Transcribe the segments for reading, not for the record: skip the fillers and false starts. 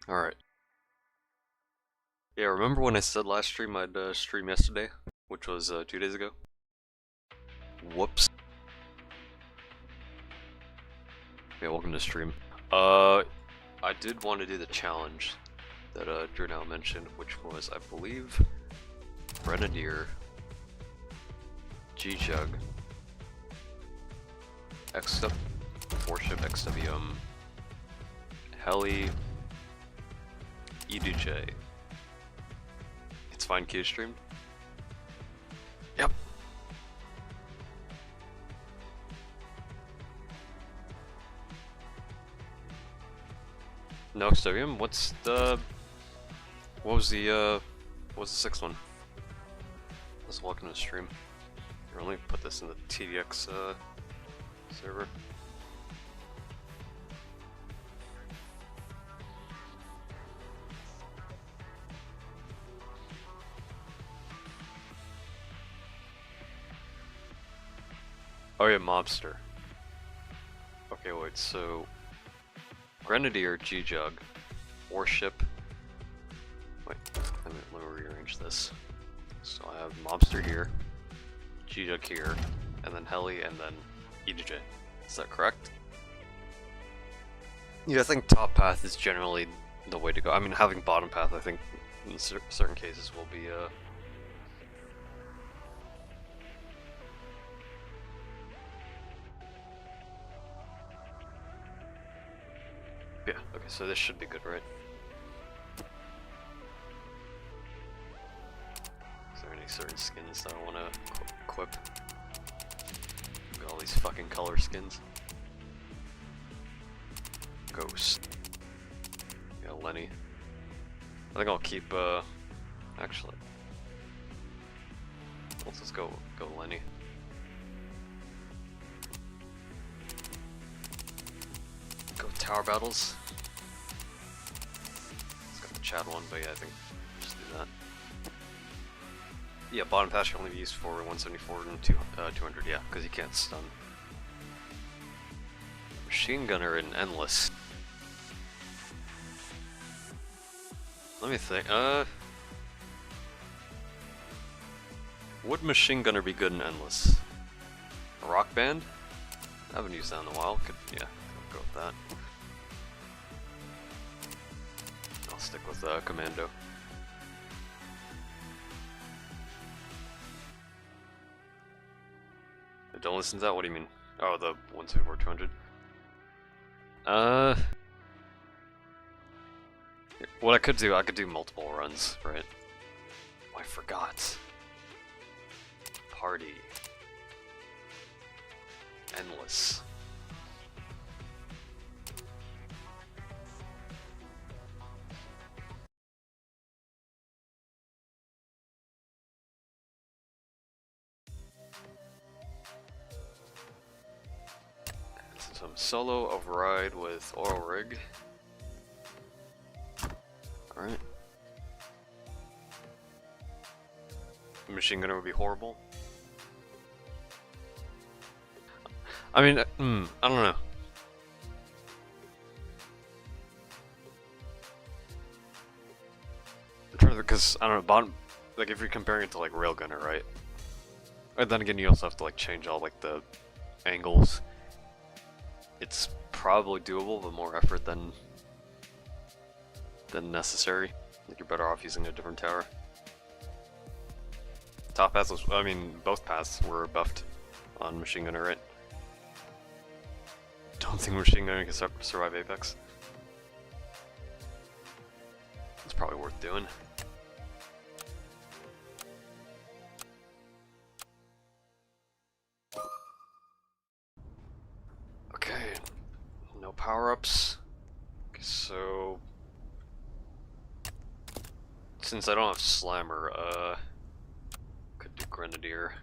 Alright. Yeah, remember when I said last stream I'd stream yesterday? Which was 2 days ago? Whoops. Yeah, welcome to stream. I did want to do the challenge that Drew now mentioned, which was, I believe, Grenadier, G-Jug, XW, 4-ship XWM, Heli, EDJ. It's fine Q streamed? Yep. No XWM? What was the sixth one? Let's walk into the stream. Here, let me put this in the TDX server. Oh yeah, Mobster. Okay, wait, so Grenadier, G-Jug, Warship. Wait, let me rearrange this. So I have Mobster here, G-Jug here, and then Heli, and then EDJ. Is that correct? Yeah, I think top path is generally the way to go. I mean, having bottom path, I think, in certain cases will be, yeah, okay, so this should be good, right? Is there any certain skins that I want to equip? Got all these fucking color skins. Ghost. Yeah, Lenny. I think I'll keep, actually. Let's just go Lenny. Go tower battles. It's got the Chad one, but yeah, I think just do that. Yeah, bottom pass can only be used for 174 and 200, yeah, because you can't stun. Machine gunner and endless. Let me think. Would machine gunner be good in endless? A rock band? I haven't used that in a while. Could, yeah, I'll go with that. I'll stick with commando. Don't listen to that. What do you mean? Oh, the 174 200. What I could do multiple runs, right? Oh, I forgot. Party. Endless. Some solo override with oil rig. Alright. Machine gunner would be horrible. I mean, I don't know. I'm trying to, because I don't know, bottom, like if you're comparing it to like railgunner, right? And then again, you also have to like change all like the angles. It's probably doable, but more effort than necessary. Like you're better off using a different tower. Top paths was, I mean, both paths were buffed on machine gunner, right? Don't think machine gunner can survive Apex. It's probably worth doing. Okay, no power-ups. Okay, so since I don't have Slammer, could do Grenadier.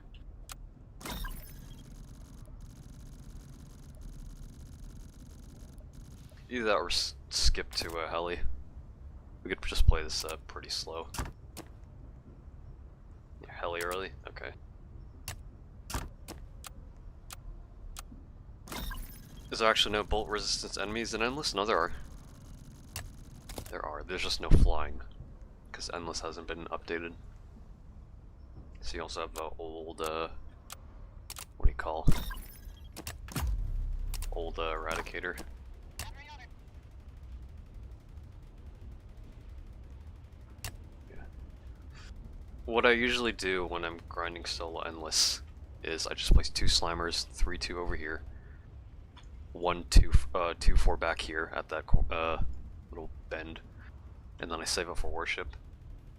Either that or skip to a Heli. We could just play this pretty slow. Yeah, Heli early? Okay. Is there actually no bolt resistance enemies in Endless? No, there are. There's just no flying, because Endless hasn't been updated. So you also have the old, what do you call? Old Eradicator. Yeah. What I usually do when I'm grinding solo Endless is I just place 2 slammers, 3-2 over here, 1-2, 2-4 back here at that little bend, and then I save it for worship.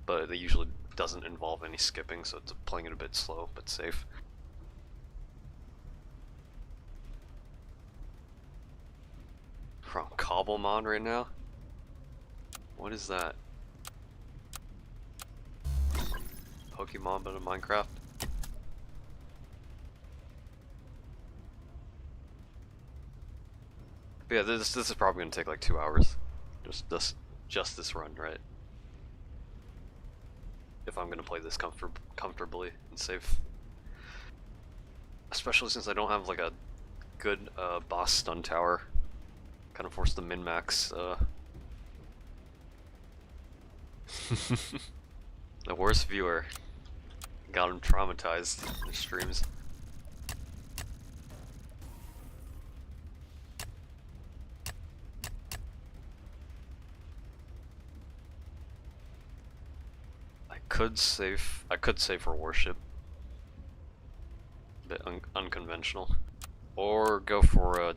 But it usually doesn't involve any skipping, so it's playing it a bit slow but safe. From Cobblemon right now? What is that? Pokemon but in Minecraft? But yeah, this is probably gonna take like 2 hours. Just this run, right? If I'm gonna play this comfortably and safe. Especially since I don't have like a good boss stun tower. Kind of forced the min-max. The worst viewer. Got him traumatized in the streams. I could save for worship. A bit unconventional. Or go for a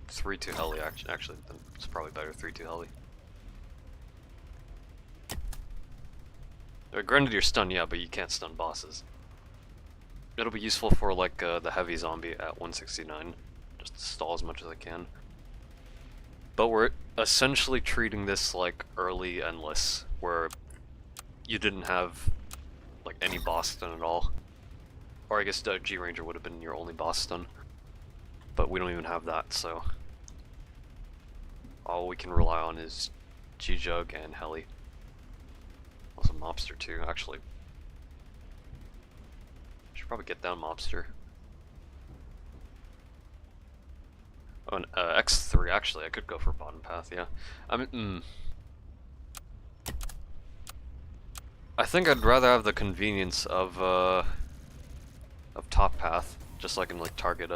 3-2 heli. Actually, it's probably better 3-2 heli. Grenadier stun, yeah, but you can't stun bosses. It'll be useful for like the heavy zombie at 169, just to stall as much as I can. But we're essentially treating this like early Endless, where you didn't have like any boss stun at all. Or I guess the G Ranger would have been your only boss stun. But we don't even have that, so all we can rely on is G-Jug and Heli. Also Mobster too, actually. Should probably get down Mobster. Oh, and X3, actually, I could go for bottom path, yeah. I mean, I think I'd rather have the convenience of top path, just so I can like target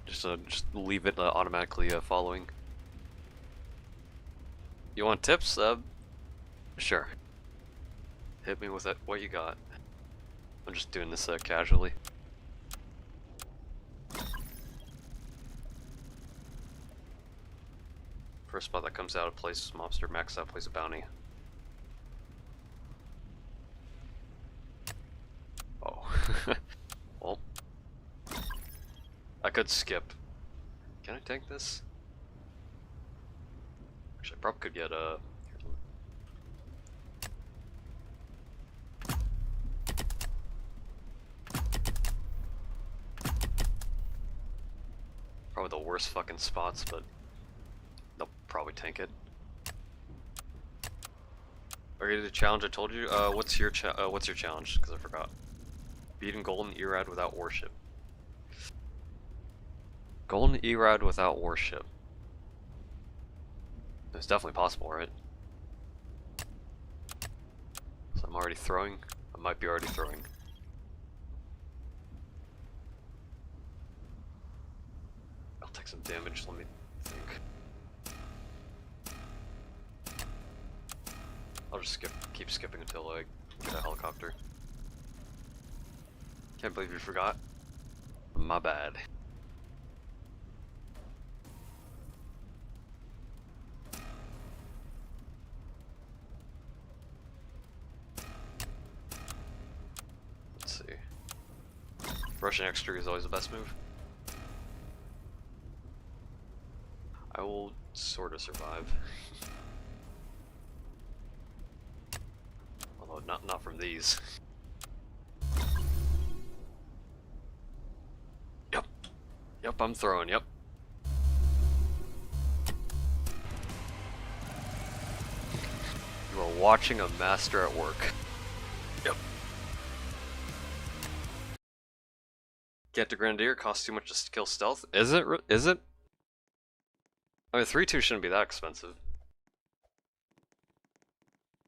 just leave it automatically following. You want tips? Sure. Hit me with it. What you got? I'm just doing this casually. First spot that comes out of place, Mobster max out, plays a bounty. Oh. Well. I could skip. Can I take this? Actually, I probably could get a... Probably the worst fucking spots, but they'll probably tank it. Okay, the challenge I told you. What's your challenge? Because I forgot. Beating Golden Erad without worship. Golden Erad without worship. It's definitely possible, right? So I'm already throwing. I might be already throwing. I'll take some damage. Let me think. I'll just keep skipping until I get a helicopter. Can't believe you forgot. My bad. Let's see. Rushing X3 is always the best move. I will sort of survive. Although not from these. Yep, I'm throwing, yep. You are watching a master at work. Yep. Get to Grenadier, costs too much to kill stealth. Is it? Is it? I mean, 3-2 shouldn't be that expensive.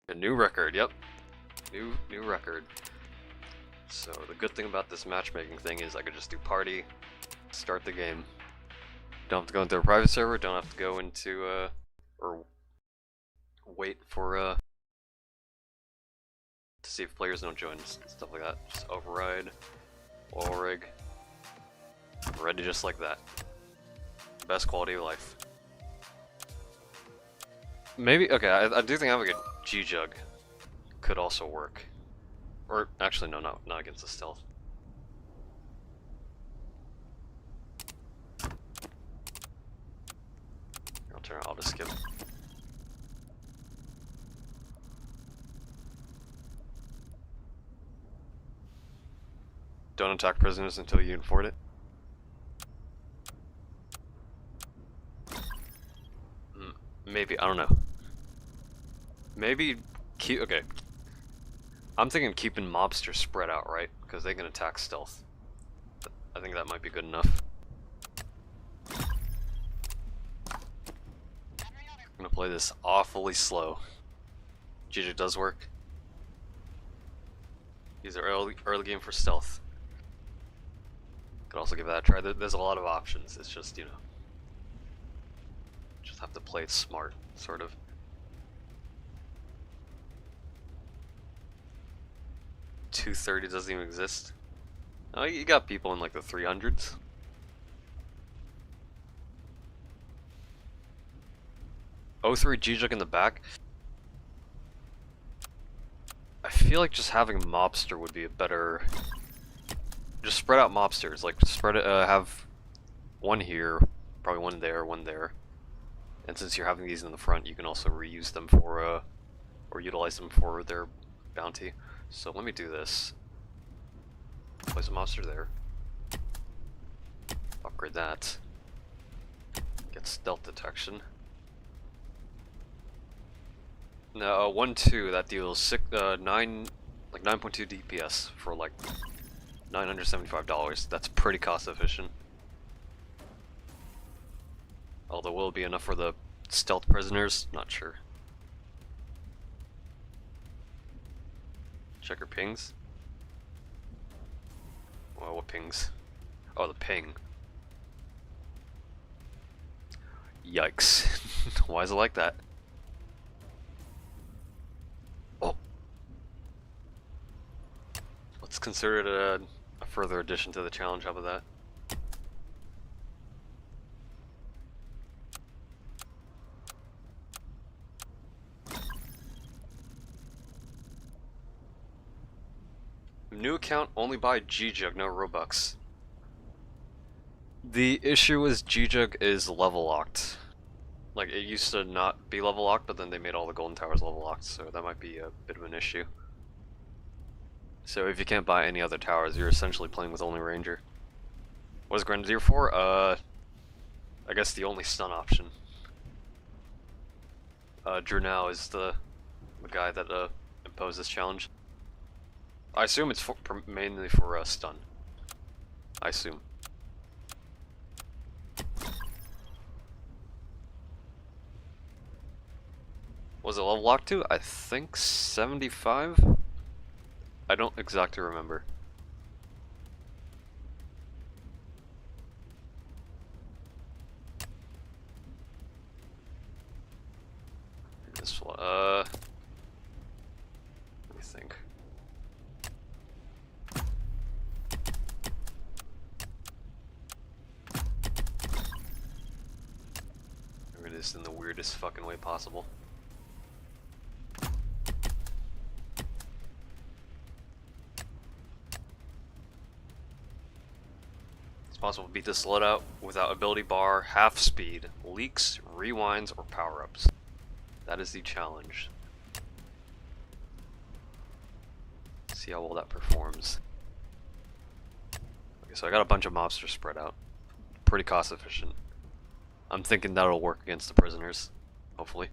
A new record, yep. New record. So the good thing about this matchmaking thing is I could just do party, start the game. Don't have to go into a private server, don't have to go into, or wait for, to see if players don't join, stuff like that. Just override, oil rig, ready just like that. Best quality of life. Maybe, okay, I do think having a G-Jug could also work. Or, actually, no, not against the stealth. I'll just skip. Don't attack prisoners until you can afford it. Maybe, I don't know. Maybe keep, okay. I'm thinking keeping mobsters spread out, right? Because they can attack stealth. I think that might be good enough. I'm gonna play this awfully slow. GG does work. These are early game for stealth. Could also give that a try. There's a lot of options. It's just, you know, just have to play it smart, sort of. $230 doesn't even exist. Oh, you got people in like the 300s. O3 G-Jug in the back. I feel like just having mobster would be a better. Just spread out mobsters. Like spread it. Have one here, probably one there. And since you're having these in the front, you can also reuse them for, or utilize them for their bounty. So let me do this. Place a mobster there. Upgrade that. Get stealth detection. No, 1-2. That deals 9.2 DPS for like $975. That's pretty cost efficient. Although will it be enough for the stealth prisoners? Not sure. Check your pings. Well, what pings? Oh, the ping. Yikes. Why is it like that? Oh. Let's consider it a further addition to the challenge. How about that? New account, only buy G-Jug, no Robux. The issue is G-Jug is level locked. Like, it used to not be level locked, but then they made all the golden towers level locked, so that might be a bit of an issue. So if you can't buy any other towers, you're essentially playing with only Ranger. What is Grenadier for? I guess the only stun option. Drew now is the guy that imposed this challenge. I assume it's mainly for stun. I assume. Was it level locked to? I think 75? I don't exactly remember. This one, let me think. Maybe this in the weirdest fucking way possible. It's possible to beat this loadout without ability bar, half speed, leaks, rewinds, or power-ups. That is the challenge. See how well that performs. Okay, so I got a bunch of mobsters spread out. Pretty cost efficient. I'm thinking that'll work against the prisoners, hopefully.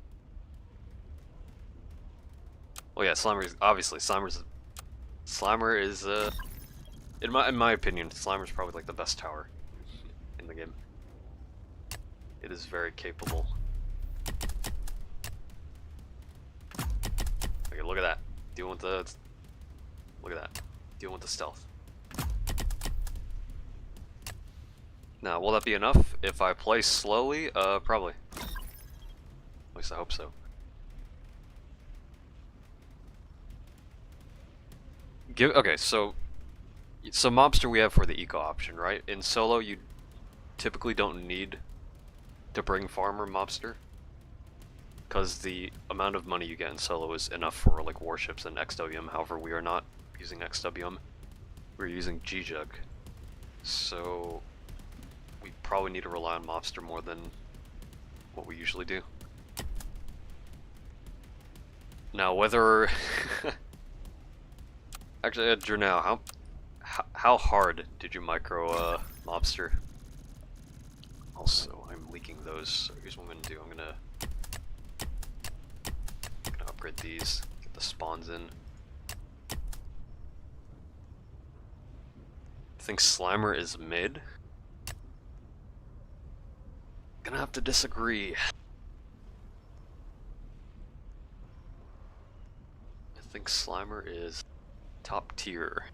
Well, yeah, Slimer is obviously Slimer is in my opinion, Slimer's probably like the best tower in the game. It It is very capable. Okay, look at that. Dealing with the... Look at that. Dealing with the stealth. Now, will that be enough if I play slowly? Probably. At least I hope so. Okay, so mobster we have for the eco option, right? In solo, you typically don't need to bring farmer mobster, because the amount of money you get in solo is enough for like warships and XWM. However, we are not using XWM. We're using G-Jug, so we probably need to rely on mobster more than what we usually do. Now, whether actually, Drew, now how hard did you micro mobster? Also, I'm leaking those, so here's what I'm gonna do. I'm gonna upgrade these, get the spawns in. I think Slimer is mid. Gonna have to disagree. I think Slimer is top tier.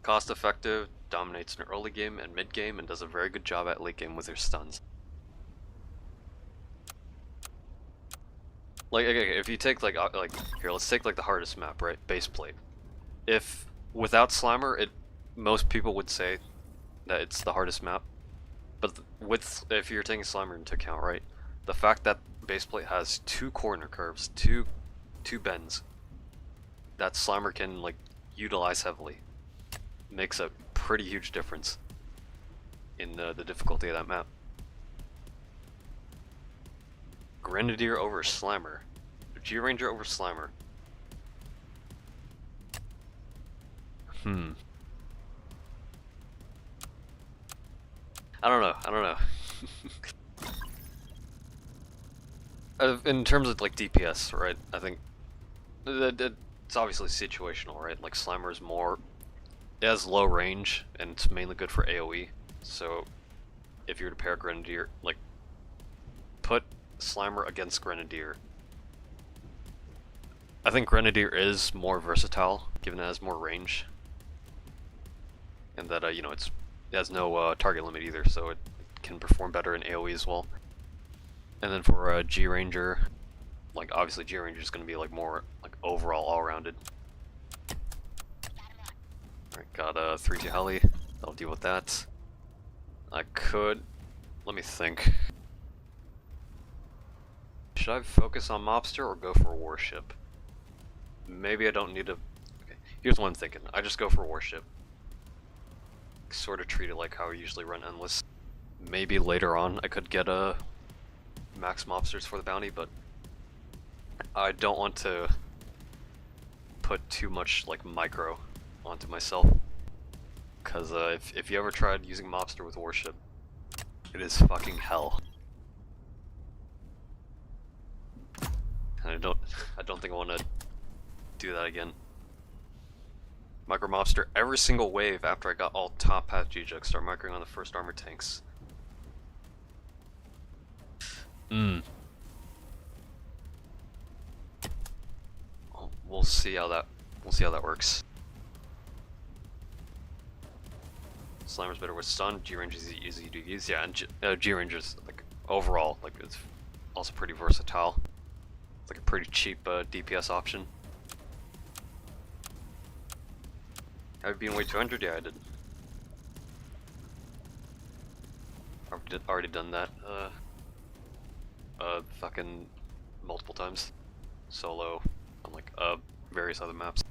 Cost effective, dominates in early game and mid game, and does a very good job at late game with her stuns. Like, okay, if you take like here, let's take like the hardest map, right? Base plate. If without Slimer, most people would say that it's the hardest map. But if you're taking Slimer into account, right? The fact that base plate has 2 corner curves, two bends, that Slimer can like utilize heavily, makes a pretty huge difference in the difficulty of that map. Grenadier over Slimer. G-Ranger over Slimer. I don't know. In terms of like DPS, right? I think it's obviously situational, right? Like Slimer is more, it has low range and it's mainly good for AoE. So if you were to pair Grenadier, like put Slimer against Grenadier, I think Grenadier is more versatile given it has more range, and that you know it has no target limit either, so it can perform better in AoE as well. And then for G-Ranger, like obviously G-Ranger is going to be like more like overall all-rounded. Alright, got a 3-2 heli. I'll deal with that. I could, let me think. Should I focus on mobster or go for a warship? Maybe I don't need to. Okay, here's what I'm thinking. I just go for warship. Sort of treat it like how I usually run endless. Maybe later on I could get a max mobsters for the bounty, but I don't want to put too much like micro onto myself. Cause if you ever tried using mobster with warship, it is fucking hell. And I don't think I want to do that again. Micro mobster every single wave after I got all top path G-Jug, start microing on the first armor tanks. We'll see how that works. Slimer's better with stun, G-Ranger's easy to use, yeah, and G-Ranger's like overall like it's also pretty versatile. It's like a pretty cheap DPS option. Have you been way 200? Yeah, I did. Already done that. Fucking multiple times. Solo on like various other maps.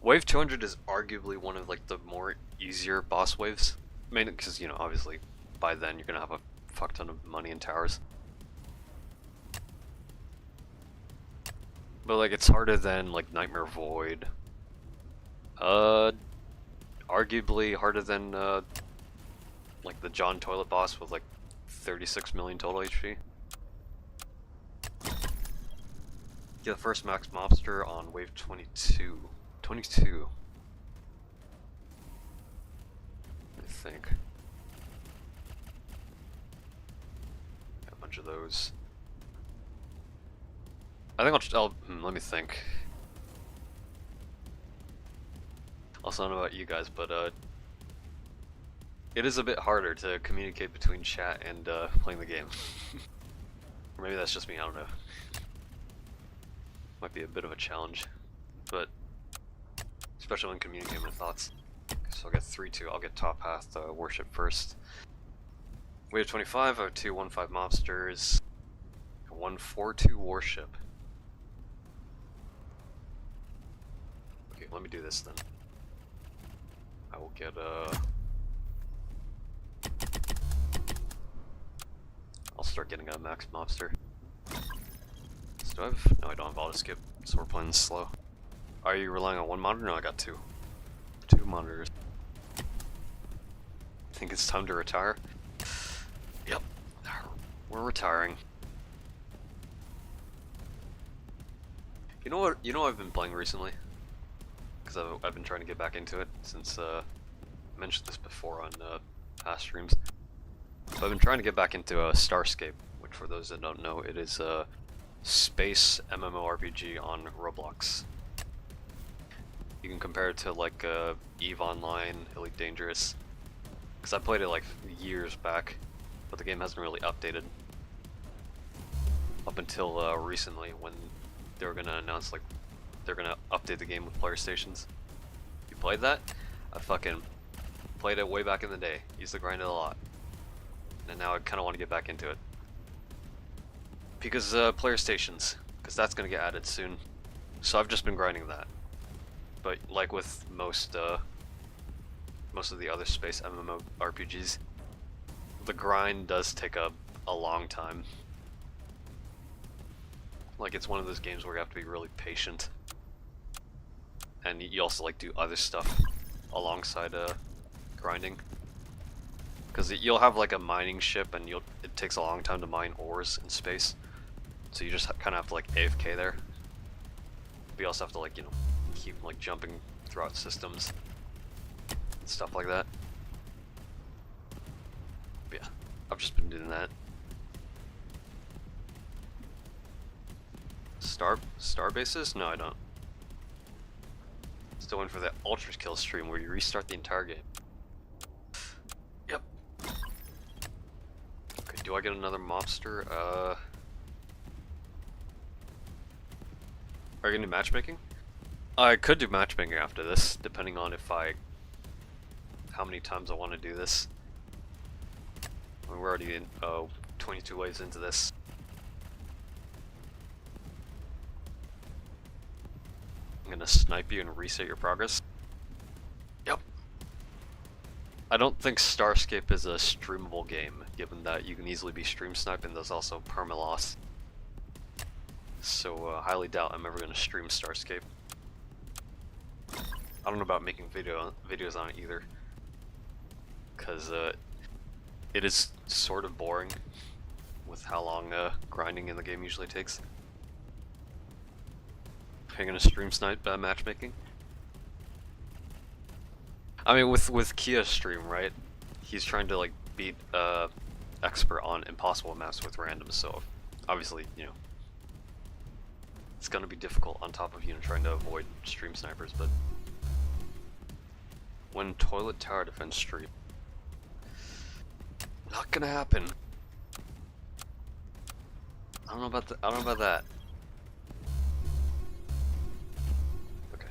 Wave 200 is arguably one of like the more easier boss waves. Mainly because, you know, obviously by then you're gonna have a fuck ton of money in towers. But like it's harder than like Nightmare Void. Arguably harder than like the John Toilet boss with like 36 million total HP. Get the first max mobster on wave 22. 22. I think. bunch of those. I think let me think. Also, I don't know about you guys, but it is a bit harder to communicate between chat and playing the game. Or maybe that's just me, I don't know. Might be a bit of a challenge, but especially when communicating my thoughts. So I'll get 3-2, I'll get top path worship first. We have 25, I have 2-1-5 mobsters, 1-4-2 worship. Okay, let me do this then. I will get I'll start getting a max mobster. So do I have? No, I don't have auto skip, so we're playing slow. Are you relying on one monitor? No, I got two. Two monitors. Think it's time to retire? Yep. We're retiring. You know what? You know what I've been playing recently? Because I've been trying to get back into it since I mentioned this before on past streams. So I've been trying to get back into Starscape, which for those that don't know, it is a space MMORPG on Roblox. You can compare it to like EVE Online, Elite Dangerous, because I played it like years back, but the game hasn't really updated up until recently when they were gonna announce like they're gonna update the game with player stations. You played that? I fucking played it way back in the day. Used to grind it a lot, and now I kind of want to get back into it because player stations, because that's gonna get added soon. So I've just been grinding that. But like with most of the other space MMORPGs, the grind does take a long time. Like it's one of those games where you have to be really patient, and you also like do other stuff alongside grinding. Because you'll have like a mining ship, and it takes a long time to mine ores in space, so you just kind of have to like AFK there. But you also have to like keep like jumping throughout systems and stuff like that. But yeah, I've just been doing that. Star bases? No, I don't. Still waiting for that ultra kill stream where you restart the entire game. Yep. Okay, do I get another mobster? Are you gonna do matchmaking? I could do matchmaking after this, depending on how many times I want to do this. I mean, we're already in 22 waves into this. I'm gonna snipe you and reset your progress. Yep. I don't think Starscape is a streamable game, given that you can easily be stream sniped and there's also perma-loss. So highly doubt I'm ever gonna stream Starscape. I don't know about making videos on it either, because it is sort of boring with how long grinding in the game usually takes. Are you gonna stream snipe matchmaking? I mean, with Kia's stream, right? He's trying to like beat expert on impossible maps with randoms, so obviously it's gonna be difficult on top of trying to avoid stream snipers, but. When toilet tower defense stream. Not gonna happen. I don't know about that. Okay.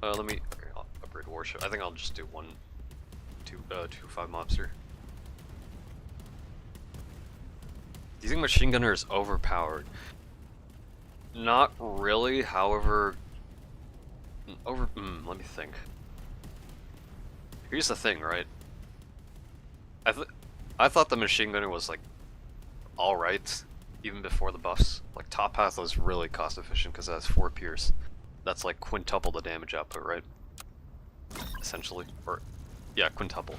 I'll upgrade warship. I think I'll just do 2-5 mobster. Do you think machine gunner is overpowered? Not really, however. Let me think. Here's the thing, right? I thought the machine gunner was like alright, even before the buffs. Like top path was really cost efficient because it has 4 pierce. That's like quintuple the damage output, right? Essentially, or yeah, quintuple.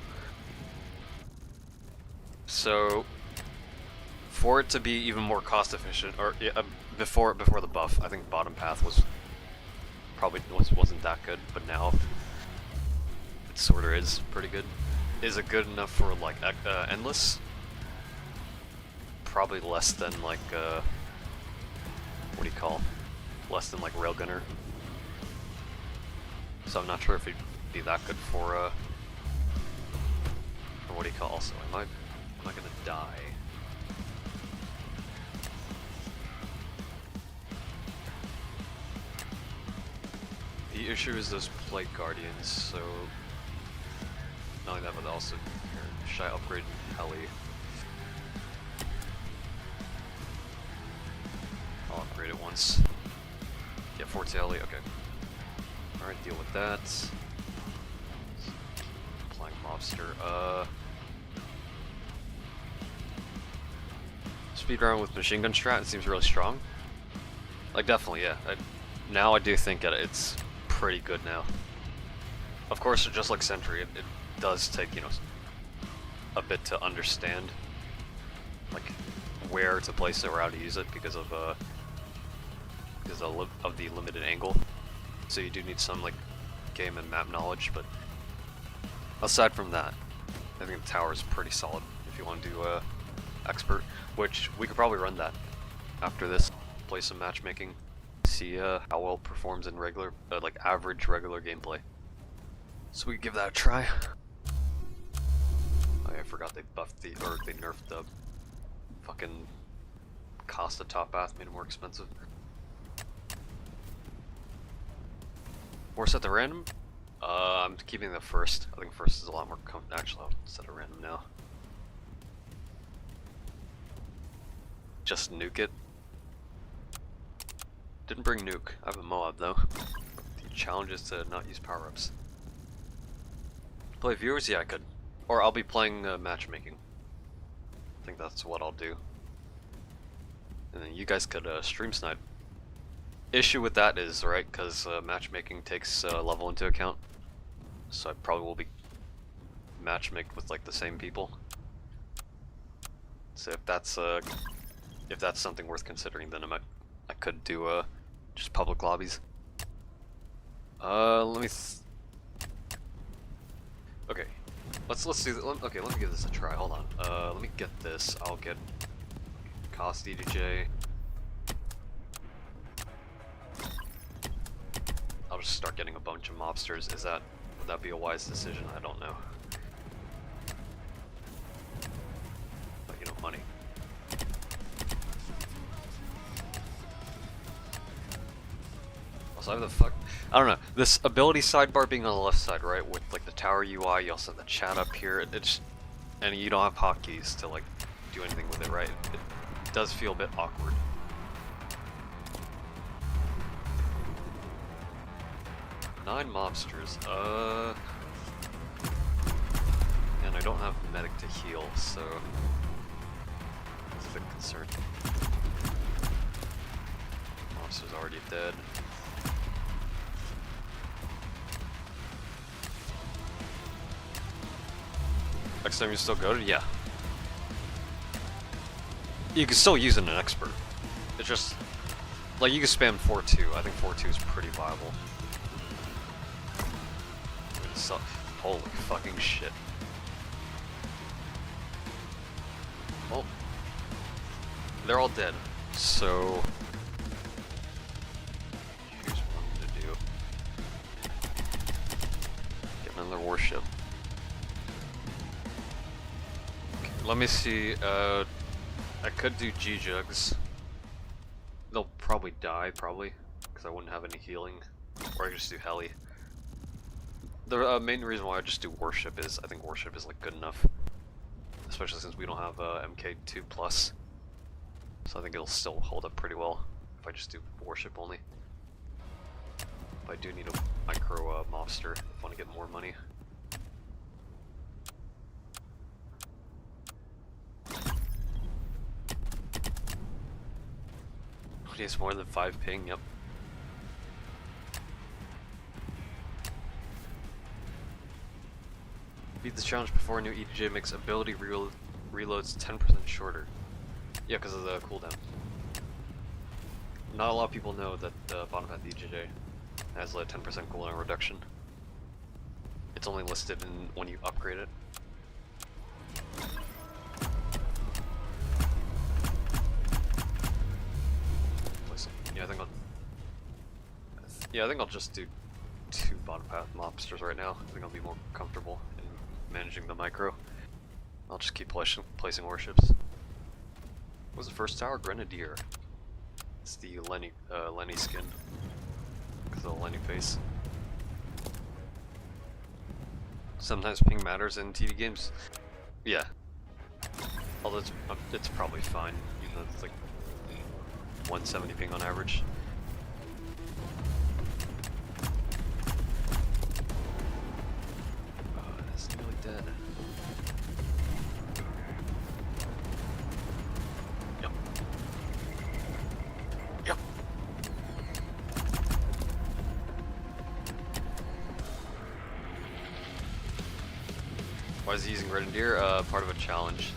So for it to be even more cost efficient, or before the buff, I think bottom path wasn't that good, but now it sort of is pretty good. Is it good enough for like endless? Probably less than like what do you call? Less than like railgunner. So I'm not sure if it'd be that good for what do you call? Also, am I gonna die? The issue is those Plague Guardians, so not only that, but also here, should I upgrade Heli? I'll upgrade it once. Yeah, Forte Heli, okay. Alright, deal with that. Applying Mobster. Speedrun with machine gun strat, it seems really strong. Like, definitely, yeah. Now I do think that it's pretty good now. Of course, just like Sentry, it does take, you know, a bit to understand, like, where to place it or how to use it because of the limited angle. So you do need some, like, game and map knowledge, but aside from that, I think the tower is pretty solid if you want to do expert, which we could probably run that after this. Play some matchmaking, see how well it performs in regular, like average regular gameplay. So we could give that a try. Oh yeah, I forgot they buffed or they nerfed the fucking Costa top path, made it more expensive. Or set the random? I'm keeping the first. I think first is a lot more actually, I'll set a random now. Just nuke it. Didn't bring nuke. I have a Moab though. The challenge is to not use power-ups. Play viewers? Yeah, I could. Or I'll be playing matchmaking. I think that's what I'll do. And then you guys could stream snipe. Issue with that is, right, because matchmaking takes level into account. So I probably will be matchmake with like the same people. So if that's something worth considering, then I could do just public lobbies. Let me. Okay, let's do that. Okay, let me give this a try. Hold on. Let me get this. I'll get cost EDJ. I'll just start getting a bunch of mobsters. Would that be a wise decision? I don't know. But you know, money. Also, I have the fuck. I don't know. This ability sidebar being on the left side, right, with like the tower UI, you also have the chat up here. It's and you don't have hotkeys to like do anything with it, right? It does feel a bit awkward. Nine mobsters, and I don't have medic to heal, so that's a bit concerning. Mobster's already dead. Next time you still go to, yeah. You can still use it in an expert. It's just, like, you can spam 4-2. I think 4-2 is pretty viable. Holy fucking shit. Well, they're all dead, so here's what I'm gonna do. Get another warship. Okay, let me see, I could do G-Jugs. They'll probably die, because I wouldn't have any healing. Or I could just do Heli. The main reason why I just do Warship is I think Warship is like good enough, especially since we don't have MK2+. So I think it'll still hold up pretty well if I just do Warship only. But I do need a micro mobster if I want to get more money. He has more than 5 ping, yep. Beat this challenge before a new EDJ makes ability reloads 10% shorter. Yeah, because of the cooldown. Not a lot of people know that bottom path EDJ has a 10% cooldown reduction. It's only listed when you upgrade it. Yeah, I think I'll just do 2 bottom path mobsters right now. I think I'll be more comfortable in managing the micro. I'll just keep placing warships. What was the first tower? Grenadier. It's the Lenny skin. Because of the Lenny face. Sometimes ping matters in TV games. Yeah. Although it's probably fine, even though it's like 170 ping on average. It's nearly dead. Yep. Yep. Why is he using Grenadier? Part of a challenge.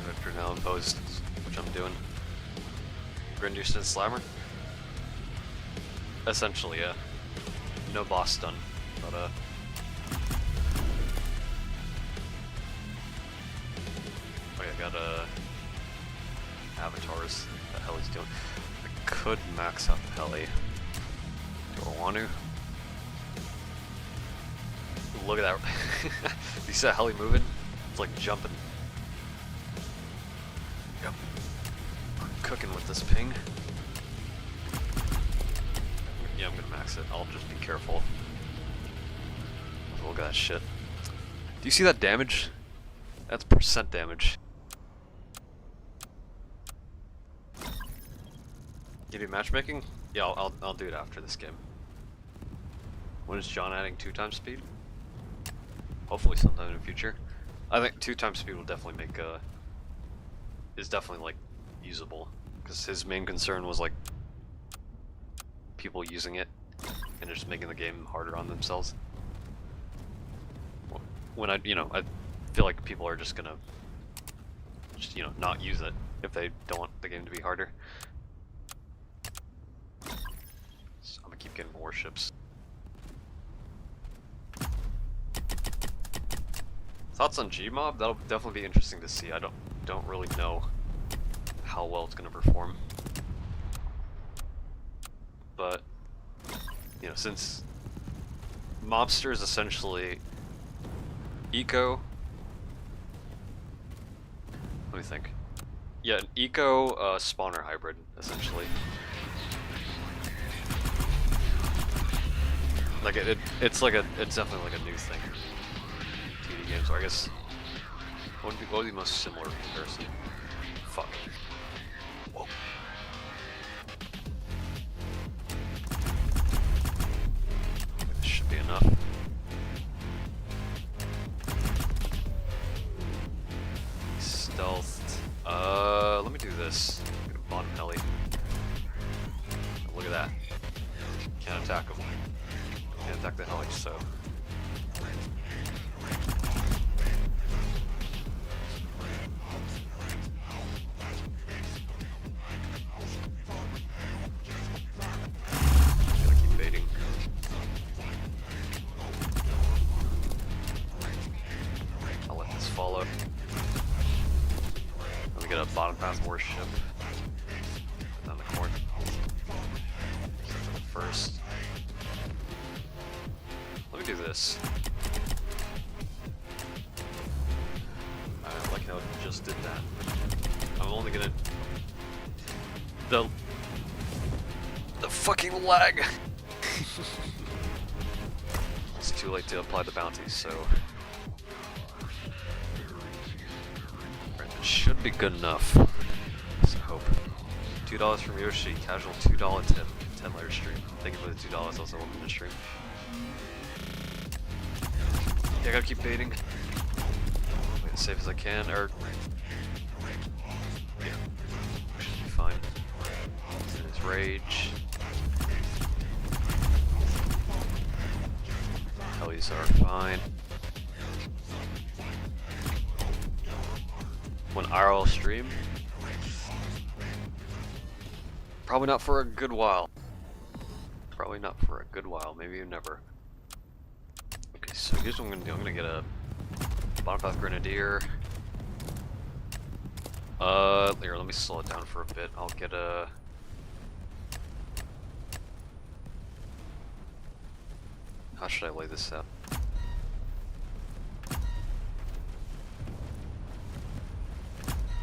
After now imposed, which I'm doing. Grenadier says Slammer? Essentially, yeah. No boss stun, but oh yeah, I got avatars. What the hell he's doing? I could max out the heli. Do I want to? Look at that. You see that heli moving? It's like jumping. Yep. We're cooking with this ping. Yeah, I'm gonna max it. I'll just be careful. Look at that shit. Do you see that damage? That's percent damage. You do matchmaking? Yeah, I'll do it after this game. When is John adding 2 times speed? Hopefully sometime in the future. I think 2 times speed will definitely make is definitely like usable, because his main concern was like people using it and just making the game harder on themselves. When I feel like people are just gonna not use it if they don't want the game to be harder. So I'm gonna keep getting warships. Thoughts on Gmob? That'll definitely be interesting to see. I don't really know how well it's gonna perform. But since Mobster is essentially eco, let me think. Yeah, an eco spawner hybrid, essentially. Like it's definitely like a new thing. TD games, so I guess what would be the most similar comparison? Fuck. Whoa. This should be enough. Stealthed. Let me do this. Get a bottom heli. Look at that. Can't attack him. Can't attack the heli, so. Gotta keep baiting. I'll let this follow. Let me get a bottom path warship. Down the corner. First. Let me do this. I like how it just did that. I'm only gonna... The fucking lag! It's too late to apply the bounty, so... Right, it should be good enough. So I hope. $2 from Yoshi, casual $2 tip. TenLetters stream. Thank you for the $2, also welcome to the stream. Yeah, I gotta keep baiting. Play as safe as I can, or... Yeah. Should be fine. His rage. Helis are fine. When IRL stream? Probably not for a good while. Probably not for a good while, maybe never. Okay, so here's what I'm gonna do. I'm gonna get a bottom path grenadier. Here, let me slow it down for a bit. I'll get a How should I lay this out?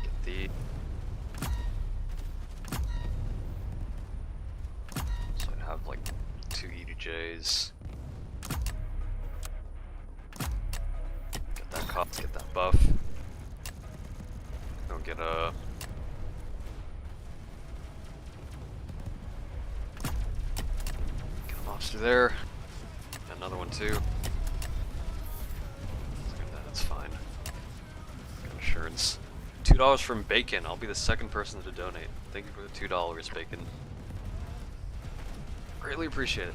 Get the... So I'd have like 2 EDJs. Get that cost, get that buff. Go get a... Get a monster there. Another one too. That's fine. Got insurance. $2 from Bacon. I'll be the second person to donate. Thank you for the $2, Bacon. Greatly appreciate it.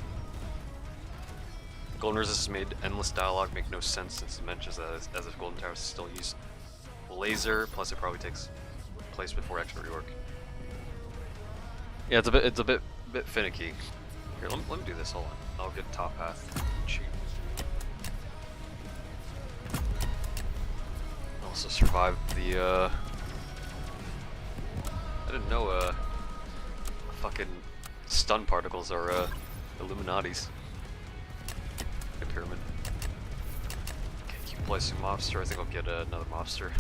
Golden Resist has made endless dialogue make no sense since it mentions that as if Golden Towers still use laser. Plus, it probably takes place before expert rework. Yeah, it's a bit finicky. Here, let me do this. Hold on. I'll get top path. Cheap. Also survived the I didn't know fucking stun particles are Illuminati's. A pyramid. Okay, keep placing mobster. I think I'll get another mobster.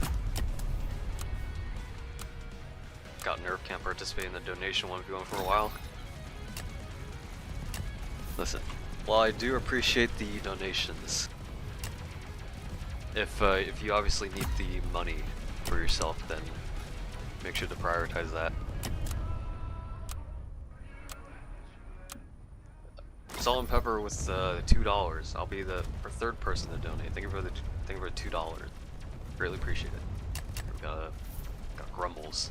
Got nerve, can't participate in the donation, won't be going for a while. Listen, while I do appreciate the donations, if you obviously need the money for yourself, then make sure to prioritize that. Salt and pepper with $2. I'll be the third person to donate. Thank you for the $2. Greatly appreciate it. We've got grumbles.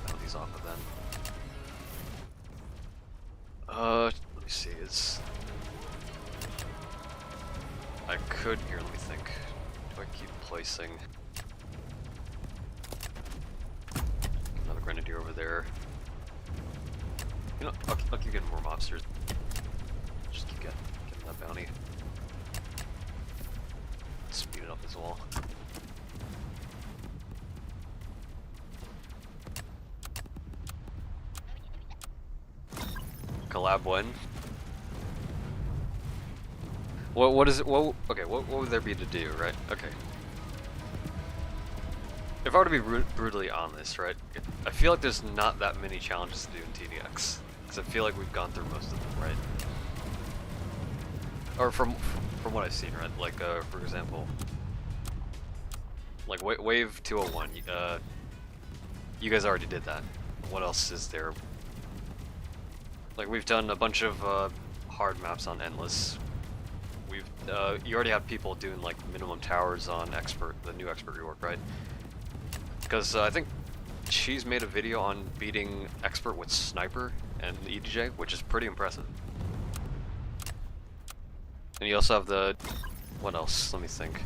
Put these off of then. Let me see. I could here. Let me think. Do I keep placing another grenadier over there? You know, I'll keep getting more mobsters. Just keep getting that bounty. Speed it up as well. Collab when? What is it? Okay, what would there be to do, right? Okay. If I were to be brutally honest, right? I feel like there's not that many challenges to do in TDX, because I feel like we've gone through most of them, right? Or from what I've seen, right? Like, for example, like Wave 201. You guys already did that. What else is there? Like, we've done a bunch of hard maps on Endless. You already have people doing like minimum towers on Expert, the new Expert rework, right? Because I think she's made a video on beating Expert with Sniper and the EDJ, which is pretty impressive. And you also have the... what else? Let me think.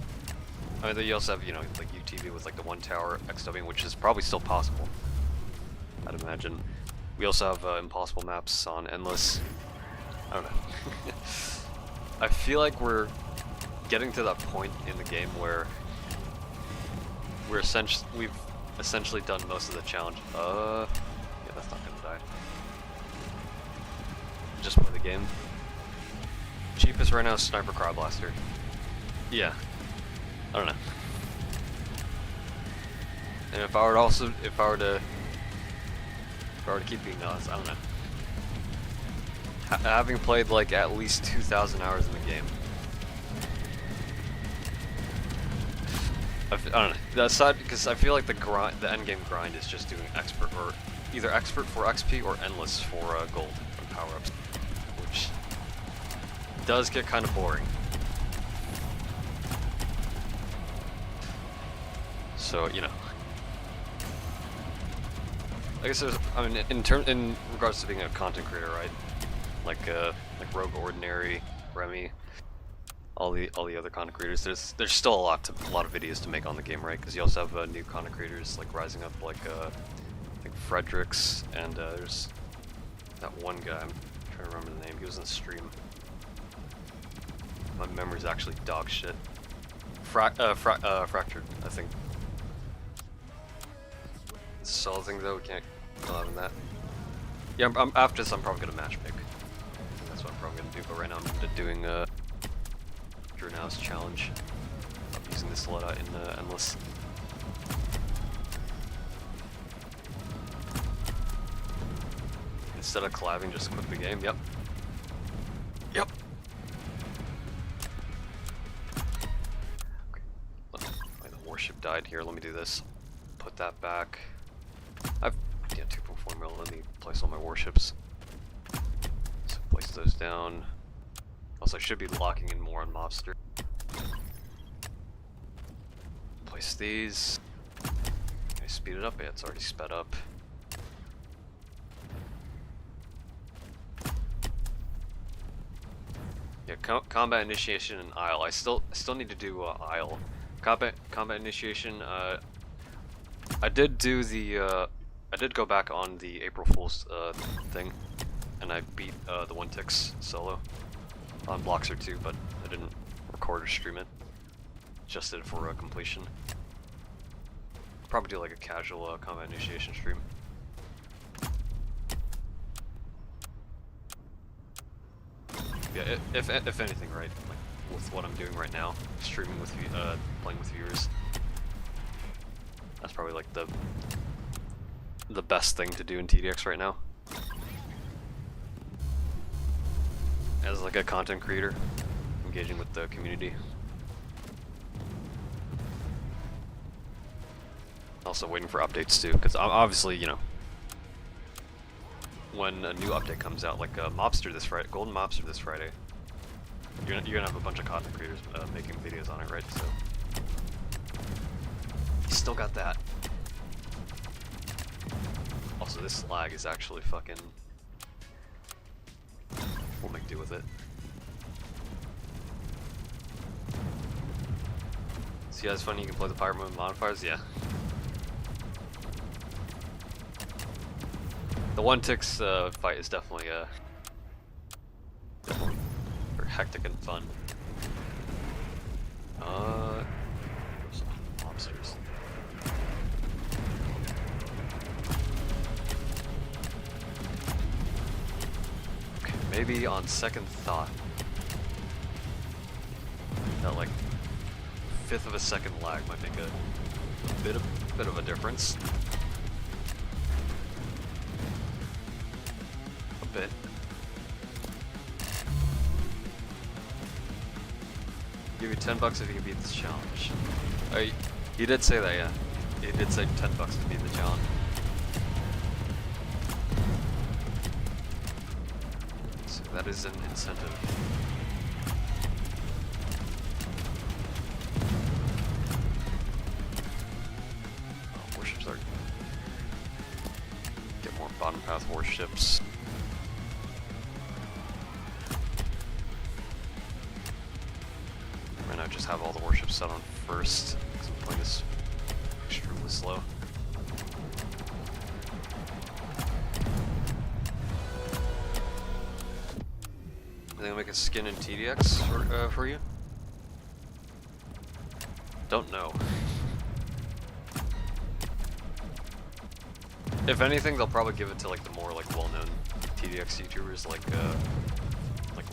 I mean, you also have, you know, like UTV with like the 1 tower XW, which is probably still possible, I'd imagine. We also have impossible maps on Endless. I don't know. I feel like we're getting to that point in the game where we've essentially done most of the challenge. Yeah, that's not gonna die. Just play the game. Cheapest right now is Sniper Crowd Blaster. Yeah. I don't know. And if I were to keep being honest, I don't know. Having played like at least 2,000 hours in the game, I don't know. That side, because I feel like the end game grind is just doing expert, or either expert for XP or endless for gold and power ups, which does get kind of boring. So, you know, I guess there's, I mean, in regards to being a content creator, right? Like Rogue Ordinary, Remy, all the other content creators. There's still a lot of videos to make on the game, right? Because you also have new content creators like rising up, like Fredericks, and there's that one guy. I'm trying to remember the name. He was in the stream. My memory's actually dog shit. Fractured, I think. Solid thing though, we can't collab on that. Yeah, after this I'm probably gonna matchmake. That's what I'm probably gonna do, but right now I'm doing character now as a challenge. I'm using this loadout in Endless. Instead of collabing, just quit the game. Yep. Yep. Okay. The warship died here. Let me do this. Put that back. I've 2.4 mil. Let me place all my warships. So place those down. Also, I should be locking in more on Mobster. Place these. Can I speed it up? Yeah, it's already sped up. Yeah, combat initiation and Isle. I still need to do Isle. Combat initiation. I did do the. I did go back on the April Fool's thing, and I beat the 1-ticks solo on Bloxer 2, but I didn't record or stream it. Just did it for completion. Probably do like a casual combat initiation stream. Yeah, if anything, right? Like with what I'm doing right now, streaming with playing with viewers. That's probably like the best thing to do in TDX right now. As like a content creator, engaging with the community. Also waiting for updates too, because obviously, you know, when a new update comes out, like Mobster this Friday, Golden Mobster this Friday, you're gonna have a bunch of content creators making videos on it, right? So you still got that. Also, this lag is actually fucking. We'll make do with it. See how it's funny you can play the pirate mode modifiers? Yeah. The 1-ticks fight is definitely very hectic and fun. Monsters. Okay, maybe on second thought, that like 1/5 of a second lag might make a bit of a difference. Bit. Give you $10 if you can beat this challenge. Oh, you did say that, yeah. You did say $10 to beat the challenge. So that is an incentive. Oh, warships are. Get more bottom path warships. I just have all the warships set on first, because I'm playing this extremely slow. I think I'll make a skin in TDX for you. Don't know. If anything, they'll probably give it to like the more like well-known TDX YouTubers like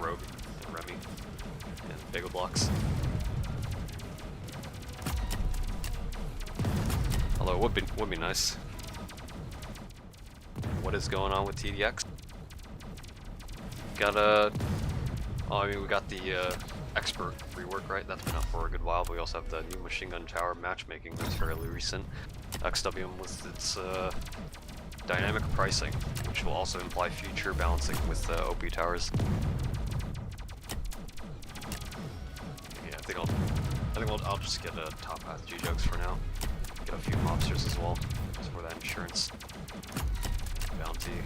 Rogue and Remy and BagelBlocks. Although it would be nice. What is going on with TDX? Got we got the expert rework, right? That's been up for a good while, but we also have the new machine gun tower matchmaking that's fairly recent. XWM with its dynamic pricing, which will also imply future balancing with OP towers. Yeah, I think I'll just get a top path G-Jugs for now. Get a few mobsters as well, just for that insurance bounty.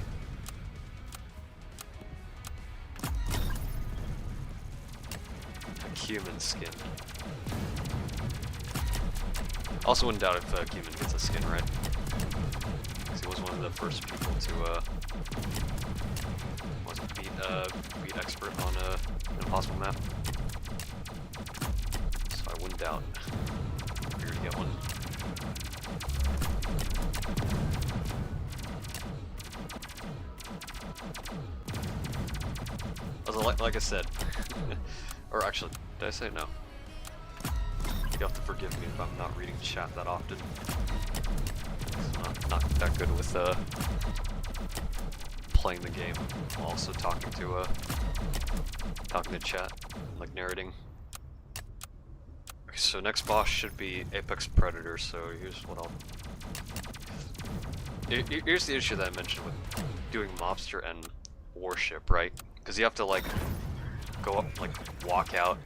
A Cumin skin. Also wouldn't doubt if Cumin gets a skin, right? Because he was one of the first people to beat expert on an impossible map. So I wouldn't doubt if you're gonna get one. Also, like I said, or actually, Did I say no? You have to forgive me if I'm not reading chat that often. I'm not that good with playing the game while also talking to chat, like narrating. Okay, so next boss should be Apex Predator. So here's what I'll. Here's the issue that I mentioned with doing Mobster and Warship, right? Because you have to like go up, like walk out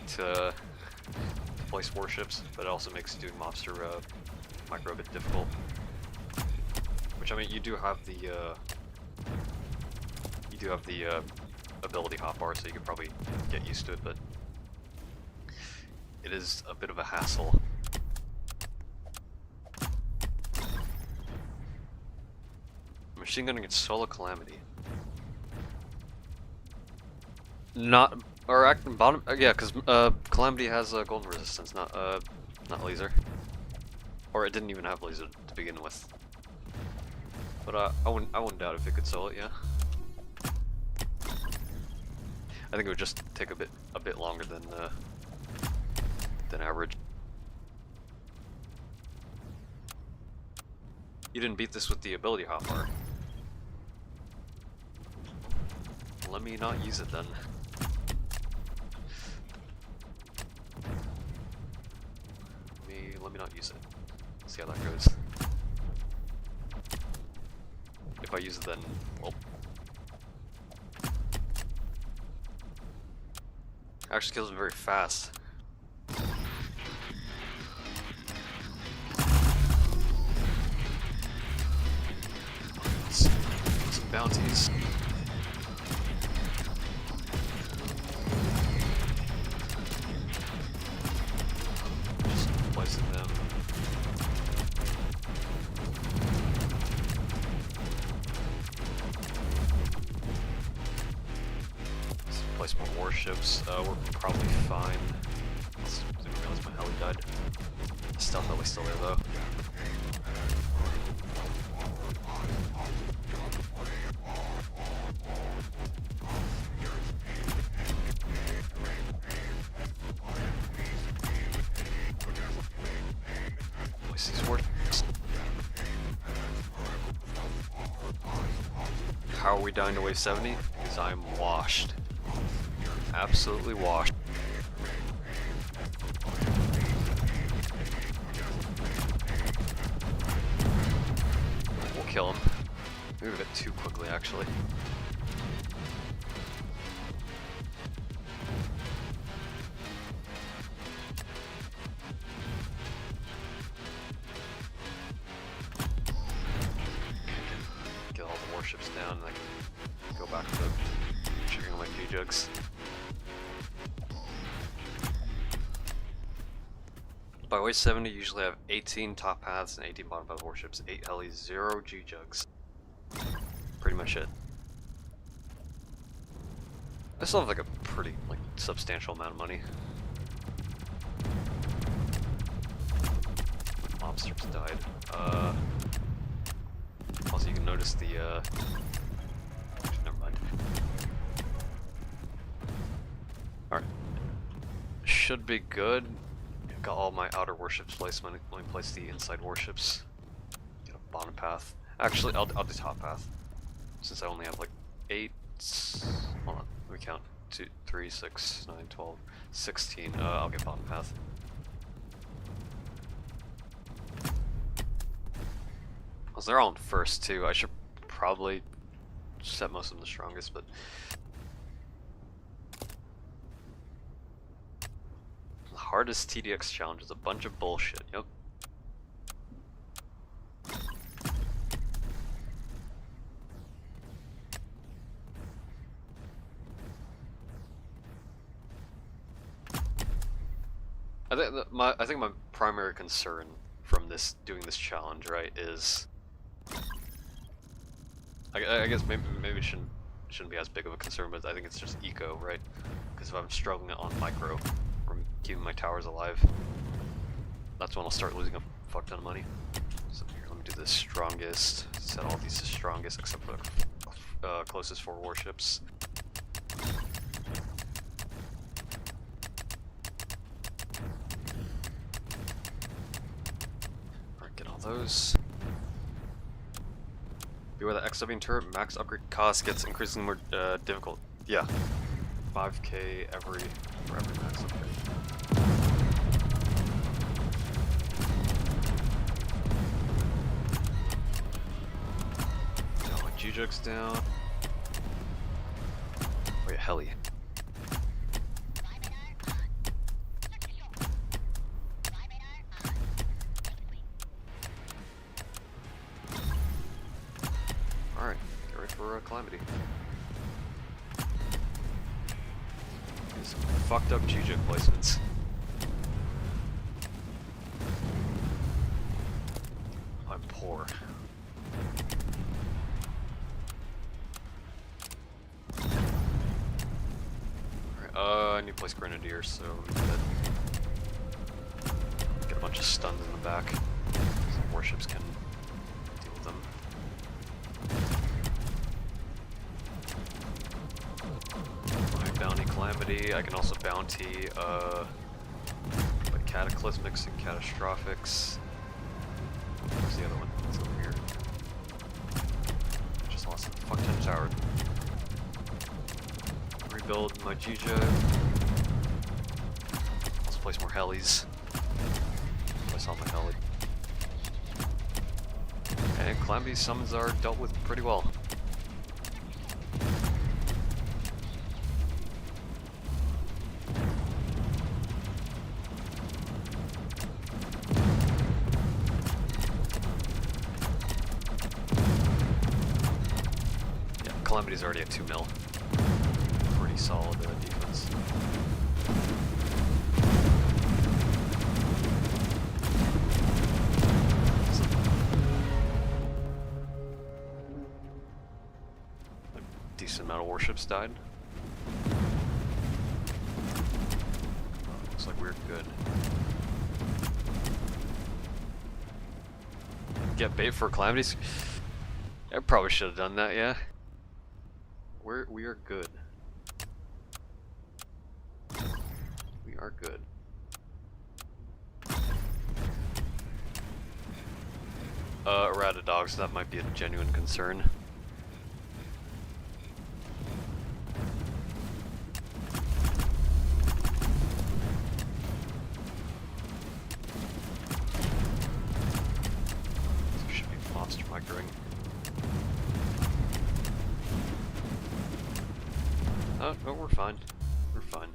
to place warships, but it also makes doing Mobster micro a bit difficult. Which, I mean, you do have the ability hotbar, so you could probably get used to it, but it is a bit of a hassle. Machine gunning against Solo Calamity. Not, or bottom, yeah, because Calamity has golden resistance, not laser. Or it didn't even have laser to begin with. But I wouldn't doubt if it could solo it, yeah. I think it would just take a bit longer than average. You didn't beat this with the ability hotbar. Let me not use it then. Let me not use it. See how that goes. If I use it then, well. Actually kills him very fast. Some bounties. Just placing them. Place more warships. We're probably fine. Didn't realize my heli died. Stealth heli's still there though. Place these warships. How are we dying to wave 70? Because I'm washed. Absolutely washed. We'll kill him. Move it too quickly, actually. Get all the warships down and I can go back to triggering my G-jugs. By wave 70, you usually have 18 top paths and 18 bottom path warships, 8 helis, 0 G-jugs. Pretty much it. I still have like a pretty substantial amount of money. Mobsters died. Also you can notice the never mind. Alright. Should be good. Got all my outer warships placed. Let me place the inside warships. Get a bottom path. Actually, I'll do top path. Since I only have like 8. Hold on, let me count. 2, 3, 6, 9, 12, 16. I'll get bottom path. Well, they're all in first too. I should probably set most of them the strongest, but. Hardest TDX challenge is a bunch of bullshit, yep. I think my primary concern from doing this challenge, right, is I guess maybe it shouldn't be as big of a concern, but I think it's just eco, right? Because if I'm struggling on micro, from keeping my towers alive, that's when I'll start losing a fuck ton of money. So here, let me do the strongest, set all these to strongest except for the closest 4 warships. those. Beware the XW turret max upgrade cost gets increasingly more difficult. Yeah. 5k for every max upgrade. Got my G-Jugs down. Wait, heli. Alright, get ready for Calamity. These fucked up G-Jug placements. I'm poor. Alright, I need to place Grenadiers, so get a bunch of stuns in the back. So warships can deal with them. Bounty Calamity. I can also bounty like Cataclysmics and Catastrophics. Where's the other one? It's over here. Just lost a fuck ton of tower. Rebuild my G-Jug. Let's place more helis. Place all my heli. And Calamity summons are dealt with pretty well. Calamity's already at 2 mil. Pretty solid defense. A decent amount of warships died. Looks like we're good. Get bait for Calamities? I probably should have done that, yeah. We are good. We are good. Errata dogs, that might be a genuine concern. There should be monster microing. Oh, no, we're fine. We're fine.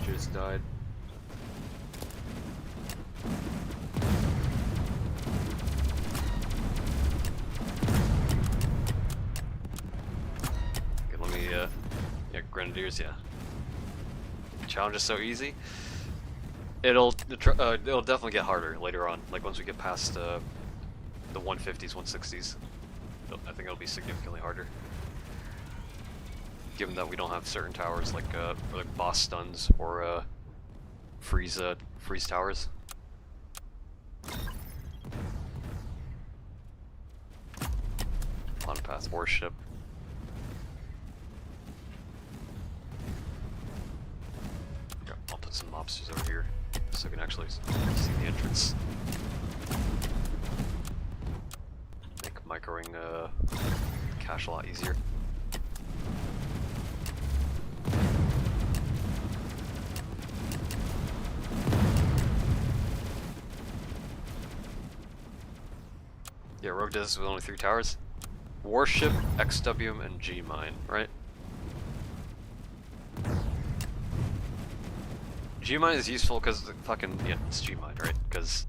Just died. Okay, let me, yeah, Grenadiers, yeah. Challenge is so easy. It'll definitely get harder later on, like once we get past, the 150s, 160s. I think it'll be significantly harder. Given that we don't have certain towers like boss stuns or freeze towers. On path warship. Yeah, I'll put some mobsters over here so we can actually see the entrance. Make microing cache a lot easier. Yeah, Rogue does this with only 3 towers. Warship, XW, and G-Mine, right? G-Mine is useful because fucking, yeah, it's G-Mine, right? Because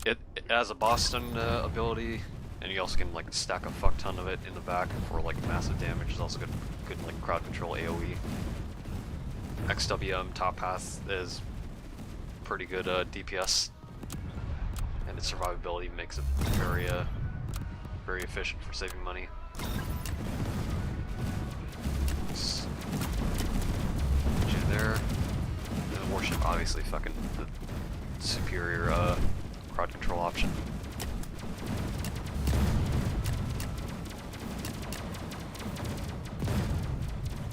it has a boss stun ability, and you also can like stack a fuck ton of it in the back for like massive damage. It's also good like crowd control AoE. XWM top path is pretty good DPS. And its survivability makes it very efficient for saving money. Put you there. And the warship, obviously, fucking the superior crowd control option.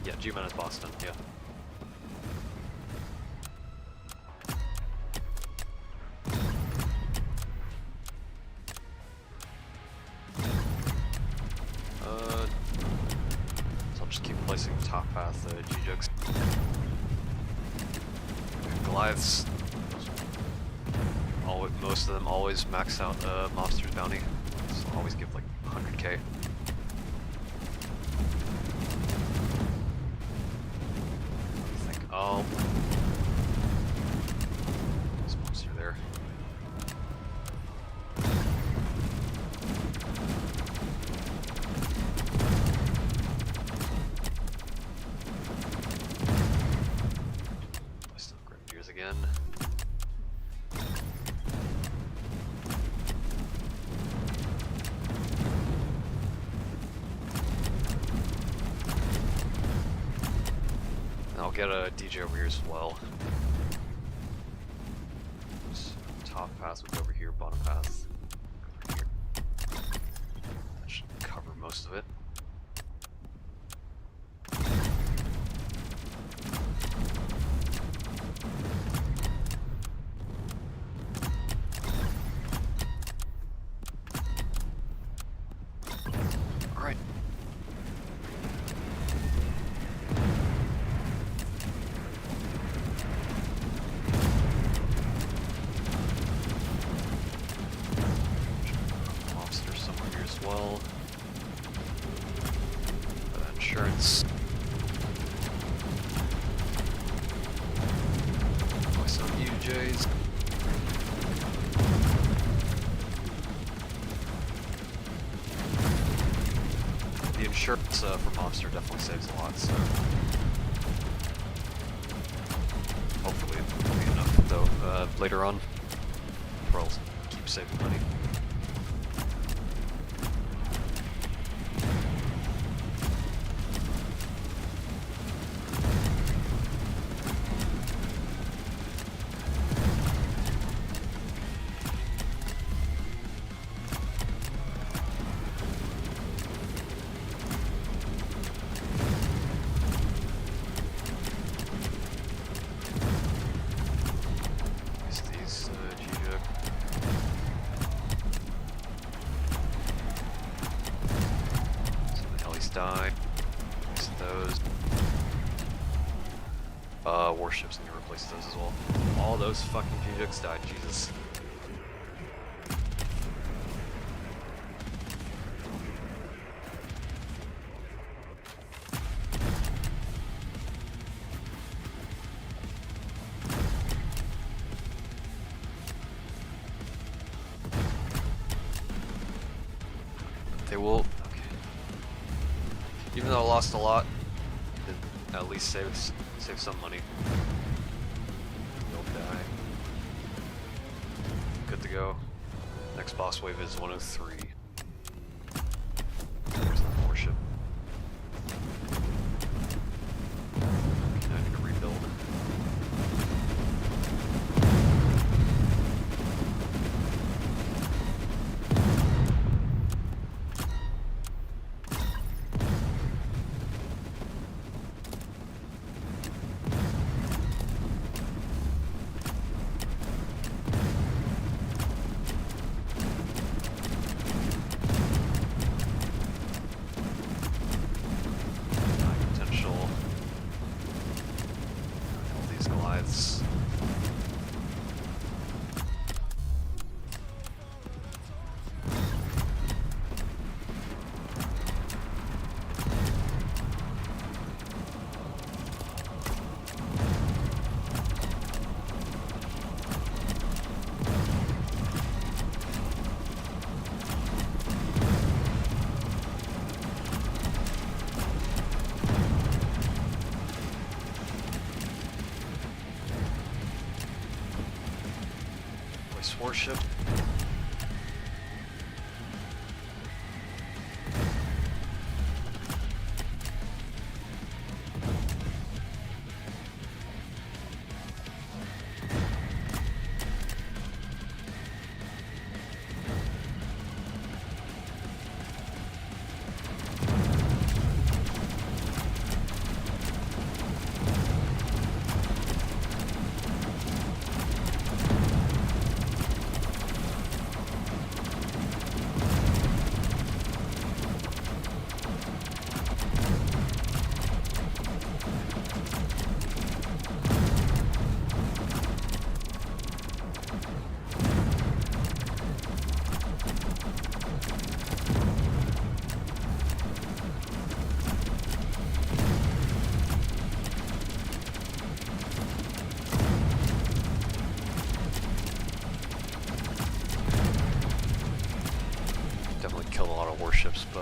Yeah, G-Man is Boston. Yeah. Goliaths. Most of them always max out Mobster's bounty. So always give like 100k. Oh. There's Mobster there. Still Grenadiers again. I'll get a DJ over here as well. So top path would go over here, bottom path over here. That should cover most of it. Alright. Well, insurance. Buy some UJs. The insurance for Mobster definitely saves a lot, so hopefully it will be enough though later on. Or else keep saving money. Die. Replace those. Warships need to replace those as well. All those fucking G-Jugs died, Jesus. They will. Even though I lost a lot, it at least save some money. Don't die. Good to go. Next boss wave is 103. There's the warship. I need to rebuild. Goliaths. Warship.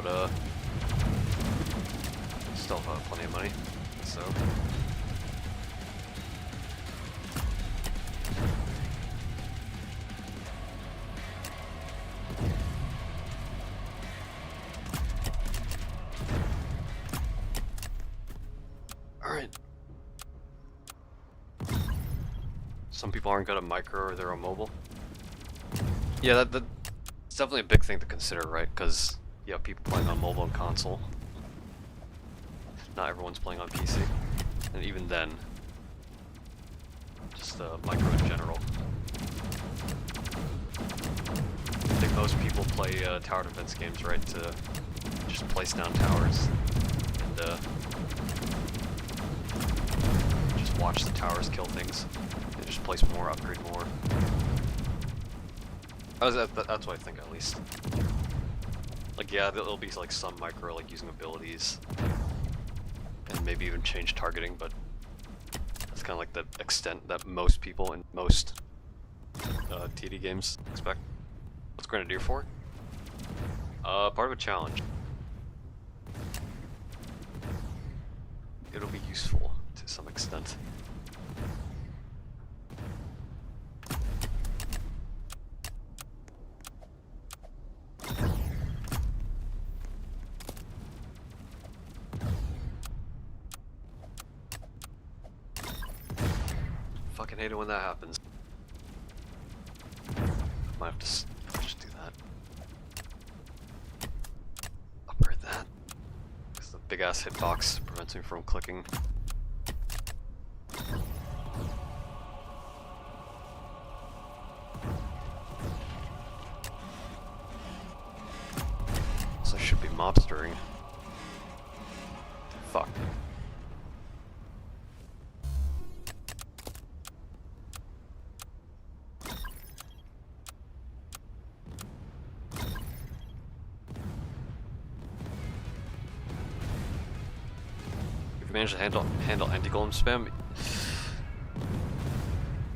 but still have plenty of money, so. Alright. Some people aren't good at micro or they're on mobile. Yeah, that's definitely a big thing to consider, right? Because you have people playing on mobile and console. Not everyone's playing on PC. And even then, just micro in general. I think most people play tower defense games, right, to just place down towers and just watch the towers kill things. They just place more, upgrade more. That's what I think, at least. Like, yeah, there'll be like some micro, like using abilities, and maybe even change targeting, but that's kind of like the extent that most people in most TD games expect. What's Grenadier for? Part of a challenge. It'll be useful to some extent. Fucking hate it when that happens. Might have to just do that. Upgrade that. Because the big ass hitbox prevents me from clicking. So I should be mobstering. Fuck. Manage to handle anti-golem spam.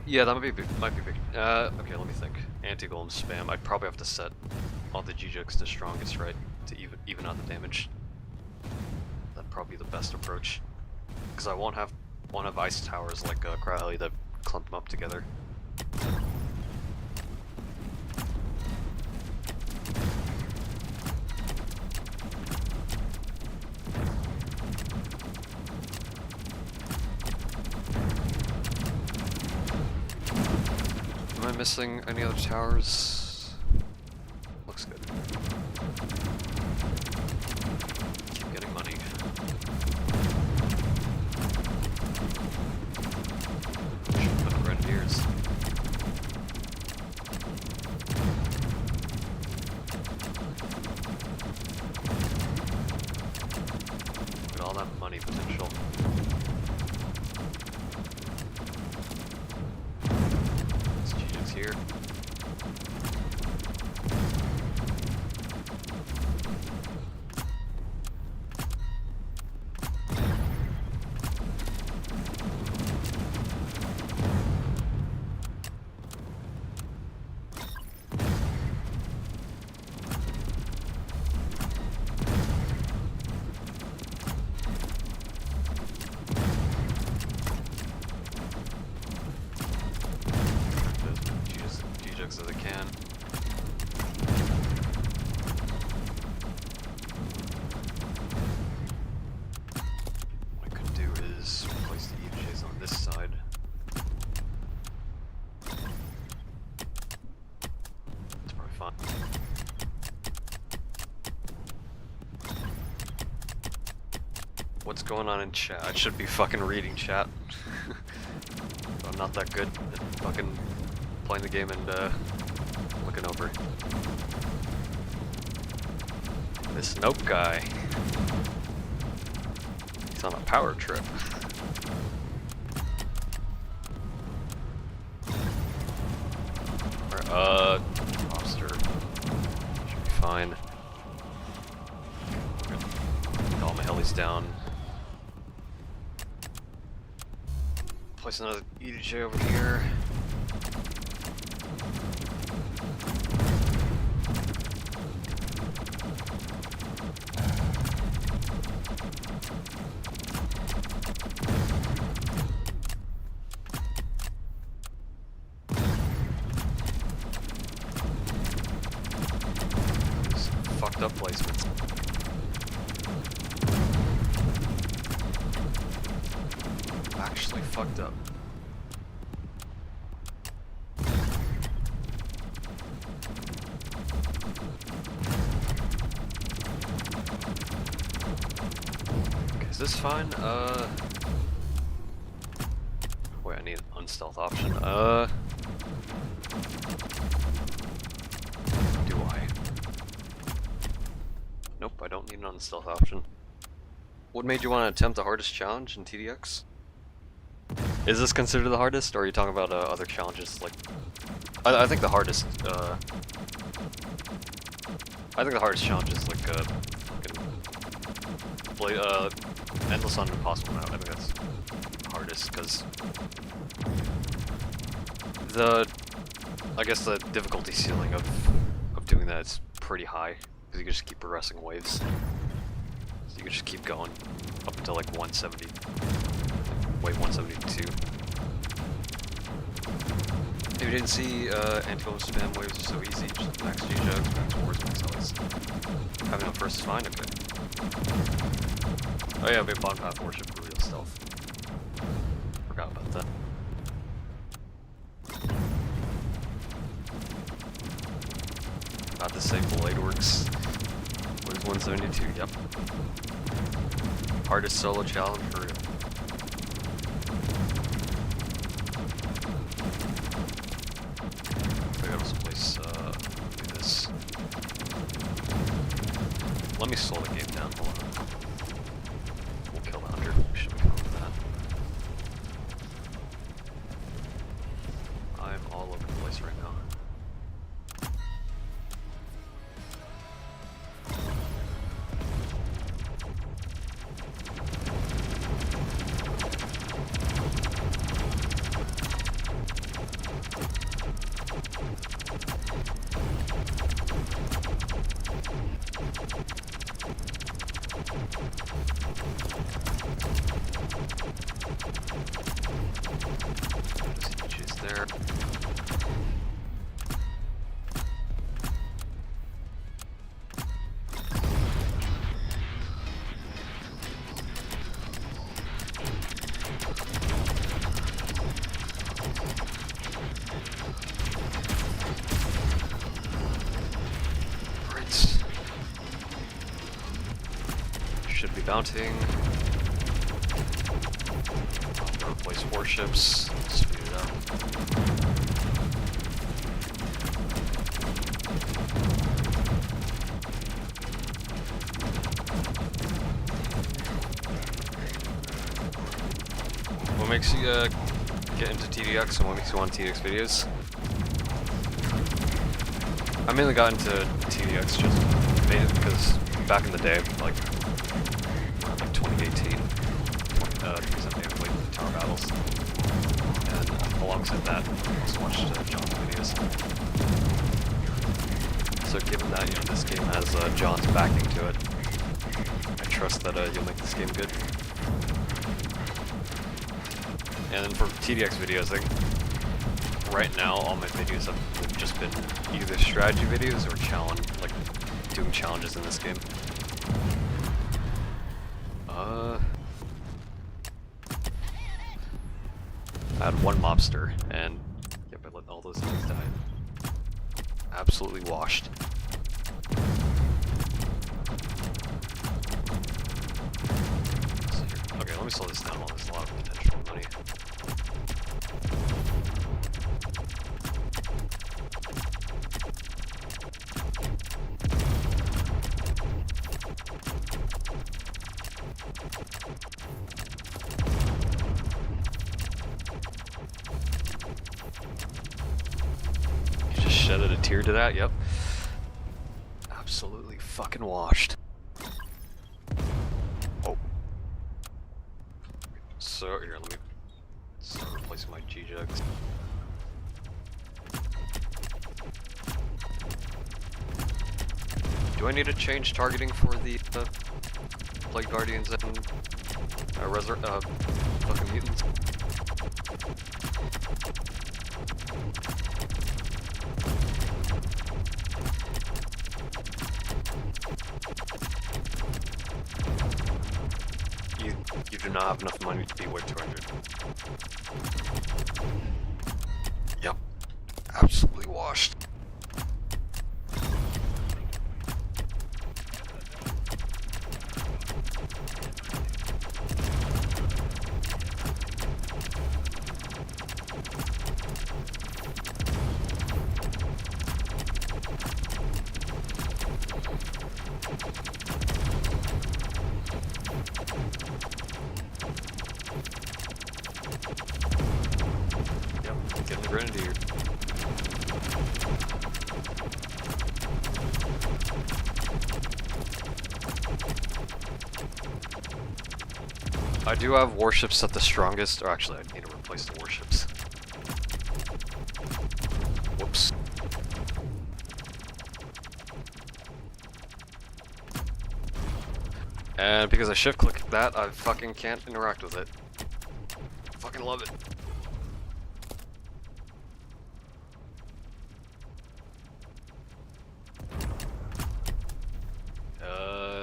Yeah, that might be big. Okay, let me think. Anti-golem spam. I'd probably have to set all the G-Jugs to strongest, right, to even out the damage. That'd probably be the best approach, because I won't have ice towers like Crowley that clump them up together. Am I missing any other towers? Looks good. Keep getting money. Should put Grenadiers. Look at all that money potential. Here. As I can. What I could do is place the EJs on this side. That's probably fine. What's going on in chat? I should be fucking reading chat. I'm not that good at fucking playing the game and looking over. This Nope guy. He's on a power trip. Lobster. Should be fine. Get all my helis down. Place another EDJ over here. fucked up placements. Actually fucked up. Okay, is this fine? Wait, I need an unstealth option. Do I? Nope, I don't need an unstealth option. What made you want to attempt the hardest challenge in TDX? Is this considered the hardest, or are you talking about other challenges? Like, I think the hardest. I think the hardest challenge is like endless on impossible map. I think that's the hardest because I guess the difficulty ceiling of doing that is pretty high because you can just keep progressing waves. So you can just keep going up until like 170, wave 172. If you didn't see, anti-golem spam waves are so easy, just max G-jugs, max wars, max always. Having them first is fine, okay. Oh yeah, big bottom path worship for real stealth. Forgot about that. About to say Blade Works. Waves 172, yep. Hardest solo challenge for real. Let me slow the game down, hold on. We'll kill the hunter, we should be fine with that. I'm all over the place right now. There. Right. Should be bouncing. I'll replace warships. Speed it up. What makes you get into TDX and what makes you want TDX videos? I mainly got into TDX just made it because back in the day, like 2018, 2017, I played Tower Battles. And alongside that, I also watched John's videos. So given that, you know, this game has John's backing to it, I trust that you'll make this game good. And then for TDX videos, like, right now, all my videos have just been either strategy videos or challenge, like, doing challenges in this game. I had one mobster, and yep, I let all those things die. Absolutely washed. Okay, let me slow this down while there's a lot of potential money. You just shedded a tear to that, yep. Absolutely fucking washed. So here, let me start replacing my G-jugs. Do I need to change targeting for the Plague Guardians and fucking mutants? not have enough money to beat Wave 200. Yep. Absolutely washed. Getting the Grenadier. I do have warships at the strongest, or actually I need to replace the warships. Whoops. And because I shift click that, I fucking can't interact with it. Fucking love it.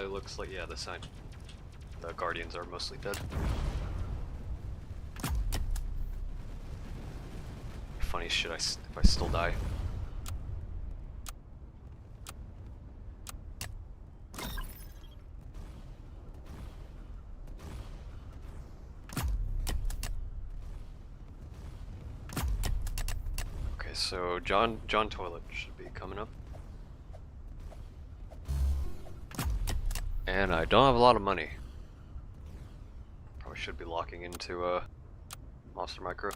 Looks like, yeah, the Guardians are mostly dead. Funny shit, if I still die. Okay, so John Toilet should be coming up. And I don't have a lot of money. Probably should be locking into Monster Micro.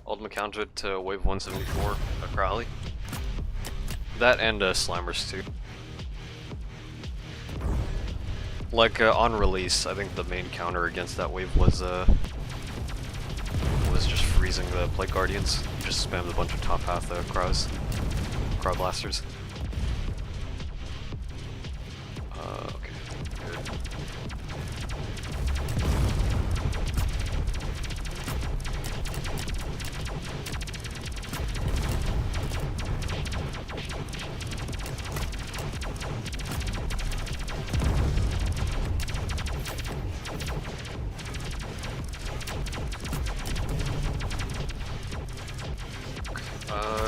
Ultimate counter to Wave 174 at Crowley. That and Slimers too. Like on release, I think the main counter against that wave was just freezing the Plague Guardians. You just spammed a bunch of top half Crow Blasters. Okay, good.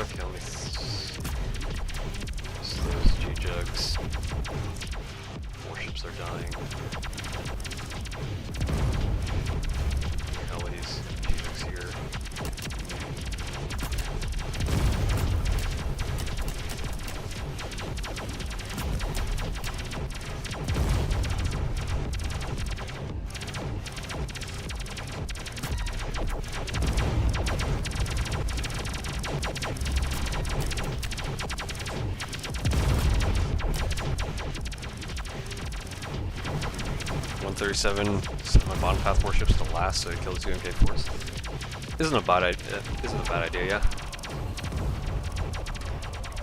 Okay, let me those G-Jugs. Warships are dying. Helis, G-Jugs here. $137, set my bottom path warships to last so it kills you in K4s. Isn't a bad idea, yeah.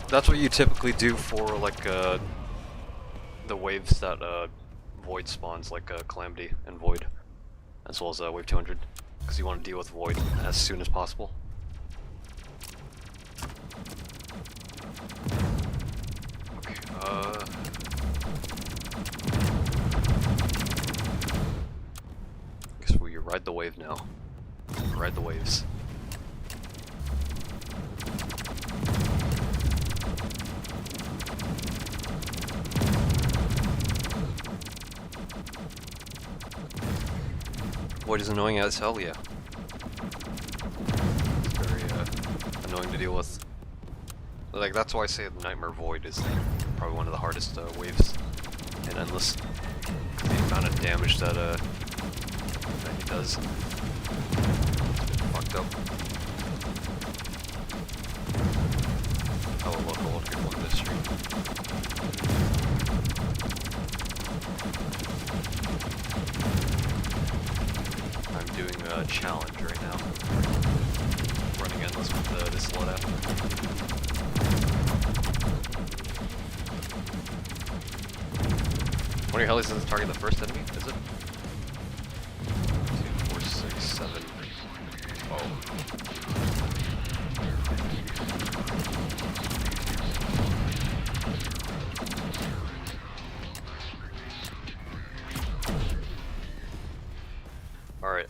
That's what you typically do for like the waves that Void spawns, like Calamity and Void, as well as Wave 200, because you want to deal with Void as soon as possible. Okay, guess we ride the wave now. Ride the waves. Void is annoying as hell, yeah. It's very annoying to deal with. Like, that's why I say the Nightmare Void is probably one of the hardest waves in Endless. The amount of damage that he does. Fucked up. Oh, local one this stream. I'm doing a challenge right now. Running Endless with this loadout. One of your helis doesn't target the first enemy, is it? 2, 4, 6, 7. Alright,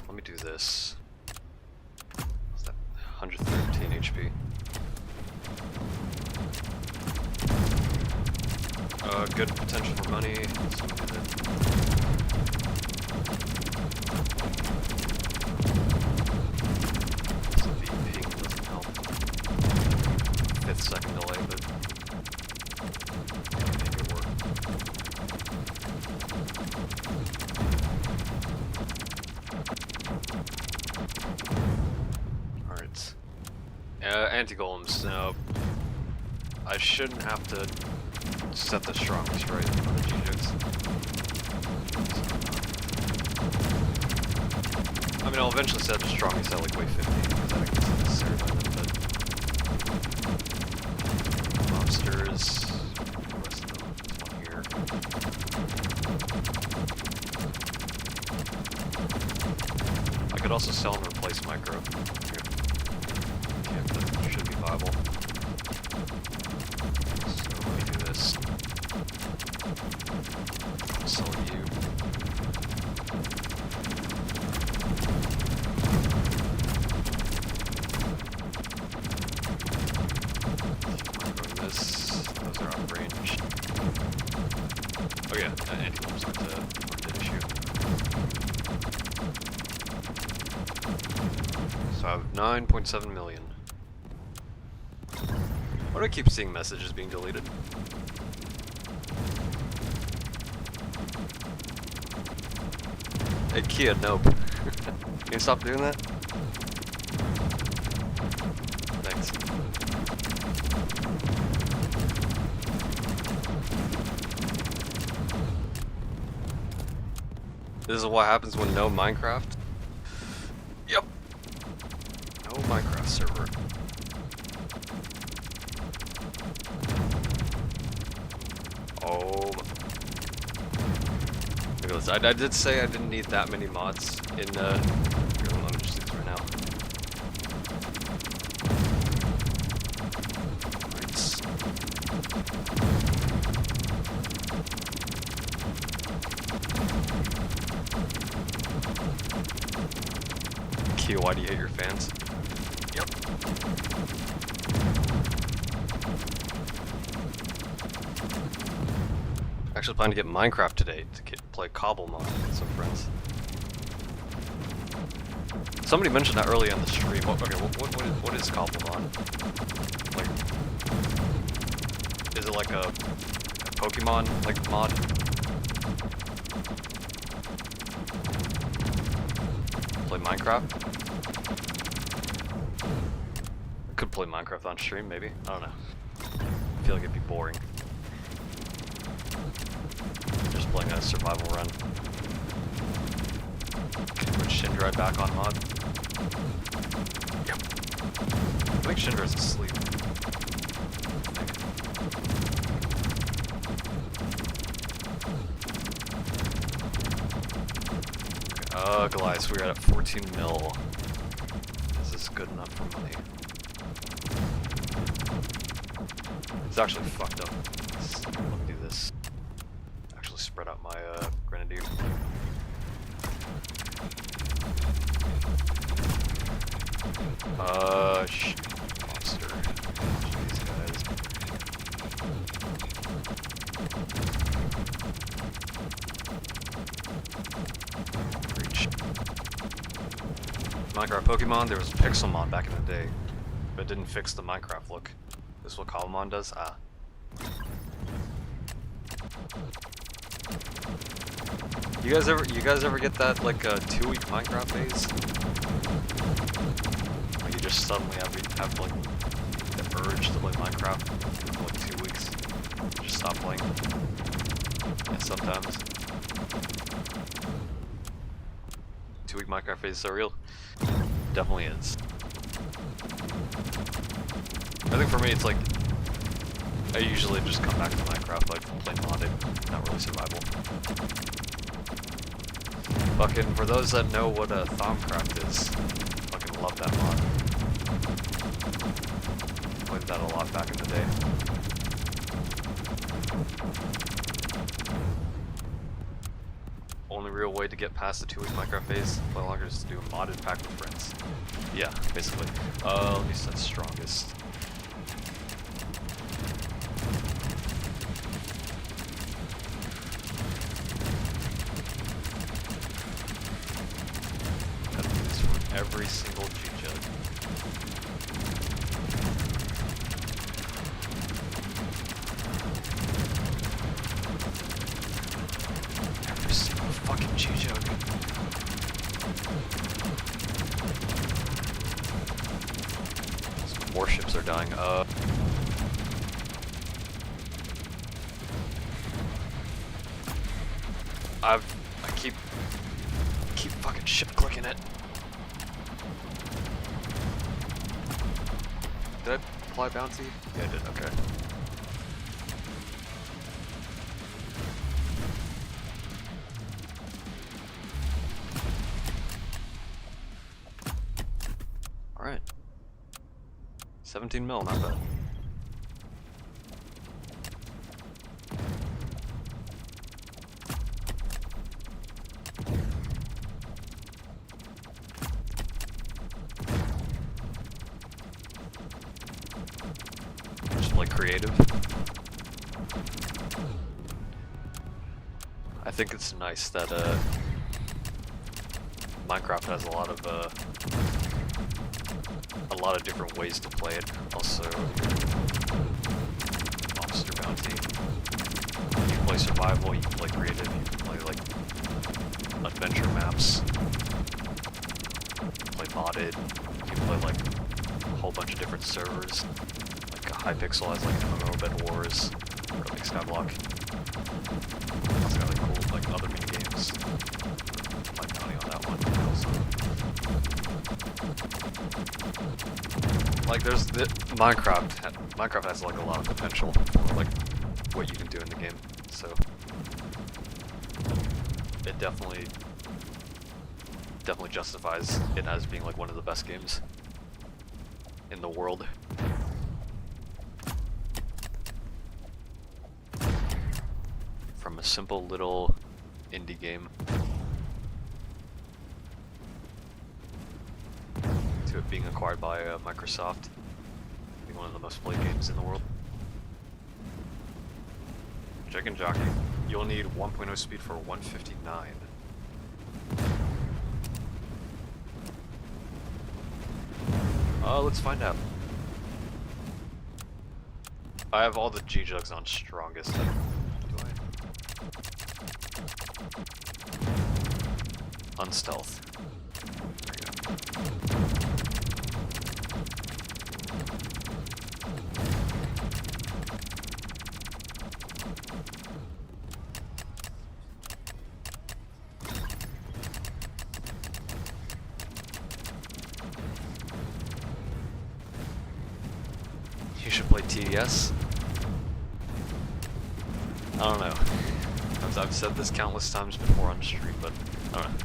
let me do this. What's that? 113 HP. Good potential for money. So we'll do that. So the ping doesn't help. 5-second delay, but make it work. Alright. Anti-golems. Now, I shouldn't have to set the strongest, right, on the G-Jugs. I mean, I'll eventually set the strongest at like weight 50, because I think it's necessary by then, but... Monsters... The rest of them, this one here. I could also sell and replace micro. Here. Okay, that should be viable. So let me do this. I'll sell you. Micro this. Those are out of range. Oh yeah, anti-golems aren't an issue. So I have 9.7 million. Why do I keep seeing messages being deleted? Hey Kia, nope. Can you stop doing that? Thanks. This is what happens when no Minecraft? Yep. No Minecraft server. Oh. Look at this. I did say I didn't need that many mods in, here, let me just do this right now. Kia, why do you hate your fans? Yep. Actually planning to get Minecraft today to play Cobblemon with some friends. Somebody mentioned that early on the stream. Okay, what is Cobblemon? Like, is it like a Pokemon like mod? Play Minecraft? I could play Minecraft on stream, maybe. I don't know. I feel like it'd be boring. Just playing a survival run. Put Shindra back on mod. Yep. I think Shindra's asleep. Goliath, we're at 14 mil. Is this good enough for money? It's actually fucked up. Let me do this. Actually spread out my grenadier. Monster. These guys. Reach. Minecraft Pokemon, there was Pixelmon back in the day, but it didn't fix the Minecraft look. This is what Cobblemon does? Ah. You guys ever get that like 2-week Minecraft phase? Like you just suddenly have like the urge to play Minecraft for like 2 weeks. Just stop playing. And sometimes 2-week Minecraft phase is so real. Definitely is. I think for me it's like I usually just come back to Minecraft, like play modded, not really survival. Fucking, for those that know what Thaumcraft is, fucking love that mod. Played that a lot back in the day. Only real way to get past the 2-week Minecraft phase, play longer, is to do a modded pack with friends. Yeah, basically. Let me set strongest. Gotta do this for every single G-Jug. Every single fucking G-Jug. Warships are dying. I keep fucking ship clicking it. Did I apply bounty? Yeah, I did. Okay. All right. 17 mil, not bad. Just like creative. I think it's nice that Minecraft has a lot of different ways to play it. Also, monster bounty. You can play survival, you can play creative, you can play like adventure maps. You can play modded. You can play like a whole bunch of different servers. Like Hypixel has like MMO Bed Wars, or like Skyblock. Also got like cool like other mini games. Like bounty on that one. Also. Like there's the Minecraft has like a lot of potential for like what you can do in the game, so it definitely justifies it as being like one of the best games in the world. From a simple little indie game to it being acquired by Microsoft, being one of the most played games in the world. Chicken Jockey, you'll need 1.0 speed for 159. Let's find out. I have all the G-Jugs on strongest. Do I? Unstealth. There you go. You should play TDS. I don't know. I've said this countless times before on the stream, but I don't know.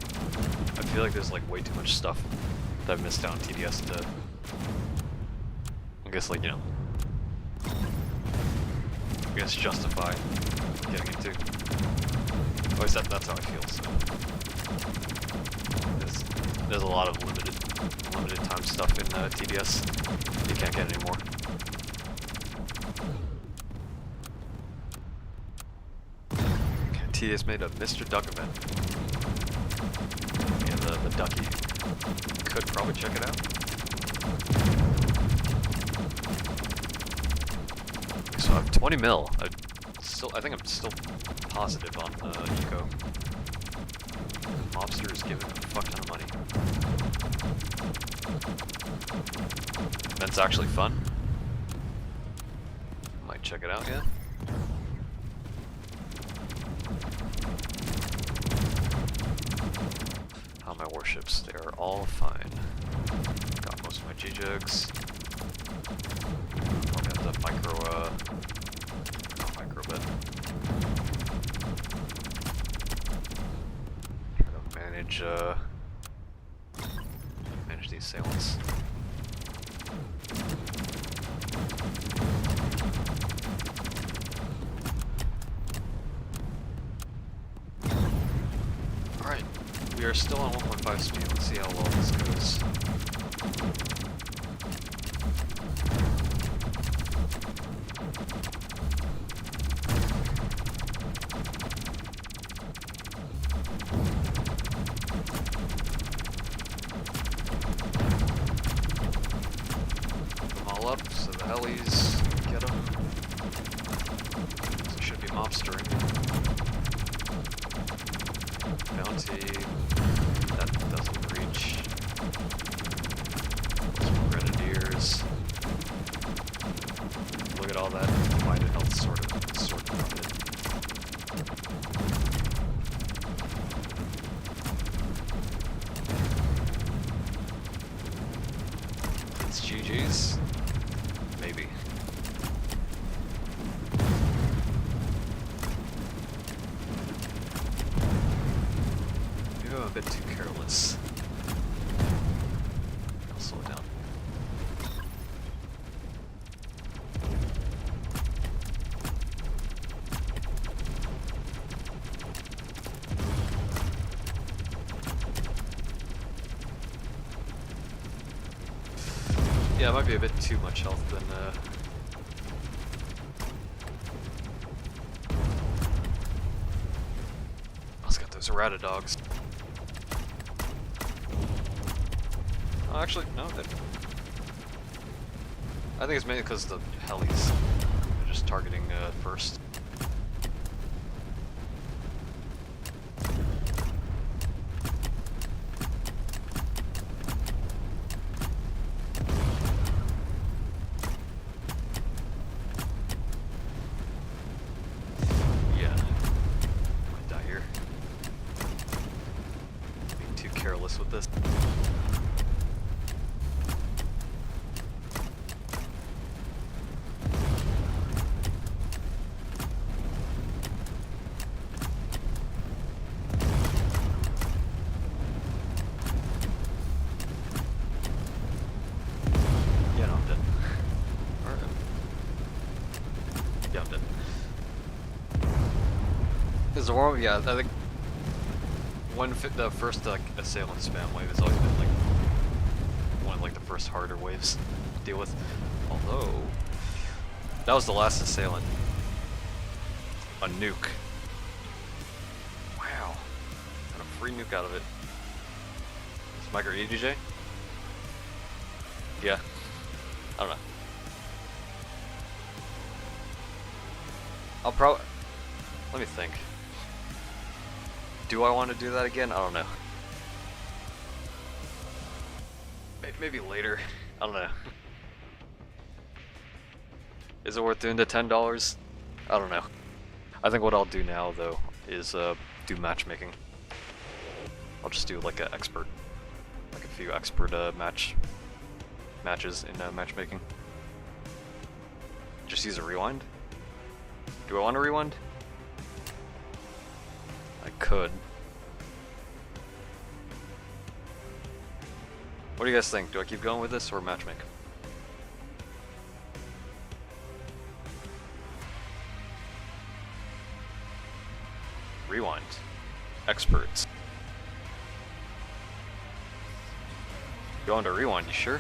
I feel like there's like way too much stuff that I've missed out on TDS to, I guess, like, you know, I guess justify getting into. At least that's how I feel, so. There's a lot of limited time stuff in TDS you can't get anymore. TDS made a Mr. Duck event. Yeah, the ducky. Could probably check it out. So I have 20 mil. I think I'm still positive on Eco. Mobster is giving a fuck ton of money. Event's actually fun. Might check it out, yeah. How are my warships? They are all fine. Got most of my G-Jugs. Probably have the micro bit. Try to manage these assailants. We are still on 1.5 speed. Let's see how well this goes. Put them all up so the helis get them. So it should be mobstering. Bounty. That doesn't reach. Some grenadiers. Look at all that divided health sorted of it. It's GG's. Maybe. Maybe I'm a bit too careless. I'll slow down. Yeah, it might be a bit too much health than let's get those errata dogs. Oh, actually, no. I think it's mainly because the helis are just targeting first. Yeah, might die here. Being too careless with this. Yeah, no, I'm dead. Alright. Yeah, I'm dead. Is the war? Yeah, I think the first assailant spam wave has always been like one of like the first harder waves to deal with. Although that was the last assailant. A nuke. Wow. Got a free nuke out of it. Is Micro EDJ? Yeah. I don't know. I'll probably... Let me think. Do I want to do that again? I don't know. Maybe later. I don't know. Is it worth doing the $10? I don't know. I think what I'll do now, though, is do matchmaking. I'll just do like a few expert matches in matchmaking. Just use a rewind. Do I want to rewind? I could. What do you guys think? Do I keep going with this or matchmake? Rewind. Experts. Going to rewind, you sure?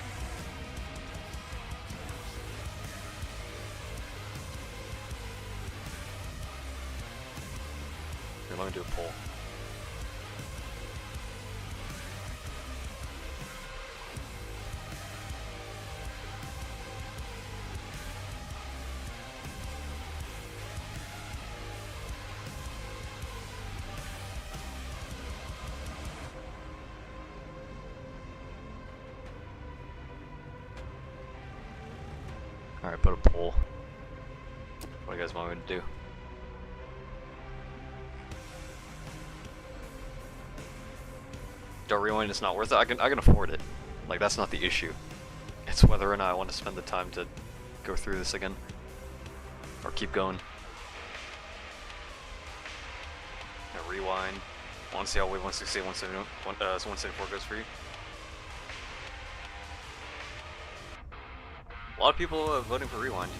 Here, let me do a poll. Alright, put a poll. What do you guys want me to do? Don't rewind, it's not worth it. I can afford it. Like, that's not the issue. It's whether or not I want to spend the time to go through this again. Or keep going. Now rewind. I want to see how wave 168, 174 goes for you. A lot of people voting for rewind.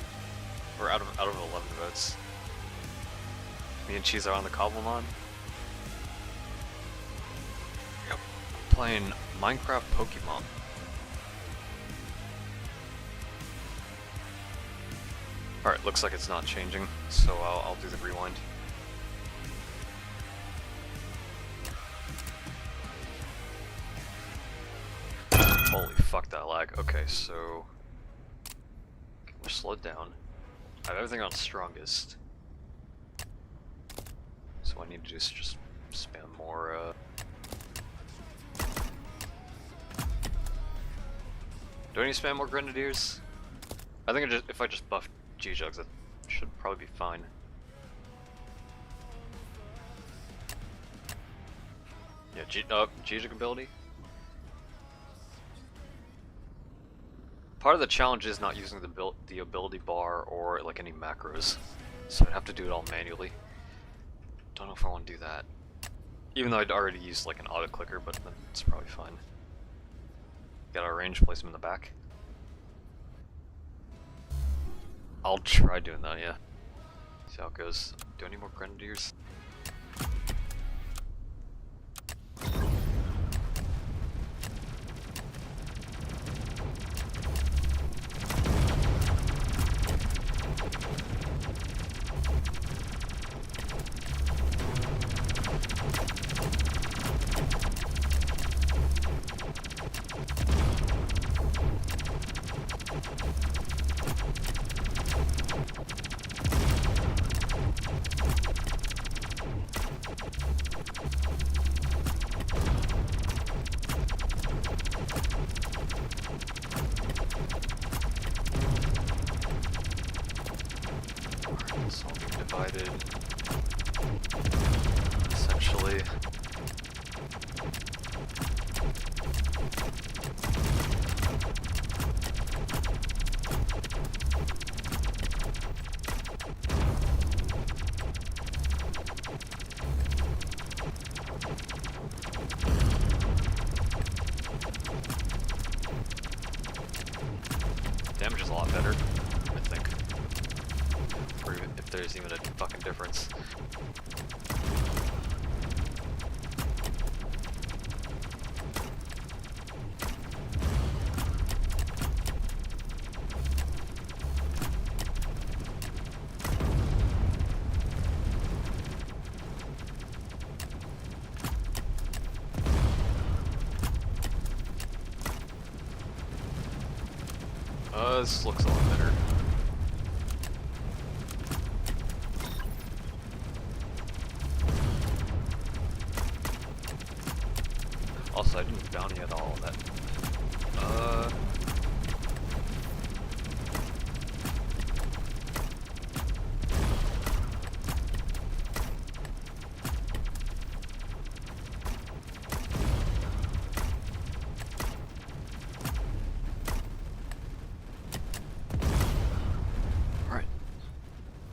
Or out of 11 votes. Me and Cheese are on the Cobblemon. playing Minecraft Pokemon. Alright, looks like it's not changing, so I'll do the rewind. Holy fuck, that lag. Okay, so we're slowed down. I have everything on strongest. So what I need to do is just spam more, Do I need to spam more Grenadiers? I think if I just buff G-Jugs, that should probably be fine. Yeah, G-Jug ability. Part of the challenge is not using the ability bar or like any macros, so I'd have to do it all manually. Don't know if I want to do that. Even though I'd already used like an auto clicker, but that's probably fine. Got our range, place them in the back. I'll try doing that, yeah. See how it goes. Do I need more Grenadiers? It's all being divided, essentially. Damage is a lot better, I think. Or even if there's even a fucking difference. This looks a lot better. Also, I didn't bounty at all. That.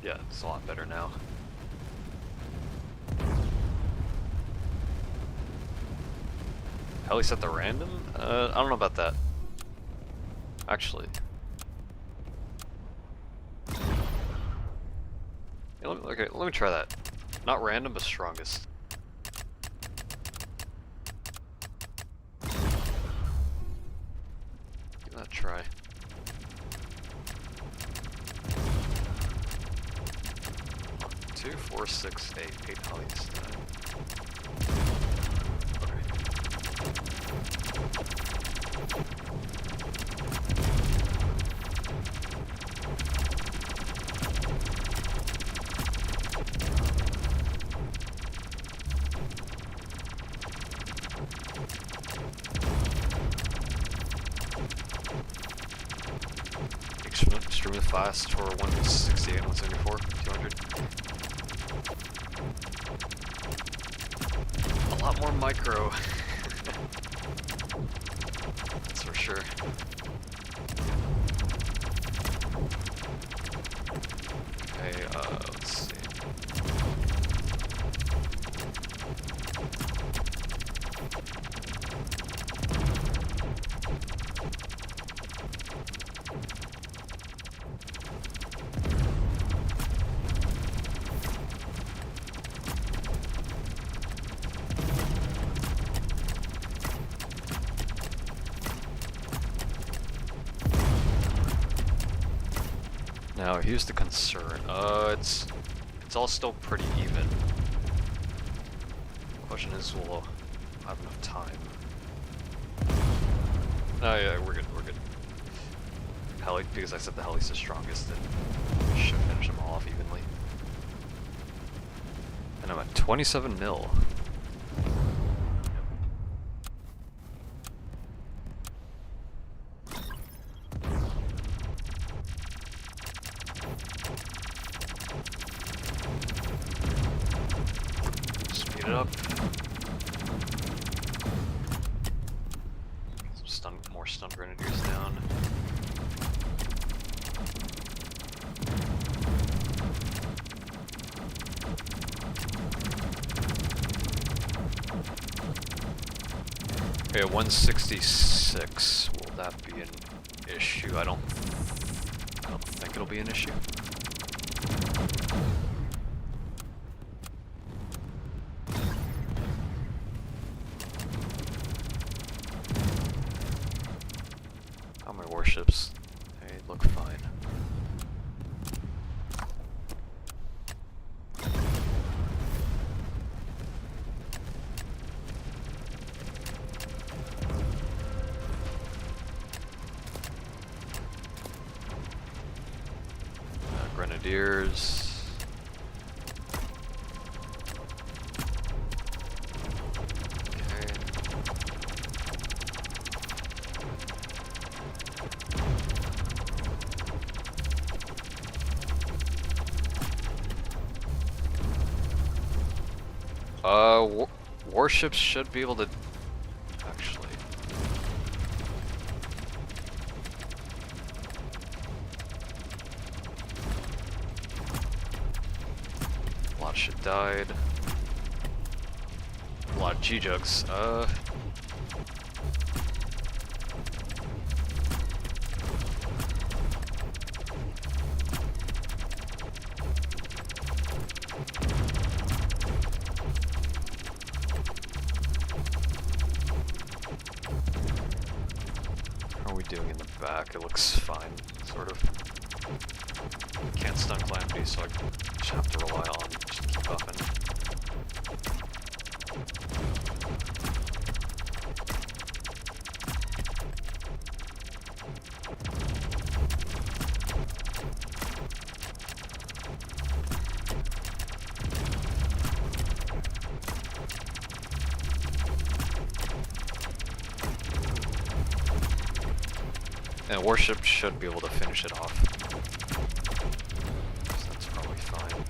Yeah, it's a lot better now. Heli set the random? I don't know about that. Actually. Yeah, okay, let me try that. Not random, but strongest. Give that a try. Two, 4, 6, 8. 8 helis. Extremely fast for 168, 174, 200. A lot more micro. That's for sure. Okay, let's see. Now here's the concern. It's all still pretty even. Question is, will I have enough time? Oh yeah, we're good. Heli, because I said the heli's the strongest, it should finish them all off evenly. And I'm at 27 mil. Speed it up. Some more stun grenadiers down. Okay, 166. Will that be an issue? I don't think it'll be an issue. How are my warships? They look fine. Grenadiers. Warships should be able to actually. A lot of shit died. A lot of G-Jugs. How are we doing in the back? It looks fine, sort of. Can't stun Calamity, so I just have to rely on just keep buffing. And warship should be able to finish it off. So that's probably fine.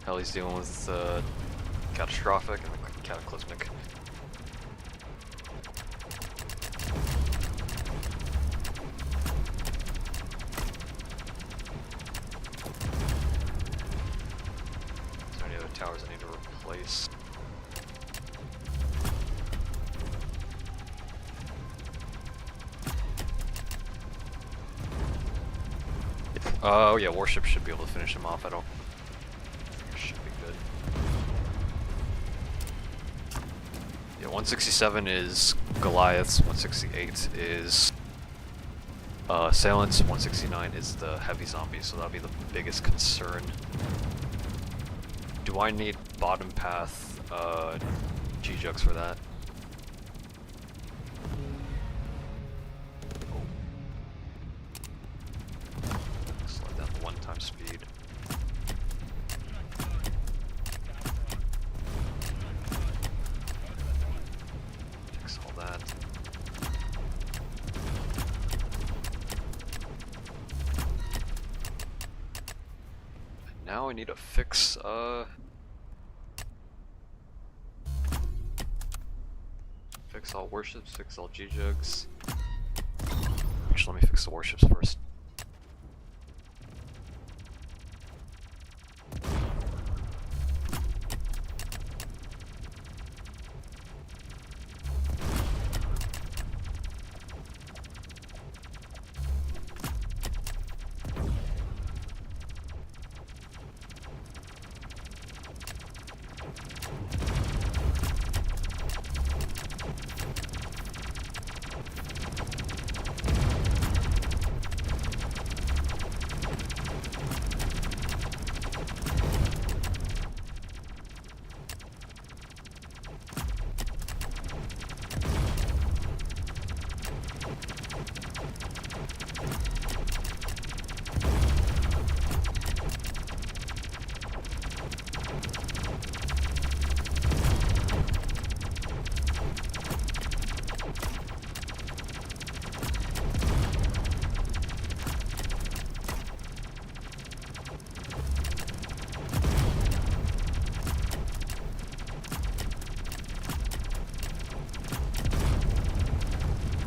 Heli's dealing with catastrophic and cataclysmic. Is there any other towers I need to replace? Oh yeah, warship should be able to finish him off. I don't. Should be good. Yeah, 167 is Goliaths. 168 is Assailants. 169 is the heavy zombies. So that'll be the biggest concern. Do I need bottom path G-Jugs for that? Slow down the one-time speed. Fix all that. And now I need to fix fix all warships, fix all G-Jugs. Actually, let me fix the warships first.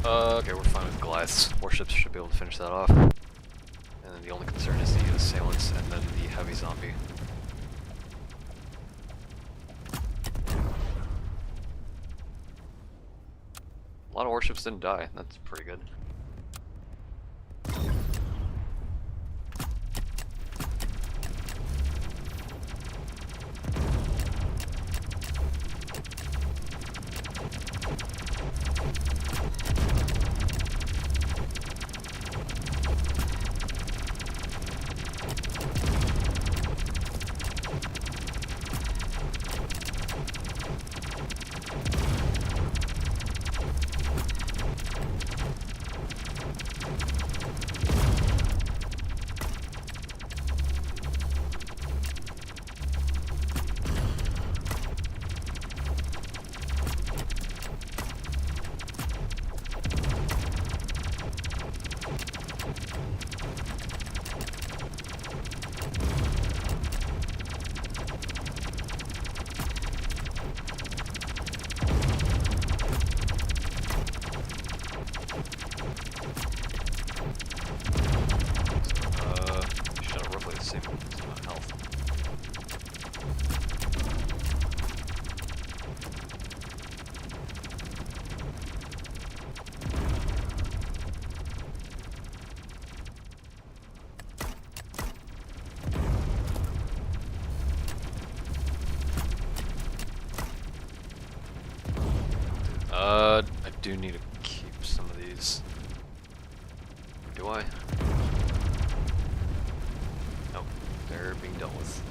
Okay, we're fine with Goliaths. Warships should be able to finish that off. And then the only concern is the assailants and then the heavy zombie. A lot of warships didn't die. That's pretty good. I do need to keep some of these. Do I? Nope, they're being dealt with.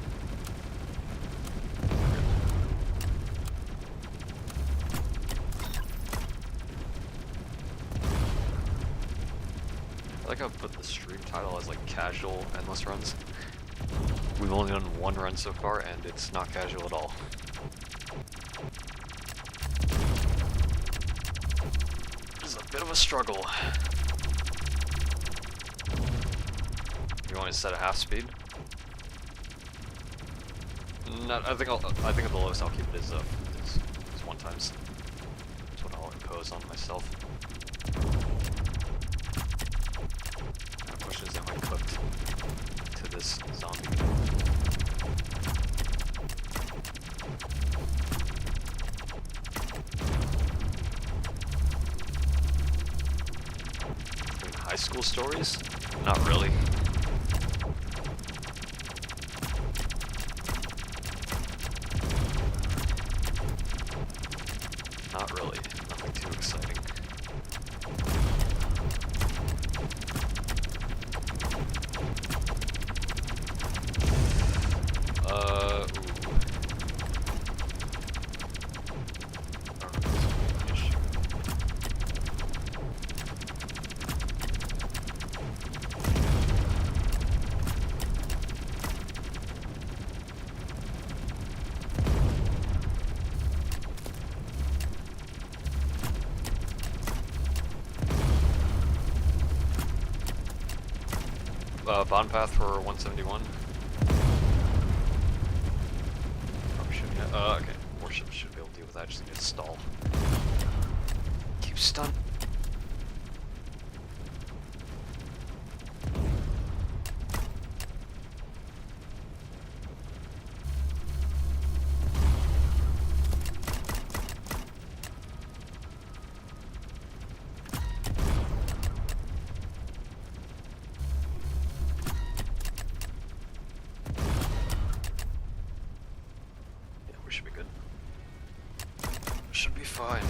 I like how I put the stream title as like casual endless runs. We've only done one run so far and it's not casual at all. Bit of a struggle. You want to set a half speed? Not. I think at the lowest I'll keep it as is 1 times. That's what I'll impose on myself. The question is, am I cooked to this zombie? High school stories? Not really. Not really. Nothing too exciting. Bond path for 171. Probably should, yeah. Okay. Warships should be able to deal with that, just need to stall. Keep stun. Should be fine.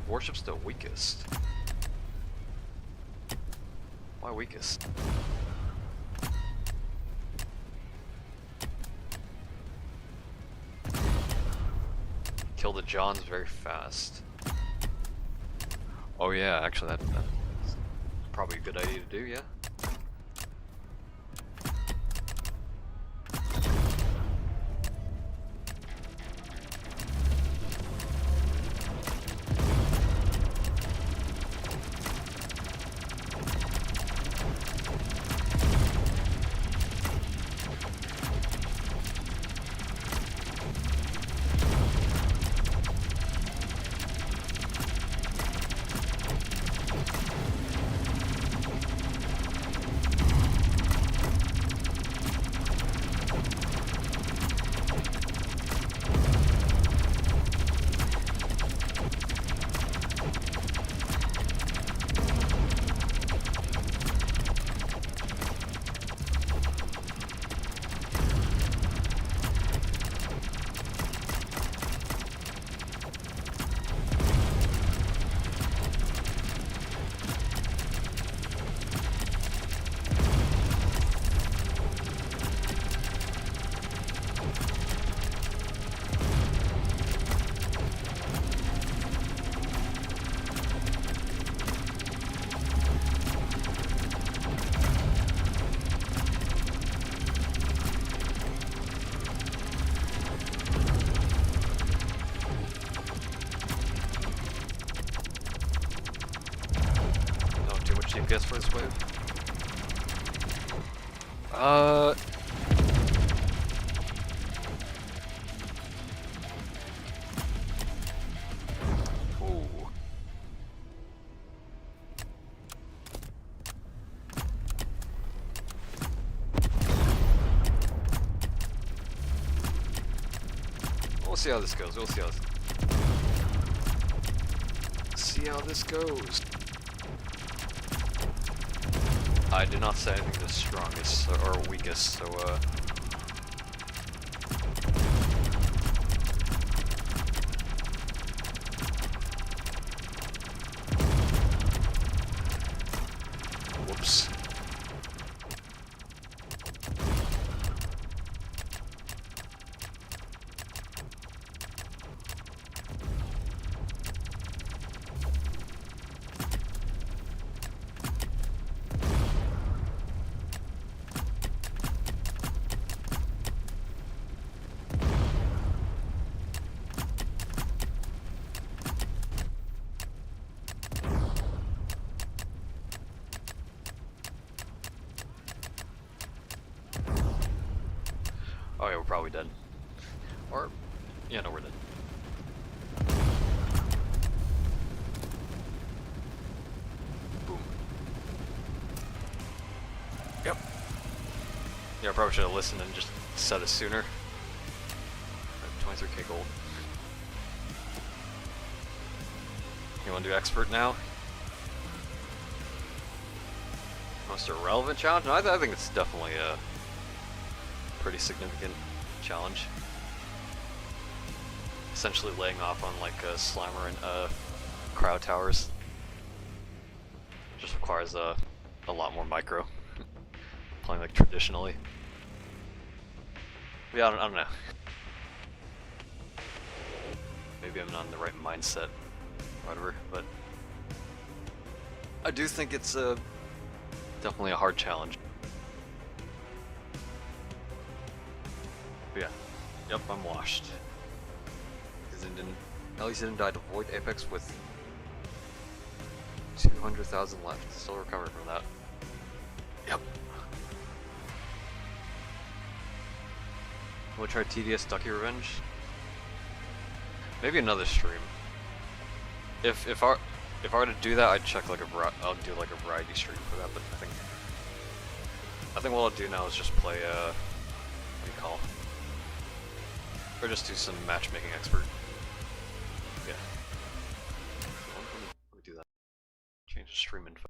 Warship's the weakest. Why weakest? Kill the Johns very fast. Oh yeah, actually that's probably a good idea to do, yeah? Chief gets for this wave? Ooh. We'll see how this goes. We'll see how this goes. I did not say anything the strongest or weakest, so whoops. Oh yeah, we're probably dead. Or, yeah, no, we're dead. Boom. Yep. Yeah, I probably should have listened and just said it sooner. 23k gold. You want to do expert now? Most irrelevant challenge? No, I think it's definitely a pretty significant challenge. Essentially laying off on like Slimer and crowd towers. Just requires a lot more micro. Playing like traditionally. Yeah, I don't know. Maybe I'm not in the right mindset, whatever, but I do think it's definitely a hard challenge. But yeah, yep, I'm washed. At least I didn't die to Void Apex with 200,000 left. Still recovering from that. Yep. We'll try TDS Ducky Revenge. Maybe another stream. If I were to do that, I'd check like I'll do like a variety stream for that. But I think what I'll do now is just play what do you call? Or just do some matchmaking expert. Yeah. Let me do that. Change the stream info.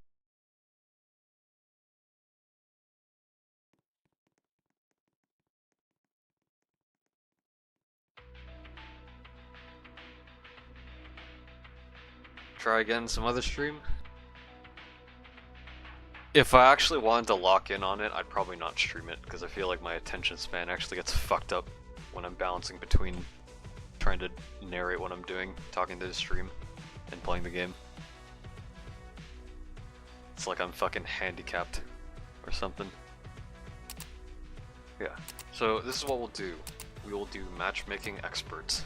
Try again some other stream. If I actually wanted to lock in on it, I'd probably not stream it because I feel like my attention span actually gets fucked up when I'm balancing between trying to narrate what I'm doing, talking to the stream, and playing the game. It's like I'm fucking handicapped or something. Yeah, so this is what we'll do. We will do matchmaking experts.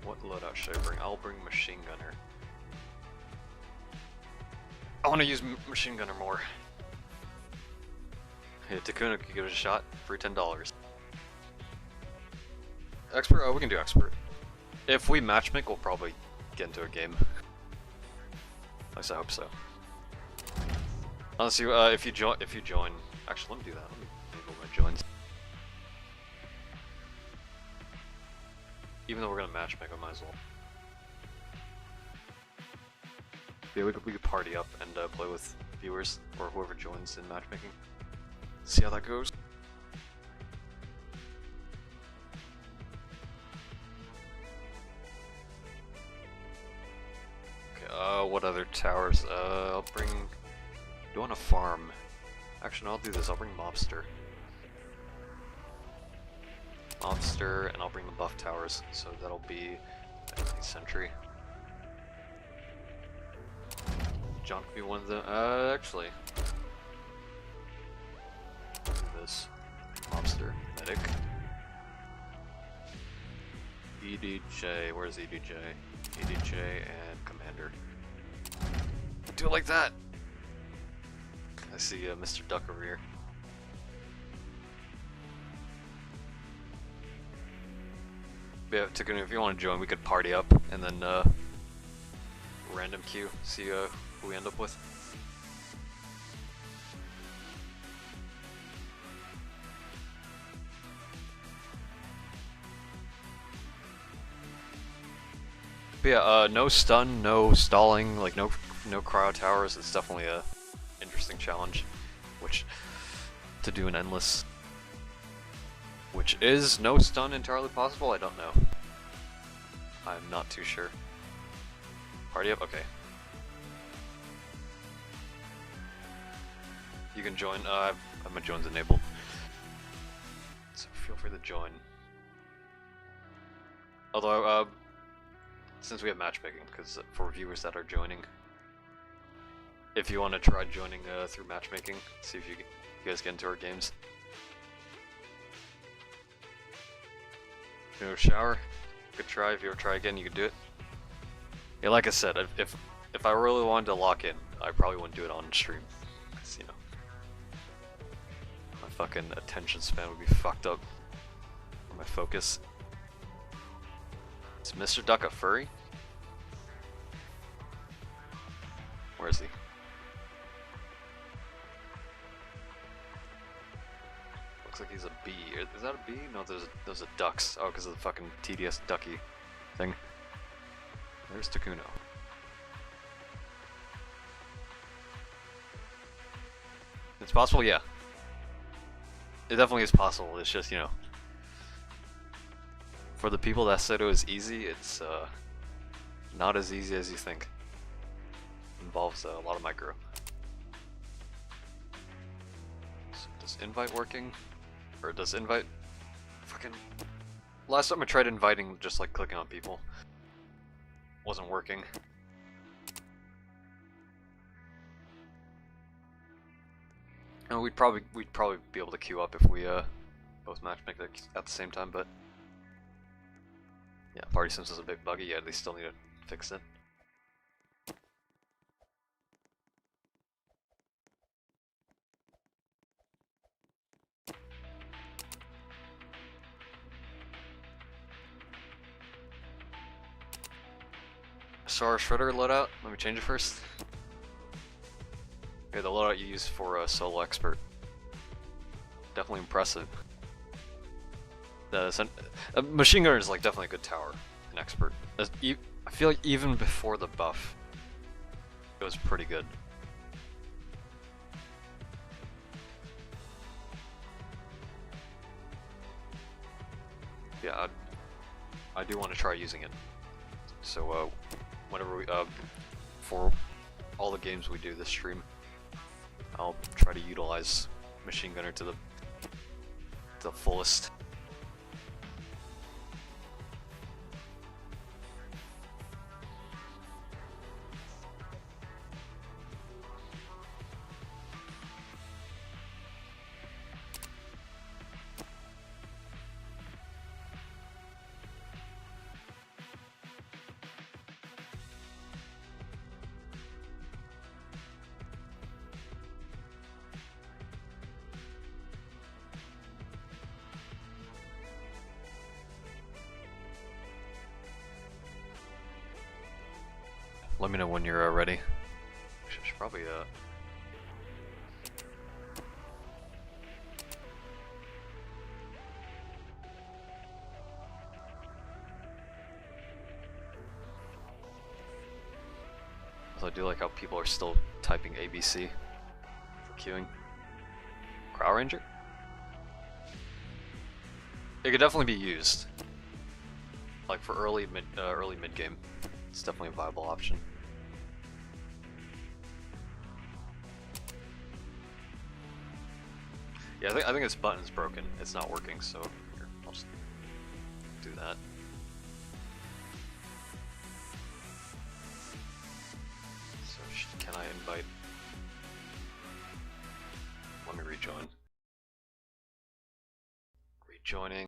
What loadout should I bring? I'll bring machine gunner. I want to use machine gunner more. Hey, Takuna can give it a shot for $10. Expert? Oh, we can do expert. If we matchmake, we'll probably get into a game. At least I hope so. Honestly, if you join, actually, let me do that. Let me enable my joins. Even though we're gonna matchmake, I might as well. Yeah, we could party up and play with viewers or whoever joins in matchmaking. See how that goes. Okay, what other towers? I'll bring... Do you want a farm? Actually, no, I'll do this. I'll bring Mobster. Mobster, and I'll bring the buff towers. So that'll be a sentry. John could be one of them. Actually. Do this. Mobster. Medic. EDJ. Where's EDJ? EDJ and Commander. do it like that. I see Mr. Duck over here. Yeah, Takuna, if you want to join, we could party up and then random queue, see who we end up with. But yeah, no stun, no stalling, like no cryo towers. It's definitely a interesting challenge, which to do an endless, which is no stun entirely possible. I don't know. I'm not too sure. Party up, okay. You can join. My join's enabled, so feel free to join. Although, since we have matchmaking, because for viewers that are joining, if you want to try joining through matchmaking, see if you guys get into our games. You know, shower. Good try. If you ever try again, you can do it. Yeah, like I said, if I really wanted to lock in, I probably wouldn't do it on stream, because you know, my fucking attention span would be fucked up. Or my focus. Is Mr. Duck a furry? Where is he? Looks like he's a bee. Is that a bee? No, those are ducks. Oh, because of the fucking TDS ducky thing. There's Takuno. It's possible, yeah. It definitely is possible. It's just, you know, for the people that said it was easy, it's not as easy as you think. It involves a lot of micro. So does invite working? Or does invite fucking... Last time I tried inviting, just like clicking on people, wasn't working. And we'd probably be able to queue up if we both matchmake at the same time, but yeah, party sims is a bit buggy. Yeah, they still need to fix it. Star Shredder loadout. Let me change it first. Okay, the loadout you use for a solo expert. Definitely impressive. A machine gunner is like definitely a good tower, an expert. I feel like even before the buff, it was pretty good. Yeah, I do want to try using it. So whenever we for all the games we do this stream, I'll try to utilize machine gunner to the fullest. Let me know when you're ready. Should probably I do like how people are still typing ABC for queuing. Crow Ranger? It could definitely be used. Like for early mid game. It's definitely a viable option. Yeah, I think this button's broken. It's not working, so here, I'll just do that. So can I invite? Let me rejoin. Rejoining.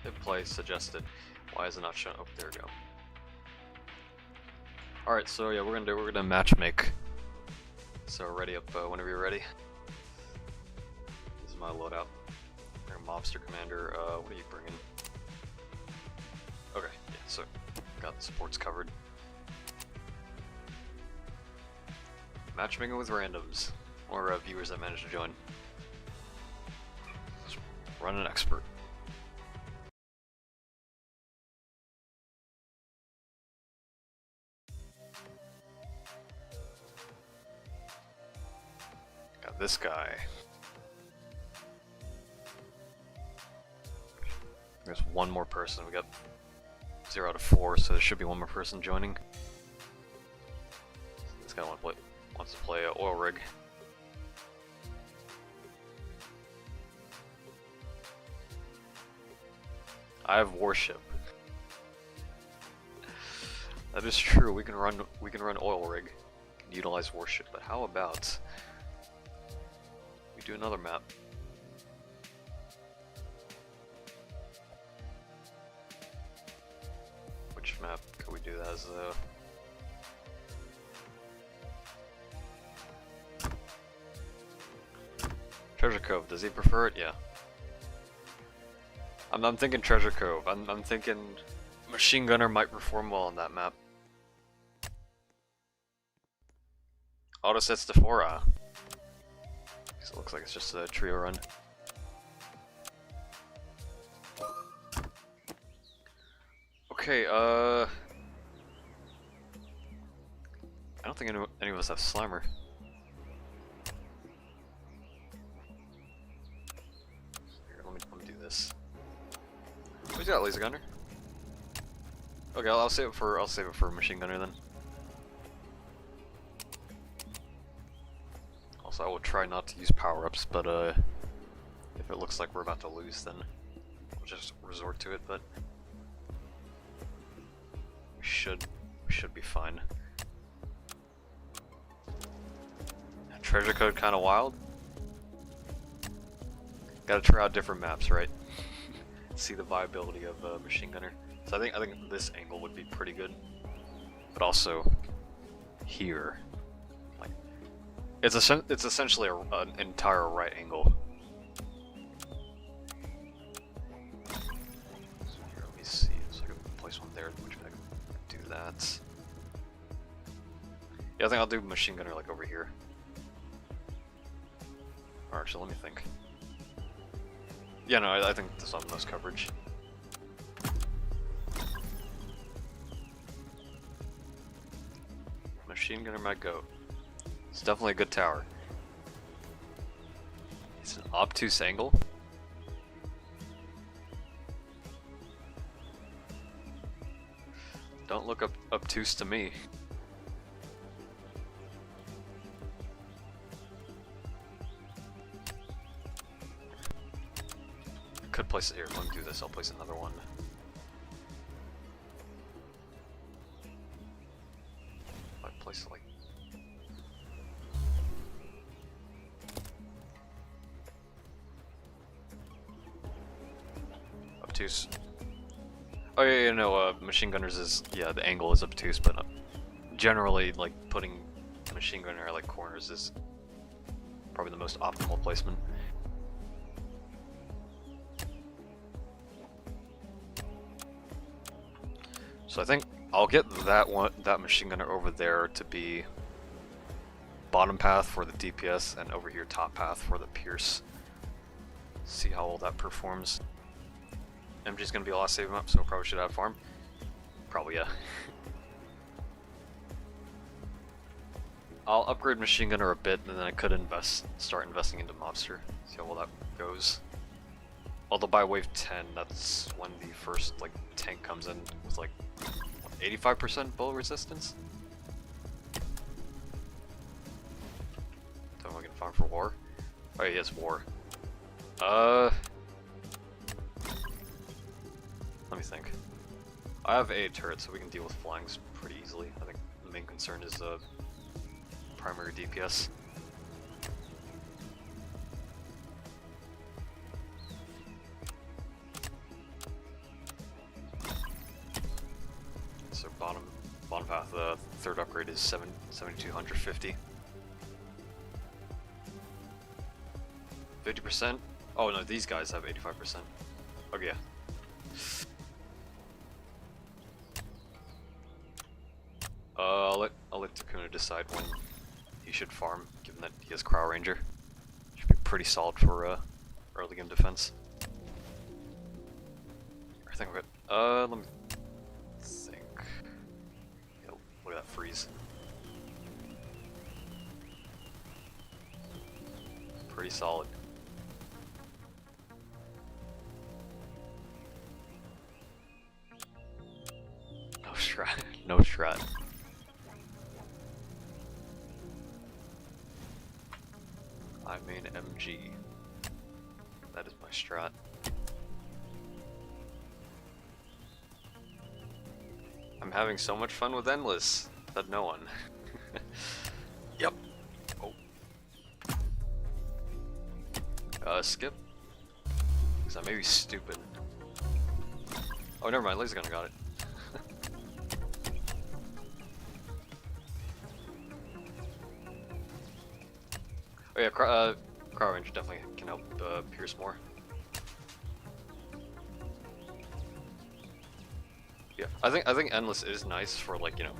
Hit play suggested. Why is it not showing? Oh, there we go. Alright, so yeah, we're gonna matchmake. So ready up whenever you're ready. This is my loadout. Our mobster commander, what are you bringing? Okay, yeah, so got the supports covered. Matchmaking with randoms, or viewers that managed to join. Let's run an expert. Got this guy. There's one more person. We got 0 out of 4, so there should be one more person joining. This guy wants to play oil rig. I have warship. That is true. We can run oil rig and utilize warship. But how about we do another map? Which map could we do that as? Treasure Cove. Does he prefer it? Yeah. I'm thinking Treasure Cove. I'm thinking Machine Gunner might perform well on that map. Auto sets to 4. So it looks like it's just a trio run. Okay, I don't think any of us have Slimer. Here, let me do this. Who's got laser gunner? Okay, I'll save it for machine gunner then. Also, I will try not to use power-ups, but if it looks like we're about to lose, then we'll just resort to it. But we should be fine. Treasure code kind of wild. Got to try out different maps, right? See the viability of machine gunner. So I think this angle would be pretty good, but also here, like it's essentially an entire right angle. So here, let me see. So I can place one there, which I can do that. Yeah, I think I'll do machine gunner like over here. Or actually, let me think. Yeah, no, I think this on most coverage. Machine gunner might go. It's definitely a good tower. It's an obtuse angle. Don't look obtuse to me. Could place it here. Let me do this. I'll place another one. I place it like. Obtuse. Oh yeah, no. Machine gunners is the angle is obtuse, but generally like putting machine gunner like corners is probably the most optimal placement. So I think I'll get that machine gunner over there to be bottom path for the DPS, and over here top path for the Pierce. See how well that performs. MG's gonna be a lot save him up, so probably should have farm. Probably yeah. I'll upgrade machine gunner a bit, and then I could start investing into mobster. See how well that goes. Although by wave 10, that's when the first like tank comes in with like 85% bullet resistance. Don't we can farm for war? Oh, he has war. Let me think. I have a turret, so we can deal with flanks pretty easily. I think the main concern is primary DPS. rate is 7,250. 50%? Oh no, these guys have 85%. Okay, yeah. I'll let Takuna decide when he should farm, given that he has Crow Ranger. Should be pretty solid for early game defense. I think we're good. Let me think. Yo, look at that freeze. Pretty solid. No strat. No strat. I main MG. That is my strat. I'm having so much fun with Endless that no one. Yep. Oh. Skip. Because I may be stupid. Oh, never mind. Laser gun got it. Oh yeah, Crow Range definitely can help Pierce more. Yeah, I think Endless is nice for, like, you know,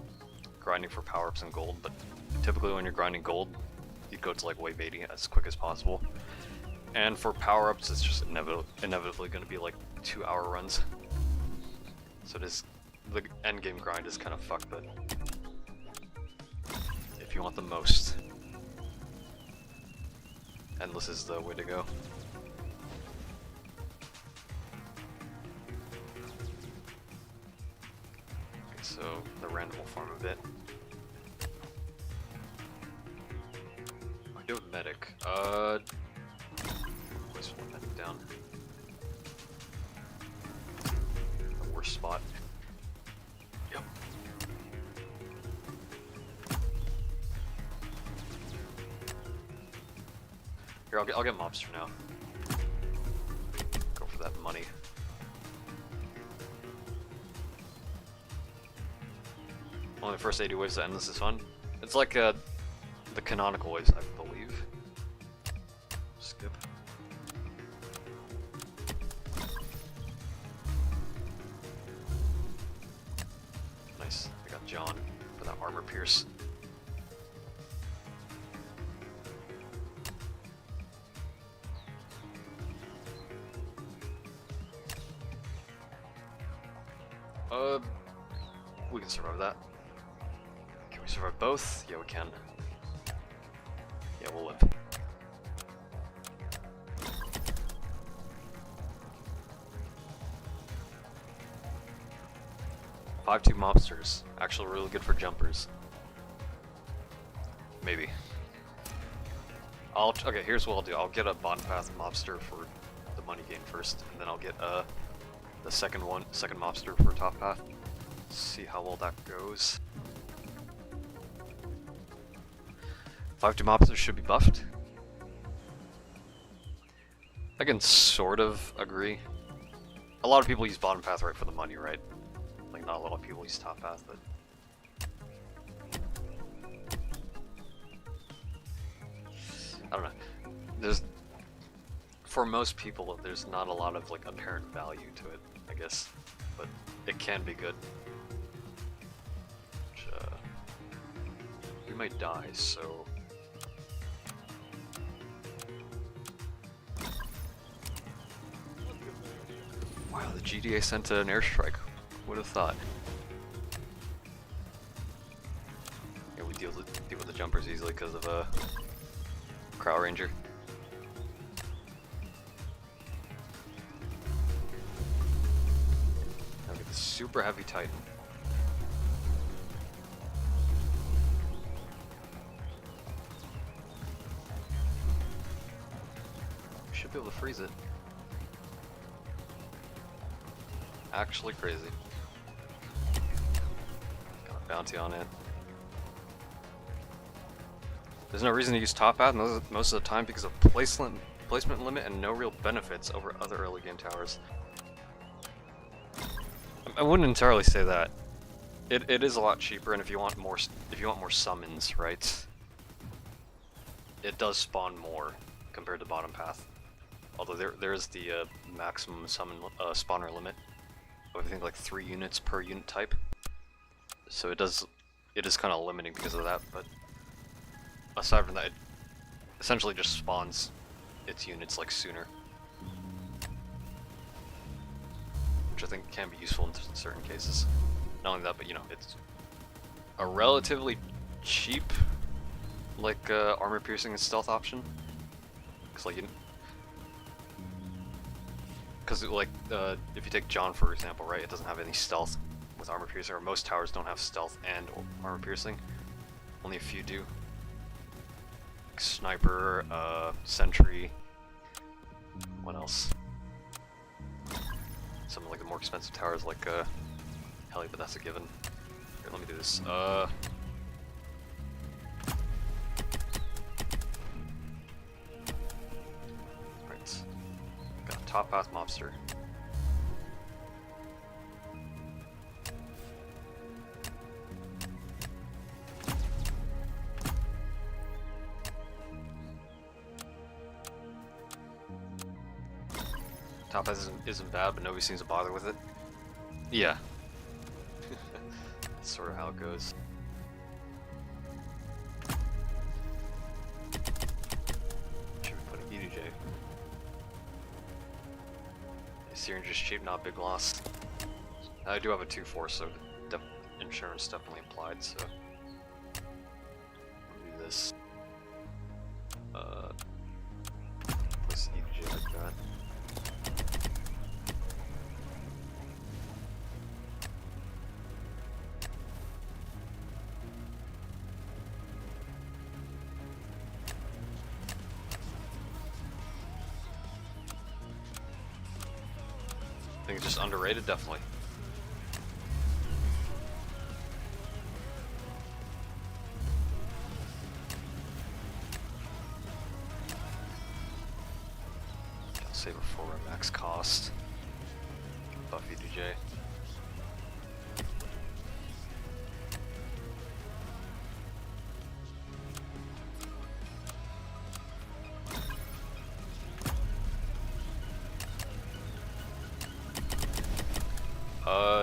grinding for power-ups and gold, but typically when you're grinding gold, you'd go to like wave 80 as quick as possible. And for power-ups, it's just inevitably going to be like 2-hour runs. So it is, the endgame grind is kind of fucked, but if you want the most, Endless is the way to go. Okay, so the random will farm a bit. I do have medic. Let's put medic down. The worst spot. Yep. Here, I'll get mobster now. Go for that money. Only the first 80 waves to Endless is fun. It's like the canonical waves, I believe. Skip. Nice. I got John for that armor pierce. We can survive that. Can we survive both? Yeah, we can. Yeah, we'll live. Five 2 mobsters. Actually really good for jumpers. Maybe. Okay, here's what I'll do. I'll get a bottom path mobster for the money gain first, and then I'll get the second mobster for top path. See how well that goes. 5 2 mobsters should be buffed. I can sort of agree. A lot of people use bottom path right for the money, right? Like, not a lot of people use top path, but I don't know. For most people, there's not a lot of like apparent value to it, I guess, but it can be good. Which, we might die, so wow, the GDA sent an airstrike. Would have thought. Yeah, we deal with the jumpers easily because of Crow Ranger. Now get the super heavy Titan. We should be able to freeze it. Actually crazy. Got a bounty on it. There's no reason to use top path most of the time because of placement limit and no real benefits over other early game towers. I wouldn't entirely say that. It is a lot cheaper, and if you want more summons, right? It does spawn more compared to bottom path. Although there is the maximum summon spawner limit of I think like 3 units per unit type. So it is kind of limiting because of that. But aside from that, it essentially just spawns its units like sooner, which I think can be useful in certain cases. Not only that, but you know, it's a relatively cheap like armor piercing and stealth option. Cause like if you take John for example, right, it doesn't have any stealth with armor piercing, or most towers don't have stealth and armor piercing. Only a few do. Like sniper, sentry. What else? Some of like the more expensive towers like Heli, but that's a given. Here, let me do this. Right. Got a top path mobster. Top path isn't bad, but nobody seems to bother with it. Yeah. That's sort of how it goes. Should we put an EDJ? Syringe is cheap, not big loss. I do have a 2-4, so insurance definitely applied, so I'll do this. Let's EDJ like that. I think it's just underrated, definitely. Gotta save it for our max cost. Buff EDJ.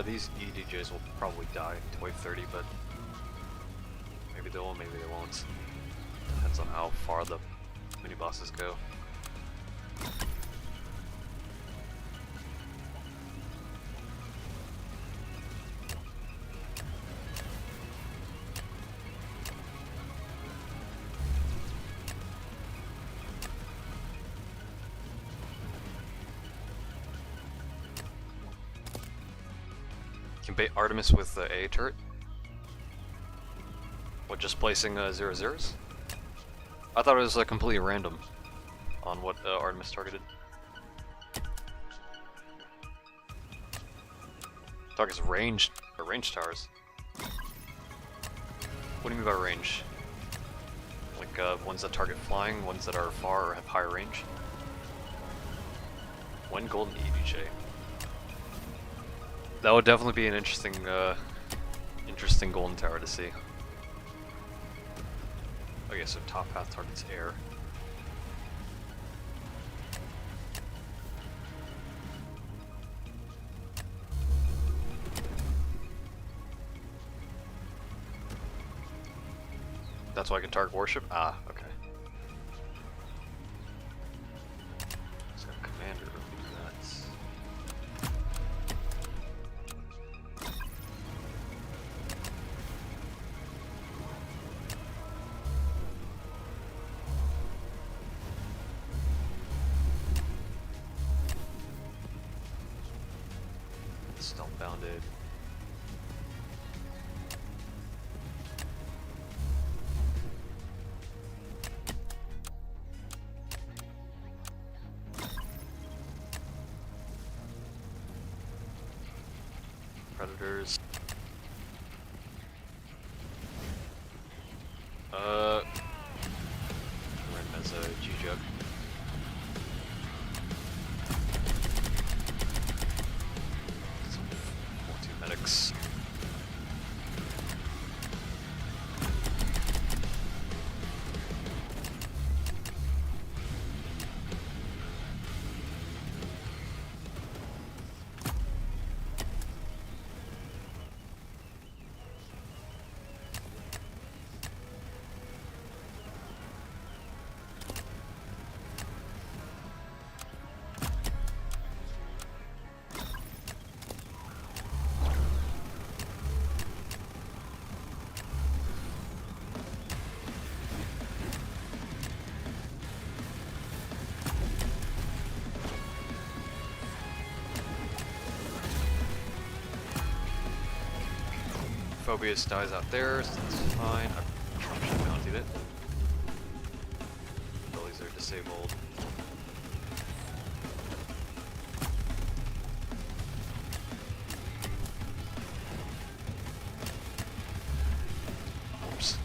These EDJs will probably die to wave 30, but maybe they will, maybe they won't. Depends on how far the mini bosses go. Can bait Artemis with the A turret? What, just placing 0-0s? I thought it was completely random on what Artemis targeted. Targets ranged towers. What do you mean by range? Like ones that target flying, ones that are far or have higher range? One golden EDJ. That would definitely be an interesting golden tower to see. Okay, so top path targets air. That's why I can target warship? Ah, okay. It's got commander. That's... Stealth bounded. Predators. Run as a G-Jug. Some 4-2 medics. Phobius dies out there, so that's fine. I probably should have bountied it. Abilities are disabled. Oops.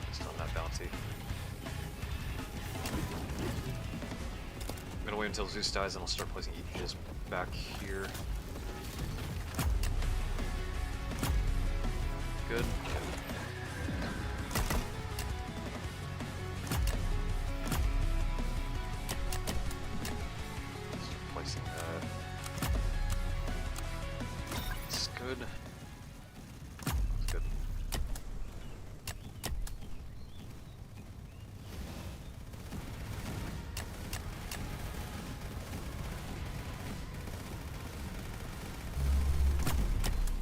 Just on that bounty. I'm gonna wait until Zeus dies and I'll start placing Aegis back here. Good. Start placing that. That's good. That's good.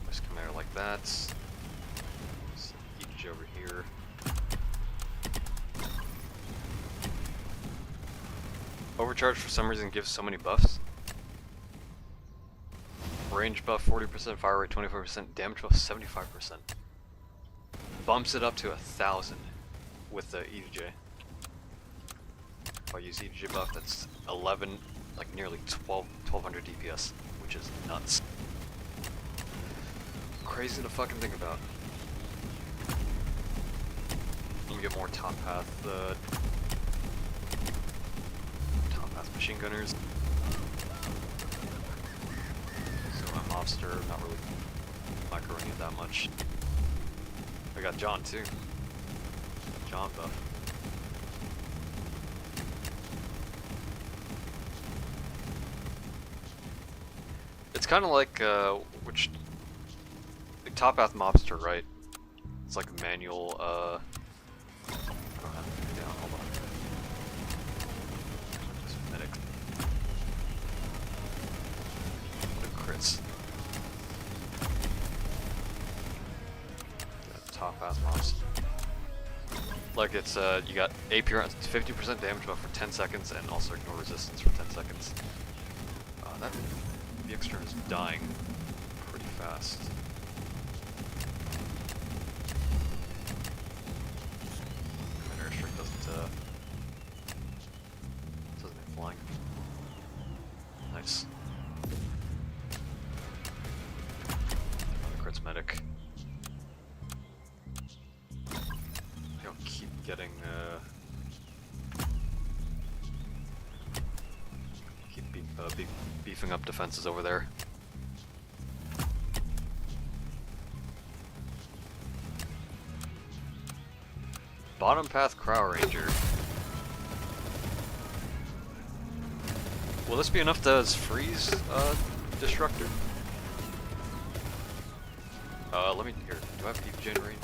Just come there like that. Over here. Overcharge for some reason gives so many buffs. Range buff 40%, fire rate 24%, damage buff 75%. Bumps it up to 1,000 with the EDJ. If I use EDJ buff, that's 11, like nearly 1200 DPS, which is nuts. Crazy to fucking think about. Let me get more top path machine gunners. So I'm mobster, not really microing it that much. I got John too. John buff. It's kind of like like top path mobster, right? It's like a manual down, hold on. Just medic. The crits. Top pass mobs. Like it's you got AP rounds, 50% damage buff for 10 seconds and also ignore resistance for 10 seconds. That the extra is dying pretty fast. Doesn't hit flying. Nice. Another crits medic. I'll keep getting beefing up defenses over there. Bottom path Crow Ranger. Will this be enough to freeze Destructor? Let me here. Do I have deep gen range?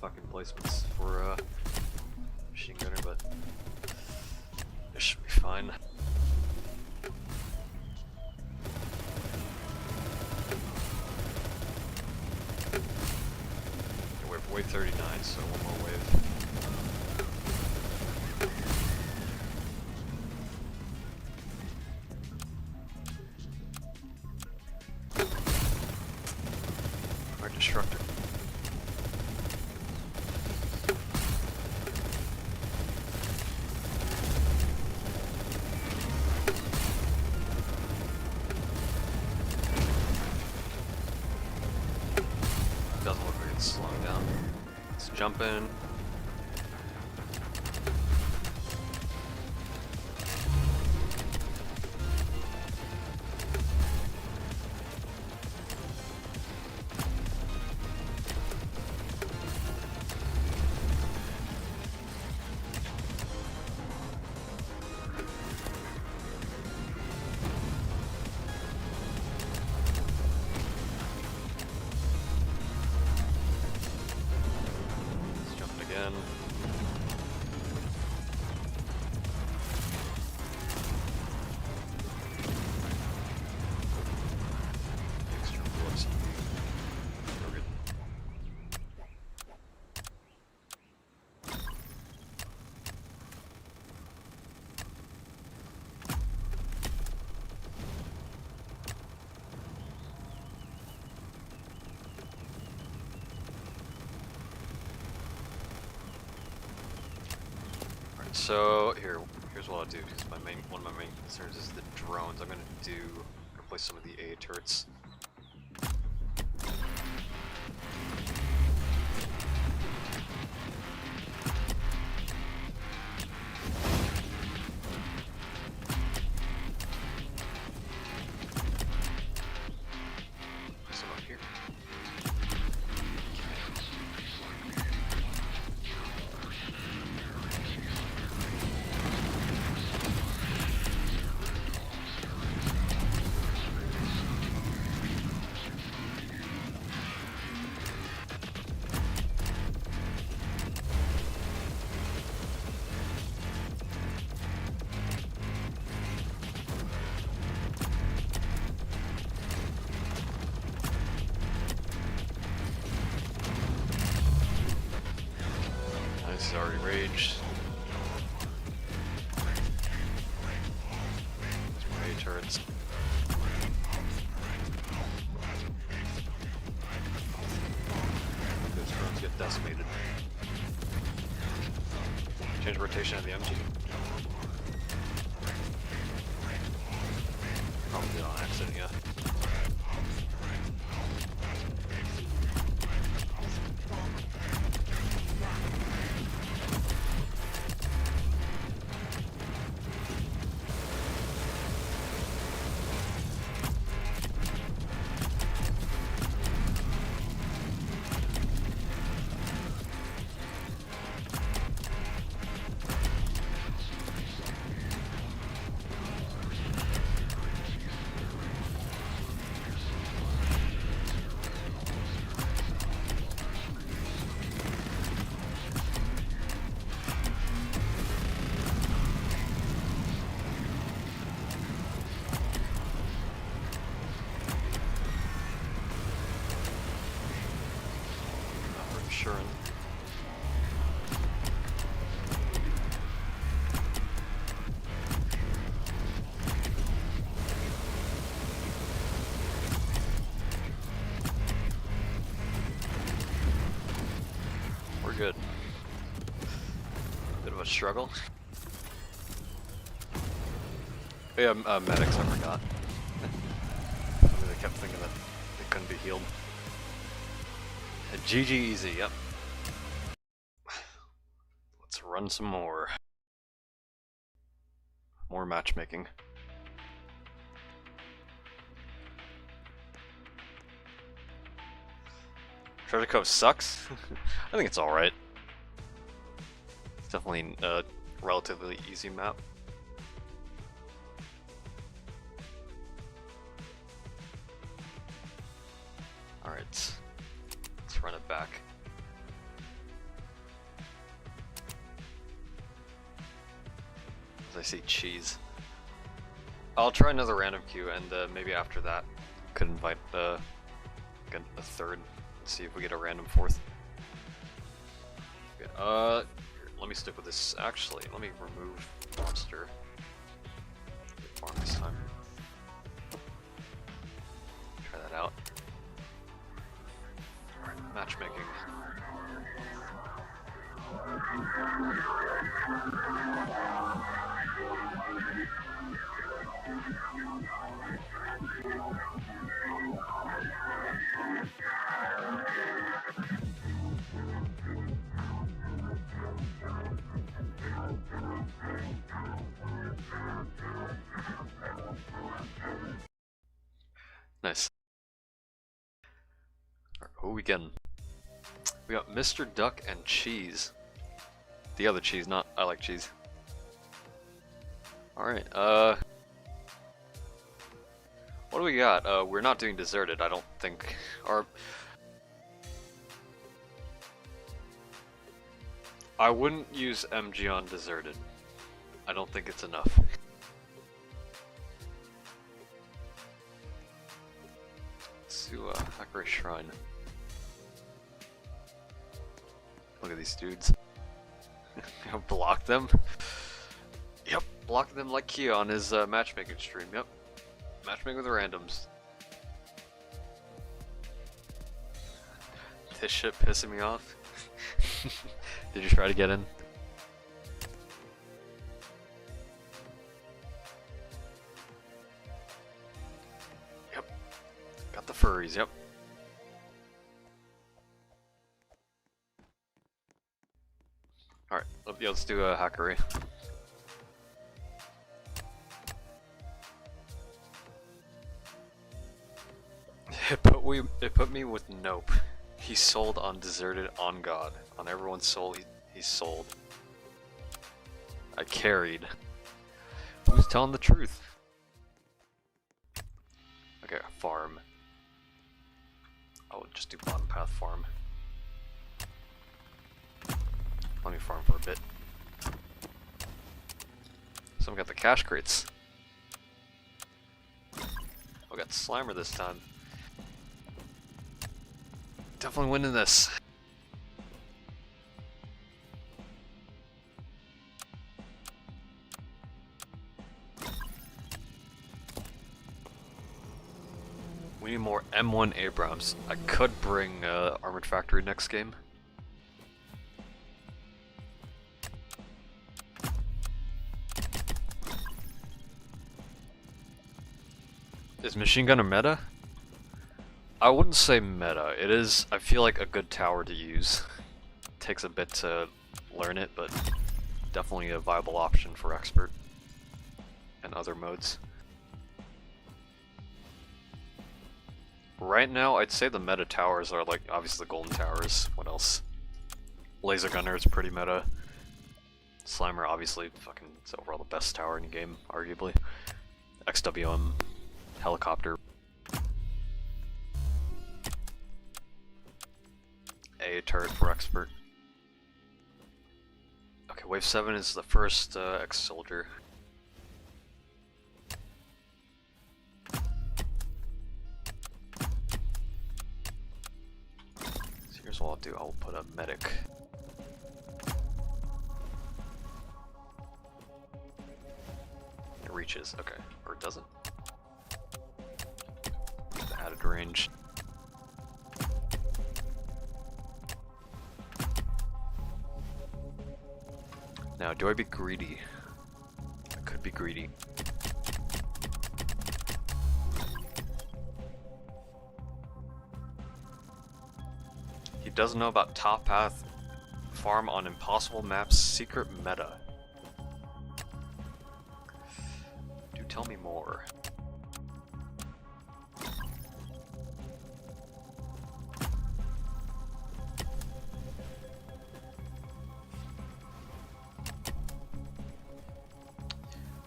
Fucking placements for machine gunner, but it should be fine. We're wave 39, so one more wave. Our Destructor. Doesn't look like it's slowing down. Let's jump in. so here's what I'll do, because one of my main concerns is the drones. I'm gonna replace some of the A turrets. Some up here. This is already raged. There's more A turrets. Those drones get decimated. Change rotation of the MG. Probably did on accident, yeah. Sure. We're good. Bit of a struggle. Oh, yeah, medics, I forgot. I kept thinking that they couldn't be healed. GG easy, yep. Let's run some more. More matchmaking. Treasure Cove sucks? I think it's alright. It's definitely a relatively easy map. Alright. Let's run it back. As I see cheese. I'll try another random queue, and maybe after that could invite a third. See if we get a random fourth. Okay, here, let me stick with this. Actually, let me remove monster. Farm this time. Try that out. Alright, matchmaking. Nice. Alright, who we getting? We got Mr. Duck and Cheese. The other cheese, not I like cheese. Alright, what do we got? We're not doing deserted, I don't think. I wouldn't use MG on deserted. I don't think it's enough. Let's do Hackberry Shrine. Look at these dudes. Block them? Yep, block them like Kia on his matchmaking stream, yep. Matchmaking with randoms. This shit pissing me off. Did you try to get in? furries, yep. Alright, let's do a hackery. It put me with nope. He sold on deserted on God. On everyone's soul, he sold. I carried. Who's telling the truth? Okay, farm. I would just do bottom path farm. Let me farm for a bit. Someone got the cash crates. We got Slimer this time. Definitely winning this. We need more M1 Abrams. I could bring Armored Factory next game. Is machine gun a meta? I wouldn't say meta. It is, I feel like, a good tower to use. Takes a bit to learn it, but definitely a viable option for expert and other modes. Right now, I'd say the meta towers are like, obviously the golden towers. What else? Laser gunner is pretty meta. Slimer, obviously, fucking, is overall the best tower in the game, arguably. XWM, helicopter. A turret for expert. Okay, wave 7 is the first ex-soldier. So here's what I'll do, I'll put a medic. It reaches, okay, or it doesn't. The added range. Now, do I be greedy? I could be greedy. He doesn't know about top path farm on impossible maps secret meta. Do tell me more.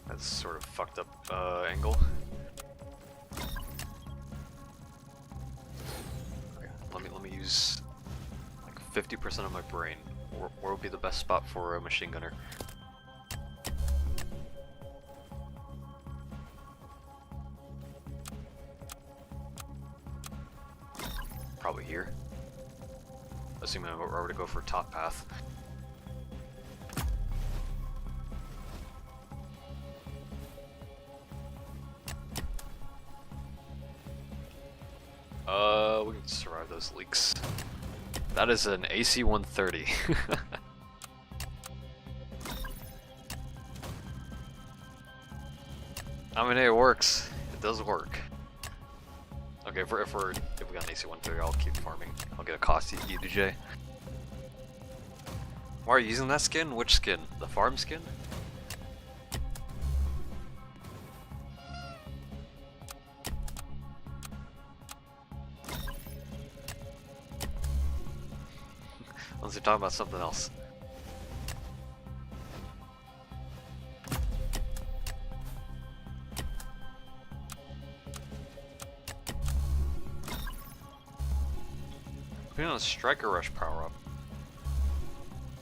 That's sort of fucked up angle. Okay, let me use like 50% of my brain. Where would be the best spot for a machine gunner? Probably here. Assuming we're already to go for top path. We can survive those leaks. That is an AC-130. I mean, hey, it works. It does work. Okay, if we got an AC-130, I'll keep farming. I'll get a cost EDJ. Why are you using that skin? Which skin? The farm skin? Unless you're talking about something else. Putting on a Striker Rush power up.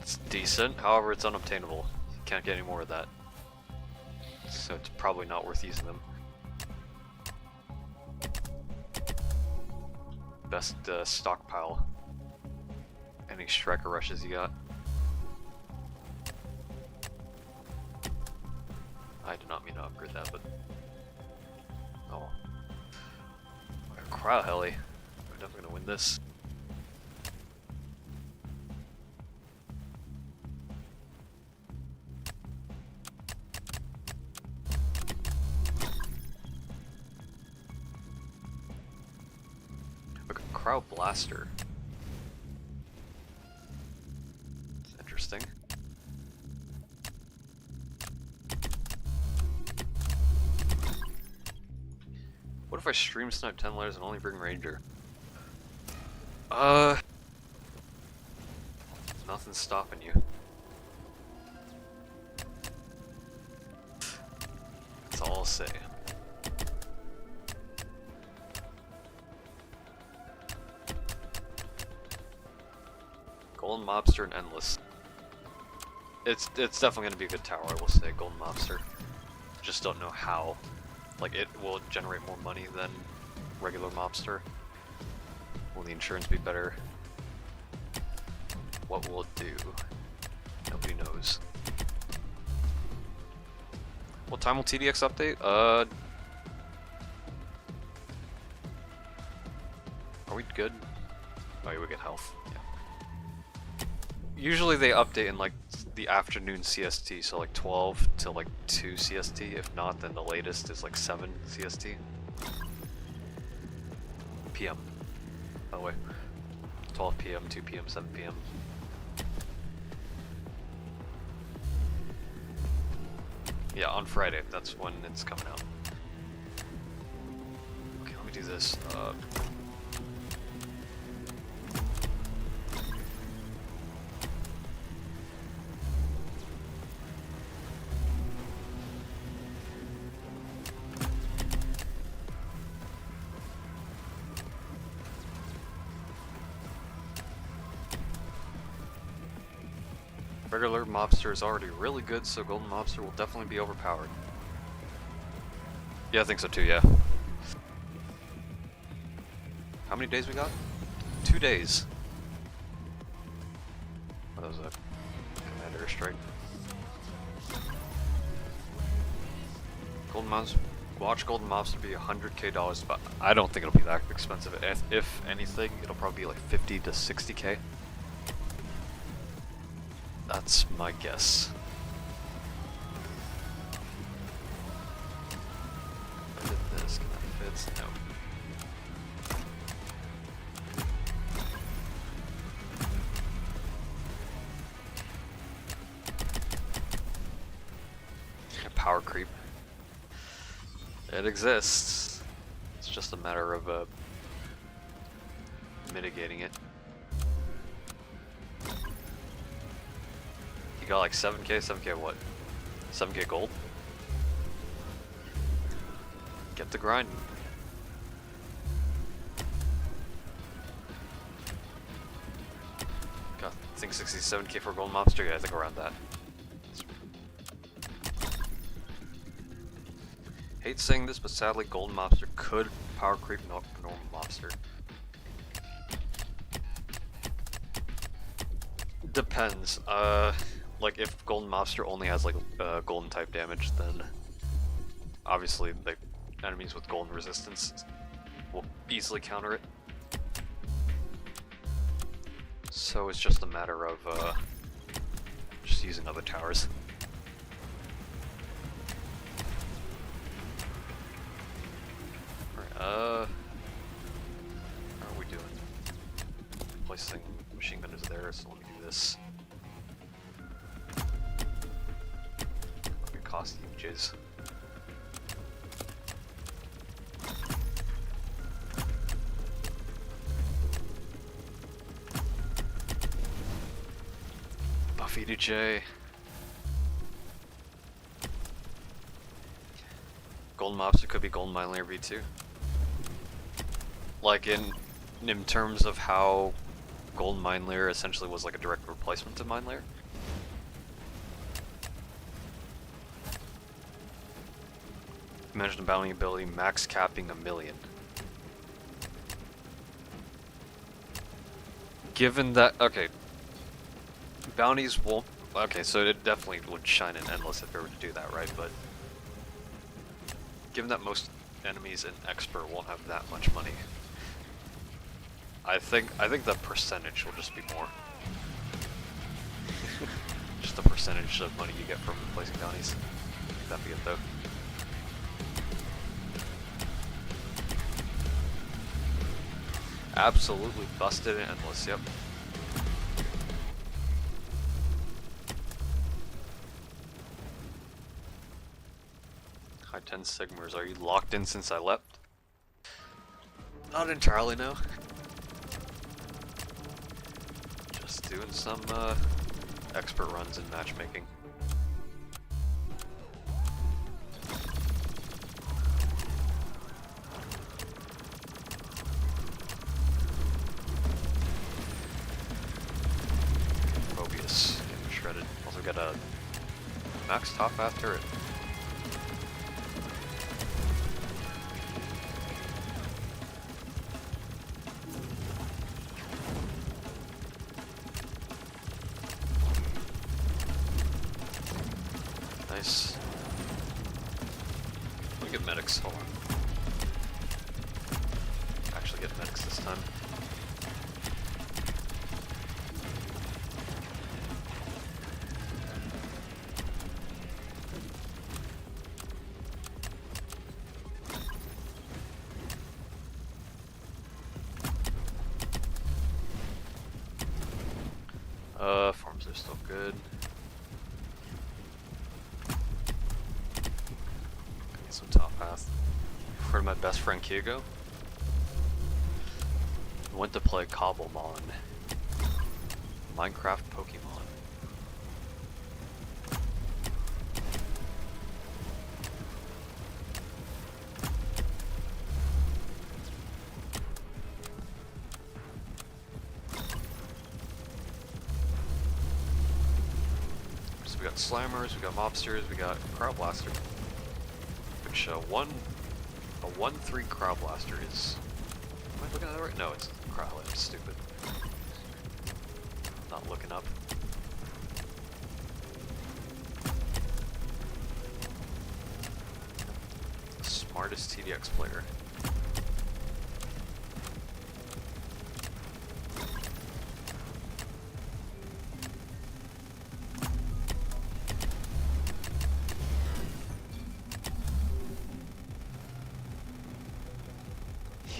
It's decent, however it's unobtainable. You can't get any more of that. So it's probably not worth using them. Best stockpile. Any Striker Rushes you got? I did not mean to upgrade that, but... Oh. Cryo heli. We're definitely gonna win this. Crowd Blaster. It's interesting. What if I stream snipe 10 letters and only bring Ranger? Nothing's stopping you. That's all I'll say. Golden Mobster and Endless. It's definitely gonna be a good tower, I will say, Golden Mobster. Just don't know how. Like, it will generate more money than regular Mobster. Will the insurance be better? What will it do? Nobody knows. What time will TDX update? Are we good? Oh, yeah, we get health. Yeah. Usually they update in like the afternoon CST, so like 12 to like 2 CST. If not, then the latest is like 7 CST. PM. By the way. 12 PM, 2 PM, 7 PM. Yeah, on Friday, that's when it's coming out. Okay, let me do this. Regular Mobster is already really good, so Golden Mobster will definitely be overpowered. Yeah, I think so too, yeah. How many days we got? 2 days. Oh, that was a commander strike. Golden Mobster, watch Golden Mobster be $100K, but I don't think it'll be that expensive. If anything, it'll probably be like 50 to 60K. That's my guess. I did this, can that fit? No. Power creep. It exists. It's just a matter of mitigating it. Got like 7K, 7K what? 7K gold? Get the grind. Got, I think 67K for Golden Mobster, yeah, I think around that. Hate saying this, but sadly Golden Mobster could power creep normal Mobster. Depends. Like if Golden Mobster only has like golden type damage, then obviously the enemies with golden resistance will easily counter it. So it's just a matter of just using other towers. Alright, how are we doing? Placing machine gunners there, so let me do this. Cost images. Buffy to J. Golden Mobster could be Golden Mine Layer V2. Like in terms of how Golden Mine Layer essentially was like a direct replacement to Mine Layer. Imagine a bounty ability max capping 1 million. Given that, okay, bounties won't, okay, so it definitely would shine in Endless if it were to do that, right? But given that most enemies in Expert won't have that much money, I think the percentage will just be more. Just the percentage of money you get from placing bounties. I think that'd be it though. Absolutely busted and endless, yep. High 10 Sigmars, are you locked in since I left? Not entirely, no. Just doing some expert runs in matchmaking. Mobius, getting shredded. Also got a max top path turret. Nice. We get medics, hold on. Actually get medics this time. Farms are still good. Get some top path. Heard my best friend Kyugo. Went to play Cobblemon. Minecraft Pokemon. So we got Slammers, we got Mobsters, we got Crowd Blaster. Which a 1-3 Crowd Blaster is. Am I looking at that right? No, it's Crowd. I'm stupid. Not looking up. Smartest TDX player.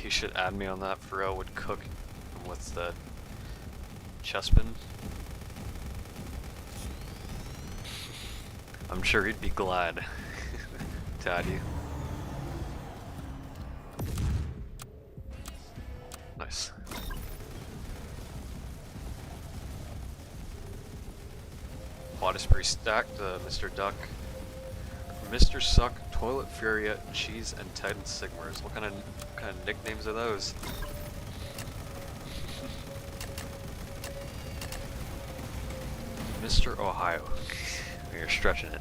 You should add me on that. Pharrell would cook with the chestpin. I'm sure he'd be glad to add you. Nice. Quad is pretty stacked, Mr. Duck. Mr. Suck, Toilet Furia, Cheese, and Titan Sigmars. What kind of nicknames are those? Mr. Ohio. You're stretching it.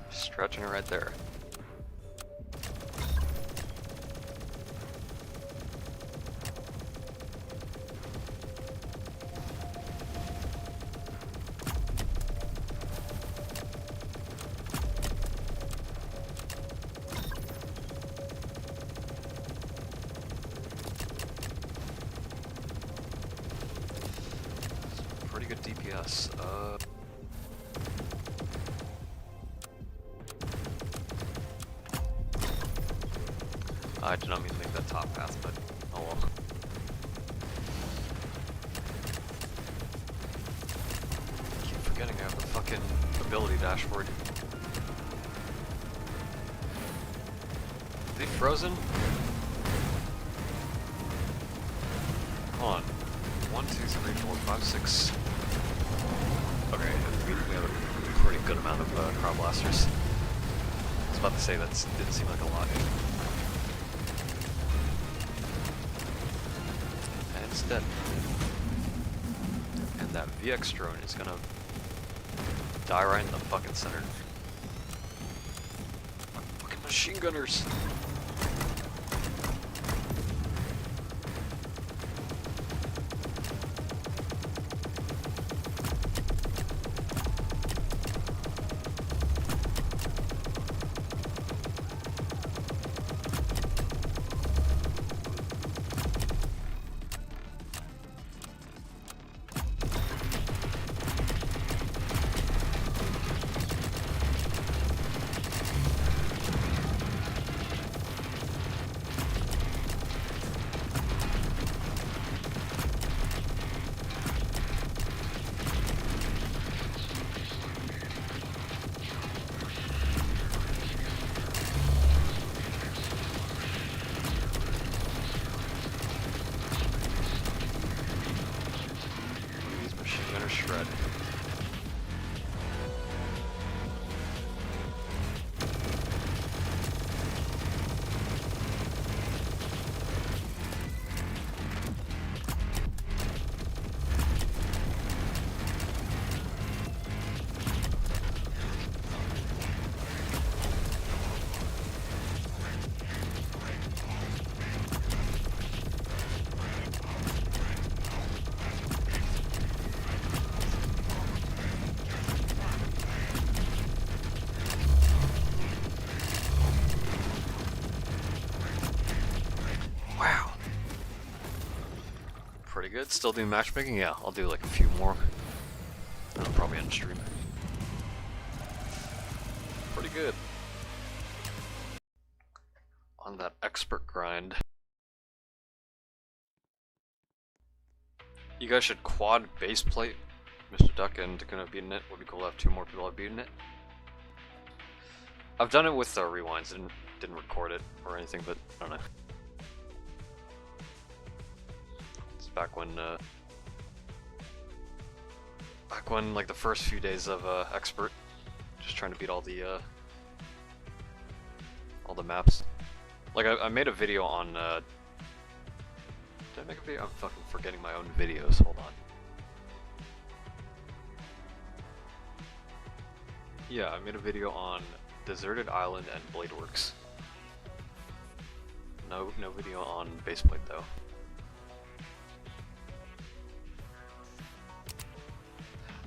Stretching it right there. Pretty good DPS. I did not mean to make that top path, but oh well. I keep forgetting I have the fucking ability dashboard. Is he frozen? Come on. 1, 2, 3, 4, 5, 6. Okay, we have a pretty good amount of Crowd Blasters. I was about to say that didn't seem like a lot. And it's dead. And that VX drone is gonna die right in the fucking center. Fucking machine gunners! Pretty good. Still doing matchmaking? Yeah, I'll do like a few more. I'll probably end stream. Pretty good. On that expert grind. You guys should quad base plate Mr. Duck and gonna be in it. Would be cool to have 2 more people have beaten it. I've done it with rewinds and didn't record it or anything, but I don't know. It's back when like the first few days of expert, just trying to beat all the maps. Like I made a video on. Did I make a video? I'm fucking forgetting my own videos. Hold on. Yeah, I made a video on Deserted Island and Bladeworks. No video on baseplate though.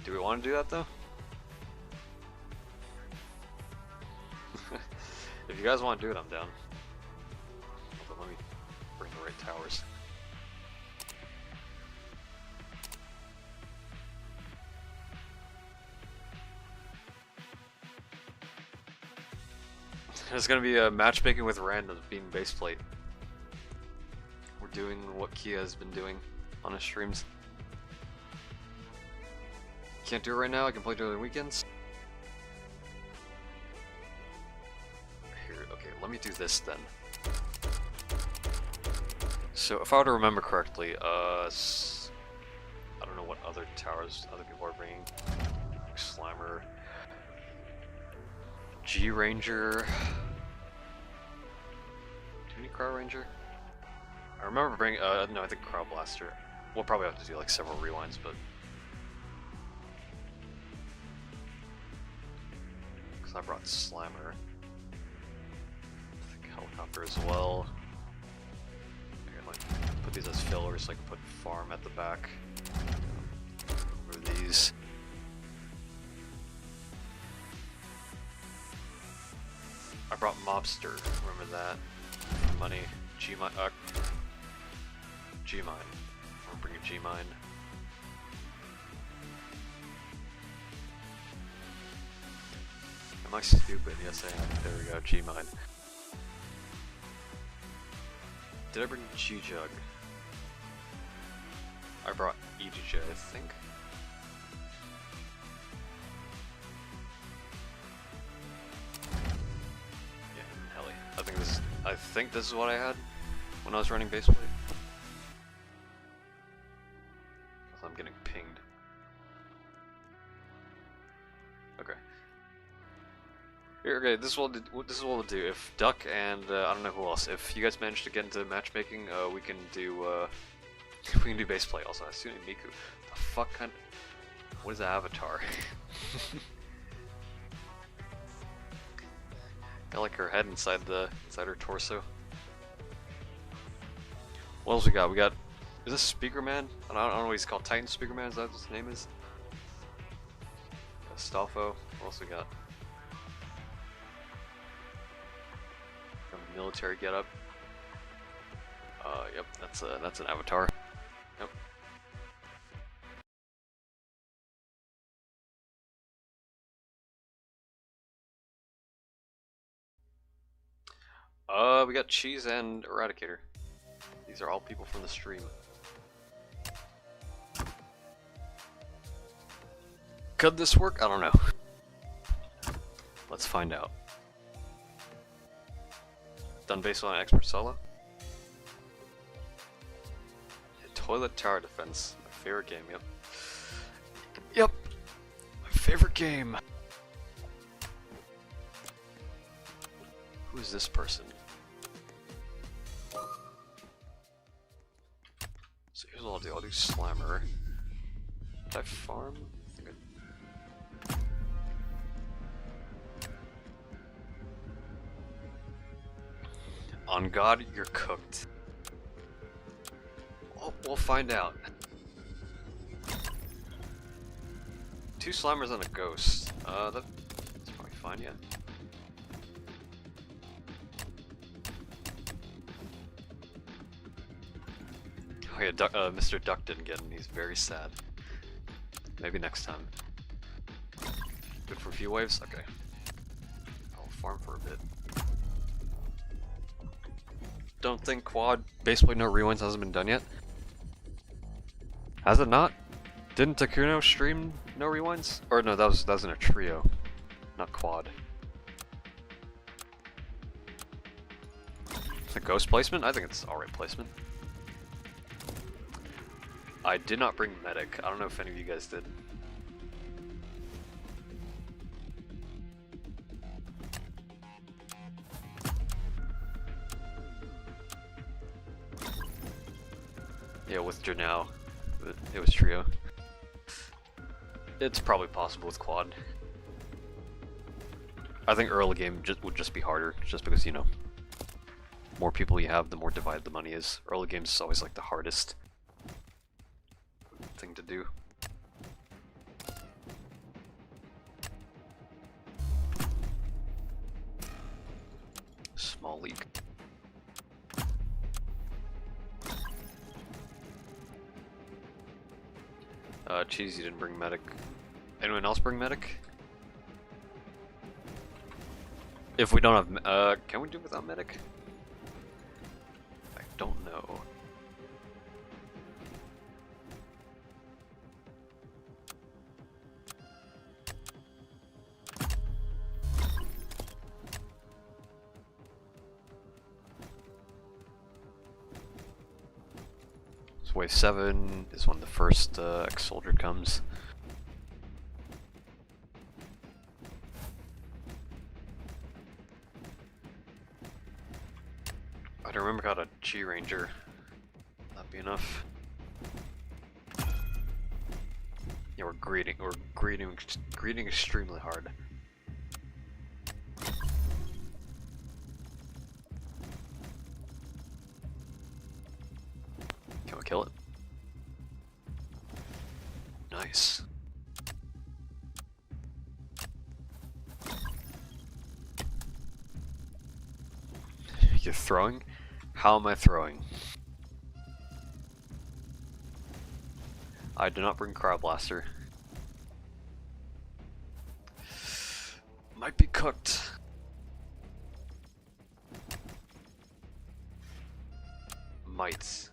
Do we want to do that though? If you guys want to do it, I'm down. But let me bring the right towers. It's gonna be a matchmaking with randoms being baseplate. We're doing what Kia has been doing on his streams. Can't do it right now, I can play during the weekends. Here, okay, let me do this then. So if I were to remember correctly, I don't know what other towers other people are bringing. Slimer, G Ranger. Do you need Crowd Ranger? I remember bringing, no, I think Crowd Blaster. We'll probably have to do like several rewinds, but. Because I brought Slimer. I think Helicopter as well. Here, like, put these as fillers so I can put Farm at the back. Remove these. I brought Mobster, remember that? Money, G-Mine, G-Mine. I'll bring a G-Mine. Am I stupid? Yes I am. There we go, G-Mine. Did I bring G-Jug? I brought EDJ, I think. I think this is what I had when I was running baseplate. Because I'm getting pinged. Okay. Here, okay, this is what we'll do. If Duck and I don't know who else. If you guys manage to get into matchmaking, we can do baseplate also. Asune Miku. The fuck kind? What is the avatar? Got like her head inside her torso. What else we got? We got, is this Speaker Man? I don't know what he's called. Titan Speaker Man, is that what his name is? Astolfo. What else we got? A military getup. Yep, that's an avatar. Yep. We got Cheese and Eradicator. These are all people from the stream. Could this work? I don't know. Let's find out. Done based on Expert Solo. Yeah, Toilet Tower Defense. My favorite game, yep. Yep. My favorite game. Who is this person? So here's what I'll do. I'll do Slammer. Did I farm? I think On God, you're cooked. We'll find out. 2 Slammers and a Ghost. That's probably fine, yeah. Oh yeah, Mr. Duck didn't get him. He's very sad. Maybe next time. Good for a few waves? Okay. I'll farm for a bit. Don't think quad basically no rewinds hasn't been done yet. Has it not? Didn't Takuno stream no rewinds? Or no, that was in a trio, not quad. The ghost placement? I think it's alright placement. I did not bring medic. I don't know if any of you guys did. Yeah, with Janelle, it was trio. It's probably possible with quad. I think early game would just be harder, just because, you know, more people you have, the more divided the money is. Early games is always like the hardest thing to do. Small league. Cheese, you didn't bring medic. Anyone else bring medic? If we don't have, can we do without medic? I don't know. So wave 7 is when the first ex-soldier comes. I don't remember how to G Ranger. That'd be enough. Yeah, we're greeting extremely hard. Can we kill it? Nice. You're throwing? How am I throwing? I did not bring Cryo Blaster. Might be cooked. Might.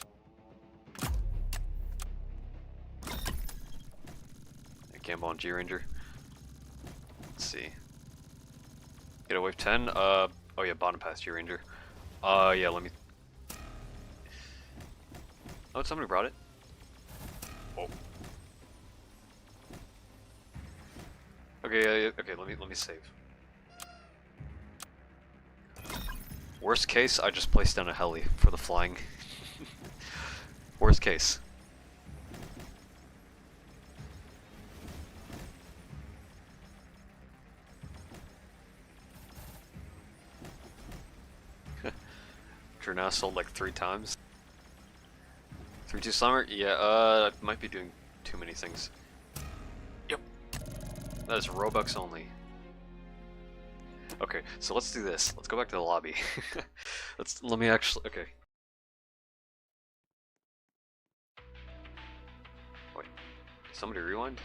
Gamble on G Ranger. Let's see. Get a wave 10. Oh yeah, bottom pass G Ranger. Yeah, let me. Oh, somebody brought it. Oh. Okay, okay. Let me save. Worst case, I just placed down a heli for the flying. Worst case. Now sold like 3 times. 3-2 Slammer? Yeah, might be doing too many things. Yep. That is Robux only. Okay, so let's do this. Let's go back to the lobby. Let me actually, okay. Wait, did somebody rewind?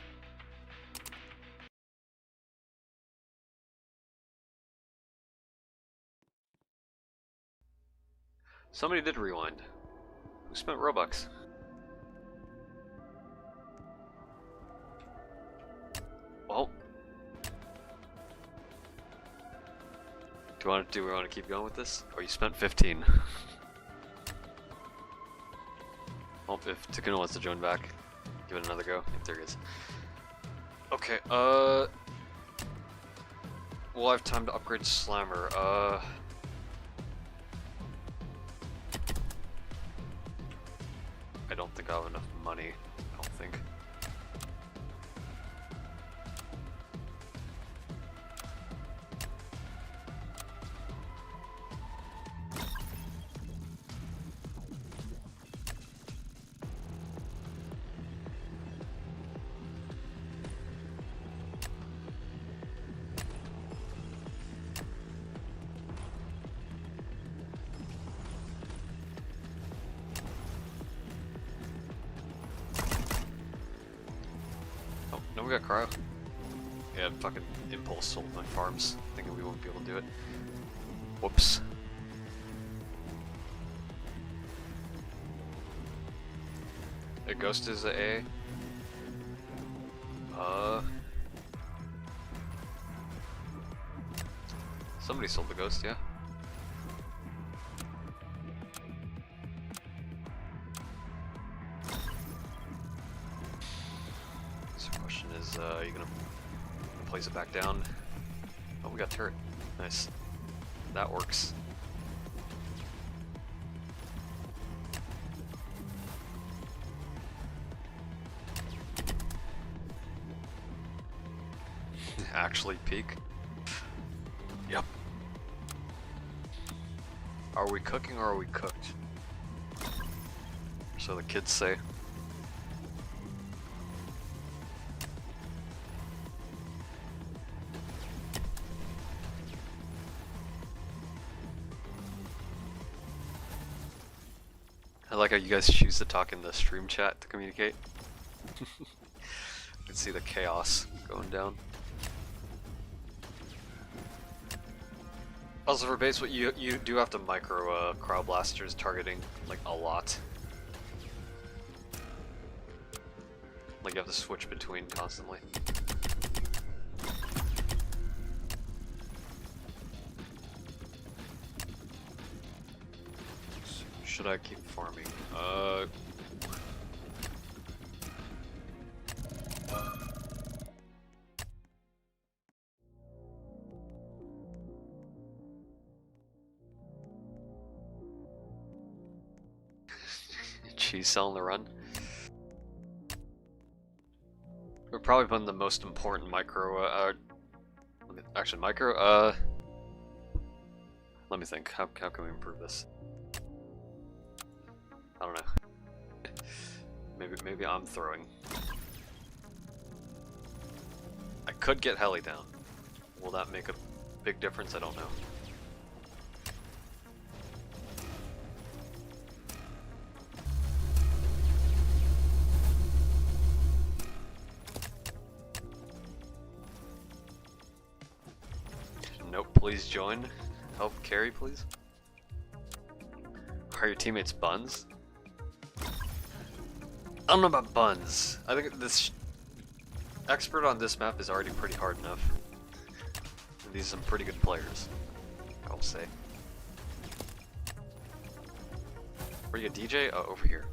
Somebody did rewind. Who spent Robux? Well, do we want to keep going with this? Or you spent 15? Well, if Takuna wants to join back, give it another go. If there is. Okay. We'll have time to upgrade Slammer. I don't think I have enough money. I don't think. we got cryo. Yeah, fucking impulse sold my farms, thinking we won't be able to do it. Whoops. A ghost is a somebody sold the ghost, yeah. So the question is, are you gonna place it back down? Oh, we got turret. Nice. That works. Actually peak. Yep. Are we cooking or are we cooked? So the kids say. I like how you guys choose to talk in the stream chat to communicate. You can see the chaos going down. Also for base, what you do have to micro crowd blasters targeting like a lot. Like you have to switch between constantly. Should I keep farming? Cheese selling the run. We're probably been the most important micro, actually micro, let me think, how can we improve this? I don't know. Maybe I'm throwing. I could get heli down. Will that make a big difference? I don't know. Nope, please join. Help carry, please. Are your teammates buns? I don't know about buns. I think this expert on this map is already pretty hard enough. And these are some pretty good players, I'll say. Where you DJ? Oh, over here.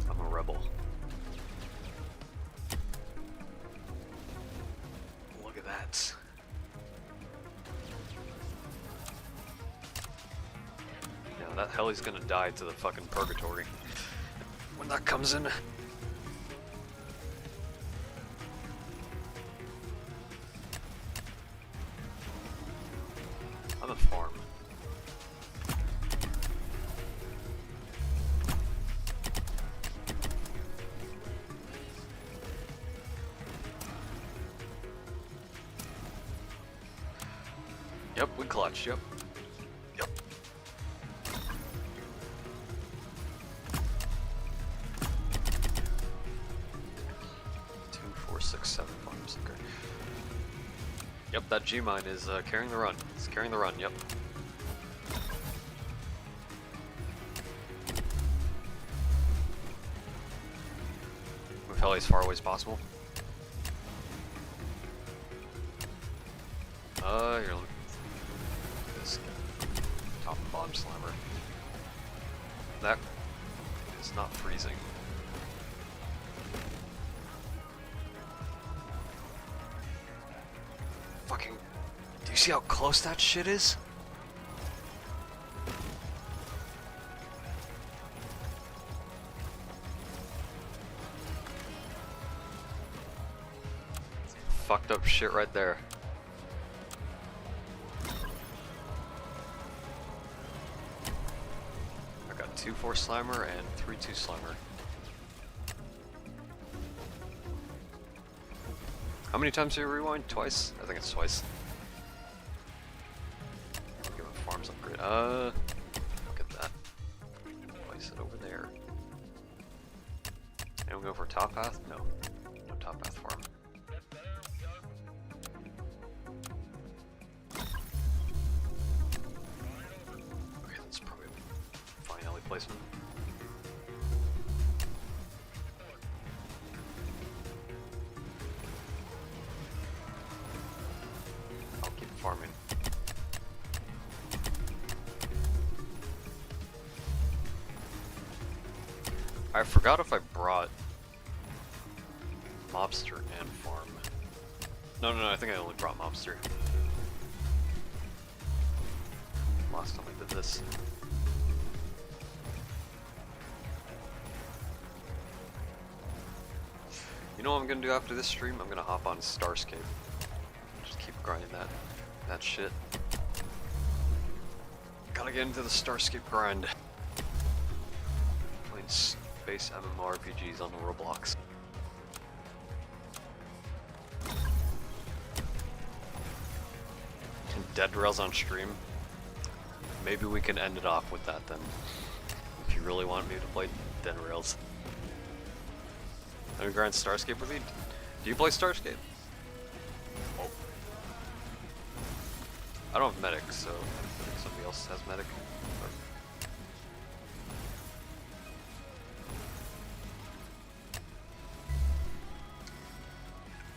I'm a rebel. Look at that. Yeah, that heli's gonna die to the fucking purgatory when that comes in. I'm a farm. Yep, we clutched, yep. Yep. Two, four, six, seven farms, okay. Yep, that G-mine is carrying the run. It's carrying the run, yep. Move heli as far away as possible. Here, look. This top and bottom slammer. That is not freezing. Fucking, do you see how close that shit is? Fucked up shit right there. I got 2-4 Slimer and 3-2 Slimer. How many times do you rewind? Twice? I think it's twice. Give it farms upgrade. Look at that. Place it over there. Anyone go for top path? No. No top path farm. Okay, that's probably a fine alley placement. I'll keep farming. I forgot if I brought Mobster and farm. No, I think I only brought Mobster. Last time I did this. You know what I'm gonna do after this stream? I'm gonna hop on Starscape. Just keep grinding that shit. Gotta get into the Starscape grind. Playing space MMORPGs on the Roblox. Dead Rails on stream. Maybe we can end it off with that then. If you really want me to play Dead Rails. Let me grind Starscape with you. Do you play Starscape? Oh. I don't have medic, so I think somebody else has medic.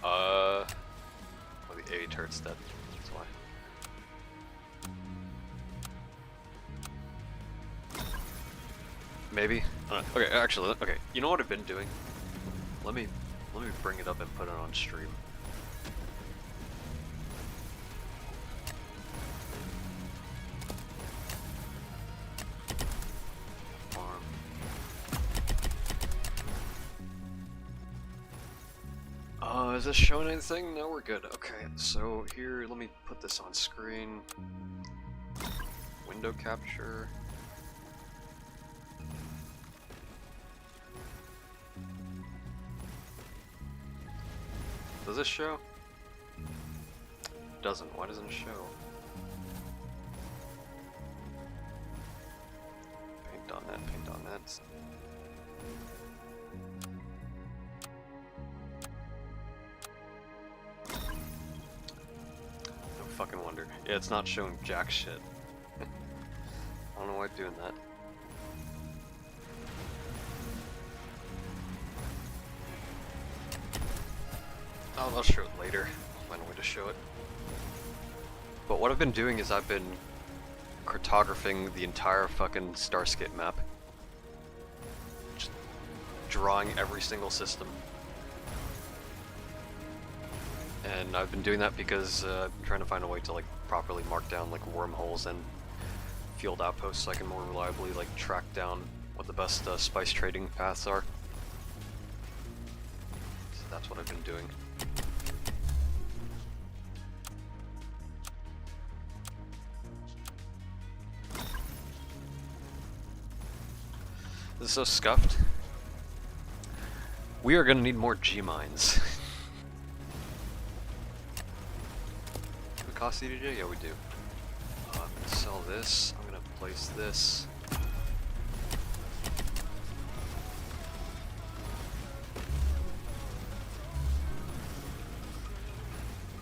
Well, the A turret's dead. That's why. Maybe. Okay, actually, okay. You know what I've been doing? Let me bring it up and put it on stream. Farm. Is this showing anything? No, we're good. Okay, so here, let me put this on screen. Window capture. Does this show? Doesn't. Why doesn't it show? Paint on that, paint on that. No fucking wonder. Yeah, it's not showing jack shit. I don't know why it's doing that. I'll show it later. I'll find a way to show it. But what I've been doing is I've been cartographing the entire fucking Starscape map. Just drawing every single system. And I've been doing that because I'm trying to find a way to like properly mark down like wormholes and field outposts so I can more reliably like track down what the best spice trading paths are. So that's what I've been doing. This is so scuffed. We are gonna need more G-mines. Do we cost EDJ? Yeah, we do. I'm gonna sell this. I'm gonna place this.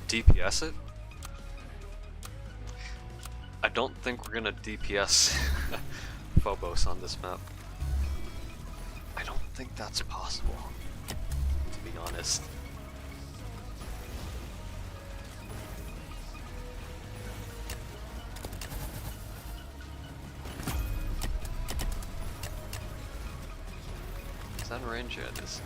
DPS it? I don't think we're gonna DPS Phobos on this map. I don't think that's possible, to be honest. Is that in range? Yeah, it is.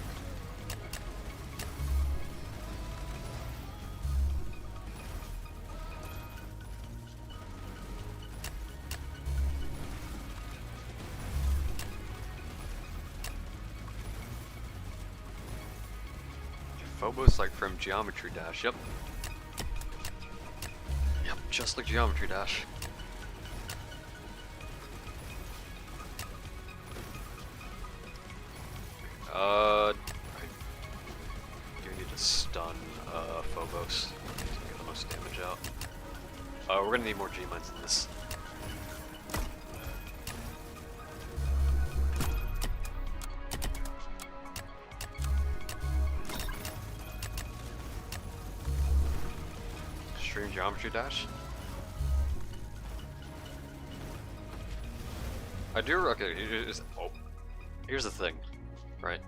Phobos like from Geometry Dash, yep. Yep, just like Geometry Dash. I do need to stun we're gonna need more G-mines in this. Extreme Geometry Dash? Here's the thing, right?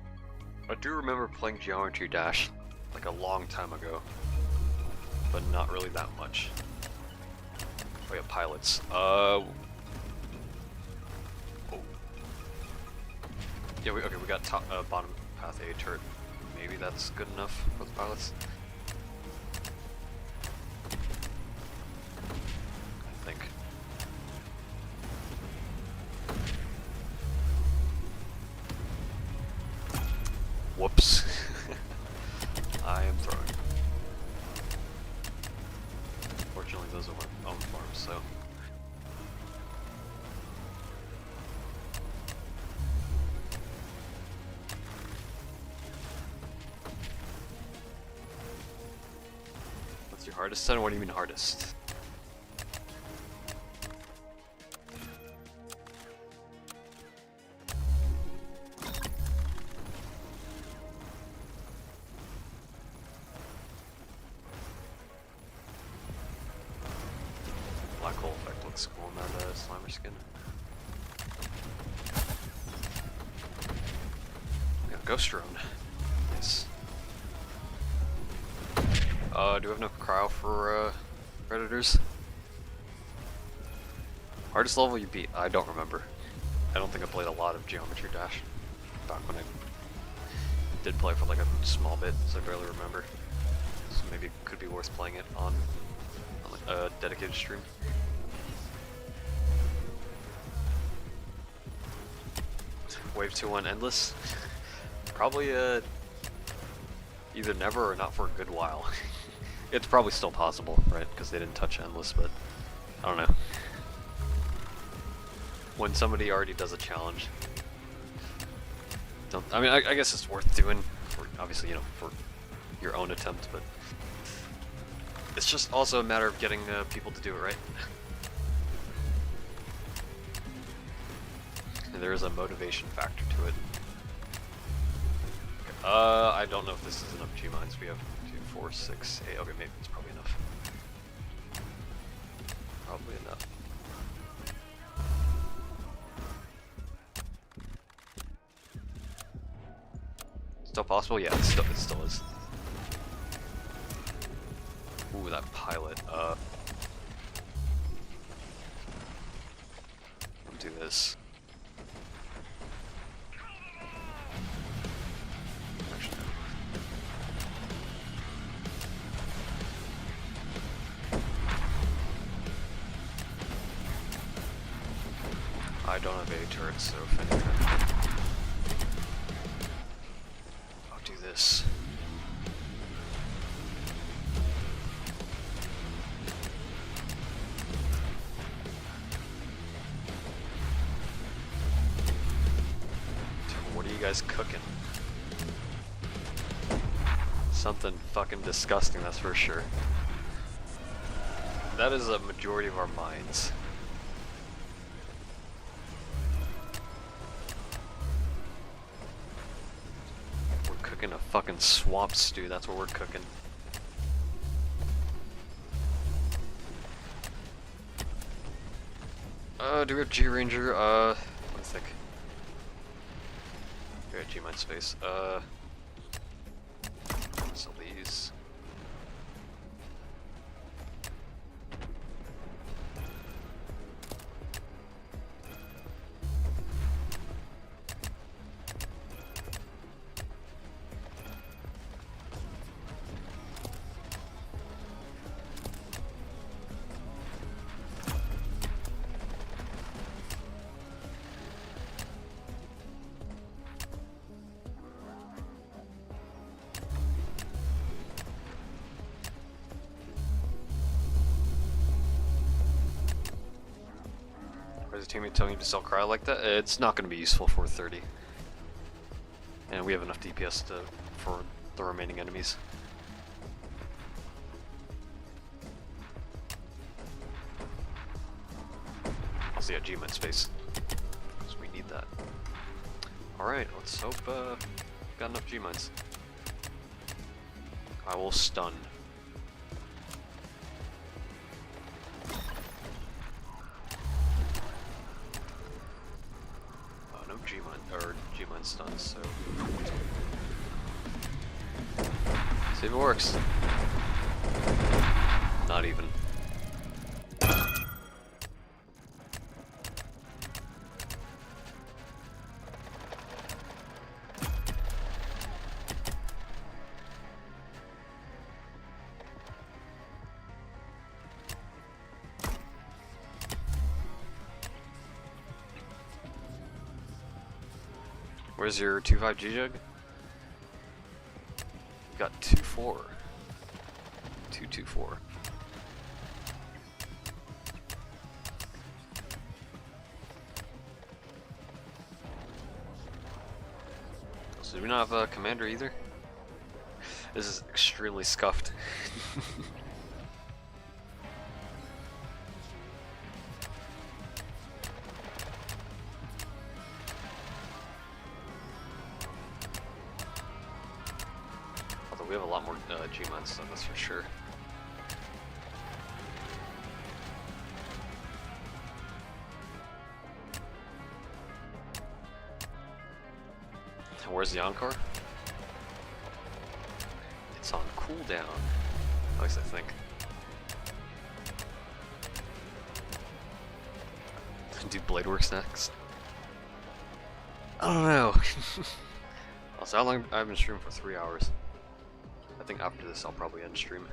I do remember playing Geometry Dash like a long time ago, but not really that much. Oh yeah, pilots. Oh. Yeah, we got top, bottom path A turret. Maybe that's good enough for the pilots. I think. Whoops. I am throwing. Fortunately, those are my own farms, so. What's your hardest son? What do you mean hardest? Black hole effect looks cool in that Slimer skin. We got Ghost Drone. Nice. Do we have enough cryo for Predators? Hardest level you beat? I don't remember. I don't think I played a lot of Geometry Dash back when I did play for like a small bit, so I barely remember. So maybe it could be worth playing it on a dedicated stream. Wave 2-1 endless? Probably either never or not for a good while. It's probably still possible, right? Because they didn't touch endless, but I don't know. When somebody already does a challenge, I mean, I guess it's worth doing for, obviously, you know, for your own attempt, but it's just also a matter of getting people to do it, right? And there is a motivation factor to it. I don't know if this is enough G-mines. We have 2, 4, 6, 8. Okay, maybe it's probably enough. Probably enough. Still possible? Yeah, it still is. Ooh, that pilot. I'll do this. Actually, no. I don't have any turrets, so if anything, I'll do this. What are you guys cooking? Something fucking disgusting, that's for sure. That is a majority of our minds. We're cooking a fucking swamp stew, that's what we're cooking. Do we have G-Ranger? Let me think. We got G-Mine space. So these. Why is the teammate telling you to sell cryo like that? It's not going to be useful for 30. And we have enough DPS for the remaining enemies. so yeah, G-Mine space. Because we need that. Alright, let's hope got enough G-Mines. I will stun. No G-Mine, or G-Mine stuns, so... see if it works. Not even. Where's your 2.5 G-Jug? You got 2.4. 2.24. So do we not have a commander either? This is extremely scuffed. Although we have a lot more G-Mine stuff, that's for sure. Where's the Encore? It's on cooldown. At least I think. Do Blade Works next? I don't know. Also, how long? I've been streaming for 3 hours. I think after this I'll probably end stream.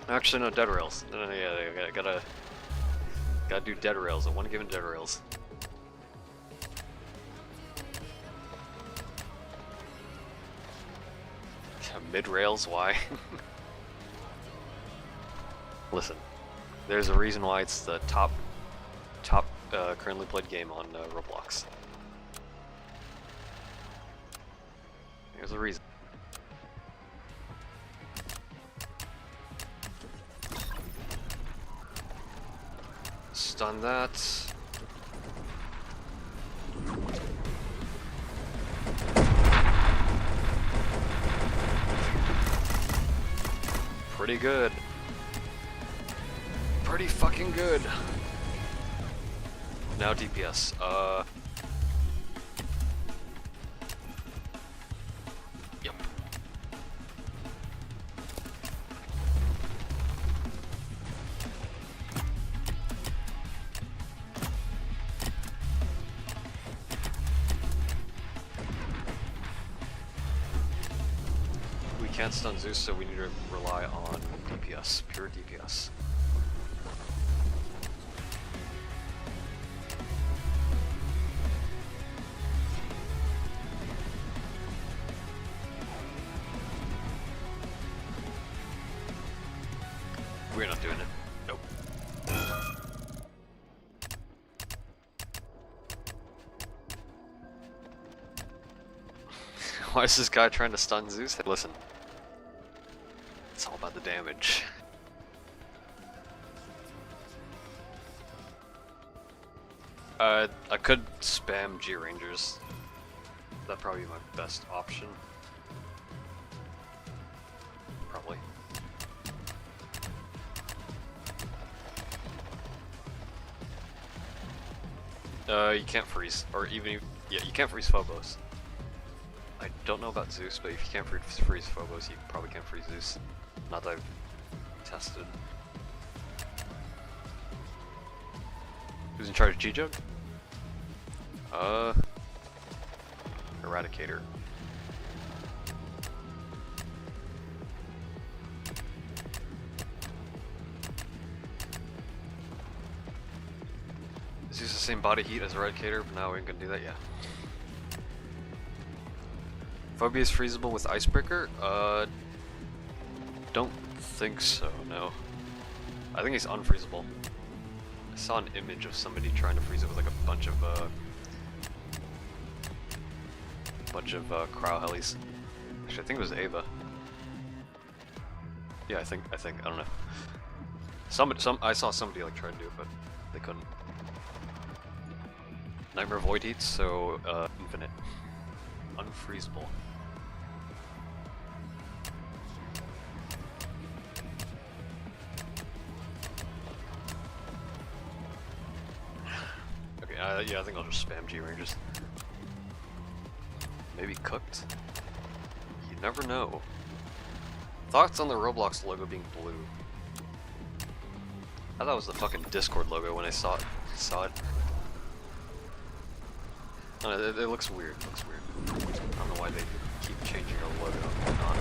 Actually, no, dead rails. No, yeah, gotta do dead rails. I want to give in dead rails. Mid rails? Why? Listen, there's a reason why it's the top currently played game on Roblox. There's a reason. Stun that. Pretty good. Pretty fucking good. Now DPS. Yep. We can't stun Zeus, so we need to rely on DPS, pure DPS. We're not doing it. Nope. Why is this guy trying to stun Zeus? Listen. It's all about the damage. I could spam G Rangers. That'd probably be my best option. Probably. You can't freeze, or even if, yeah, you can't freeze Phobos. I don't know about Zeus, but if you can't freeze Phobos, you probably can't freeze Zeus. Not that I've tested. Who's in charge of G-Jug? Eradicator. Is Zeus the same body heat as Eradicator? But now we ain't gonna do that yet. Phobia is freezable with Icebreaker? Don't think so, no. I think he's unfreezable. I saw an image of somebody trying to freeze it with like a bunch of cryo helis. Actually, I think it was Ava. Yeah, I think, I don't know. I saw somebody like try to do it, but they couldn't. Nightmare Void Heats, so infinite, unfreezable. Okay, yeah, I think I'll just spam G Rangers. Maybe cooked. You never know. Thoughts on the Roblox logo being blue? I thought it was the fucking Discord logo when I saw it. It looks weird. It looks weird. I don't know why they keep changing our logo and whatnot.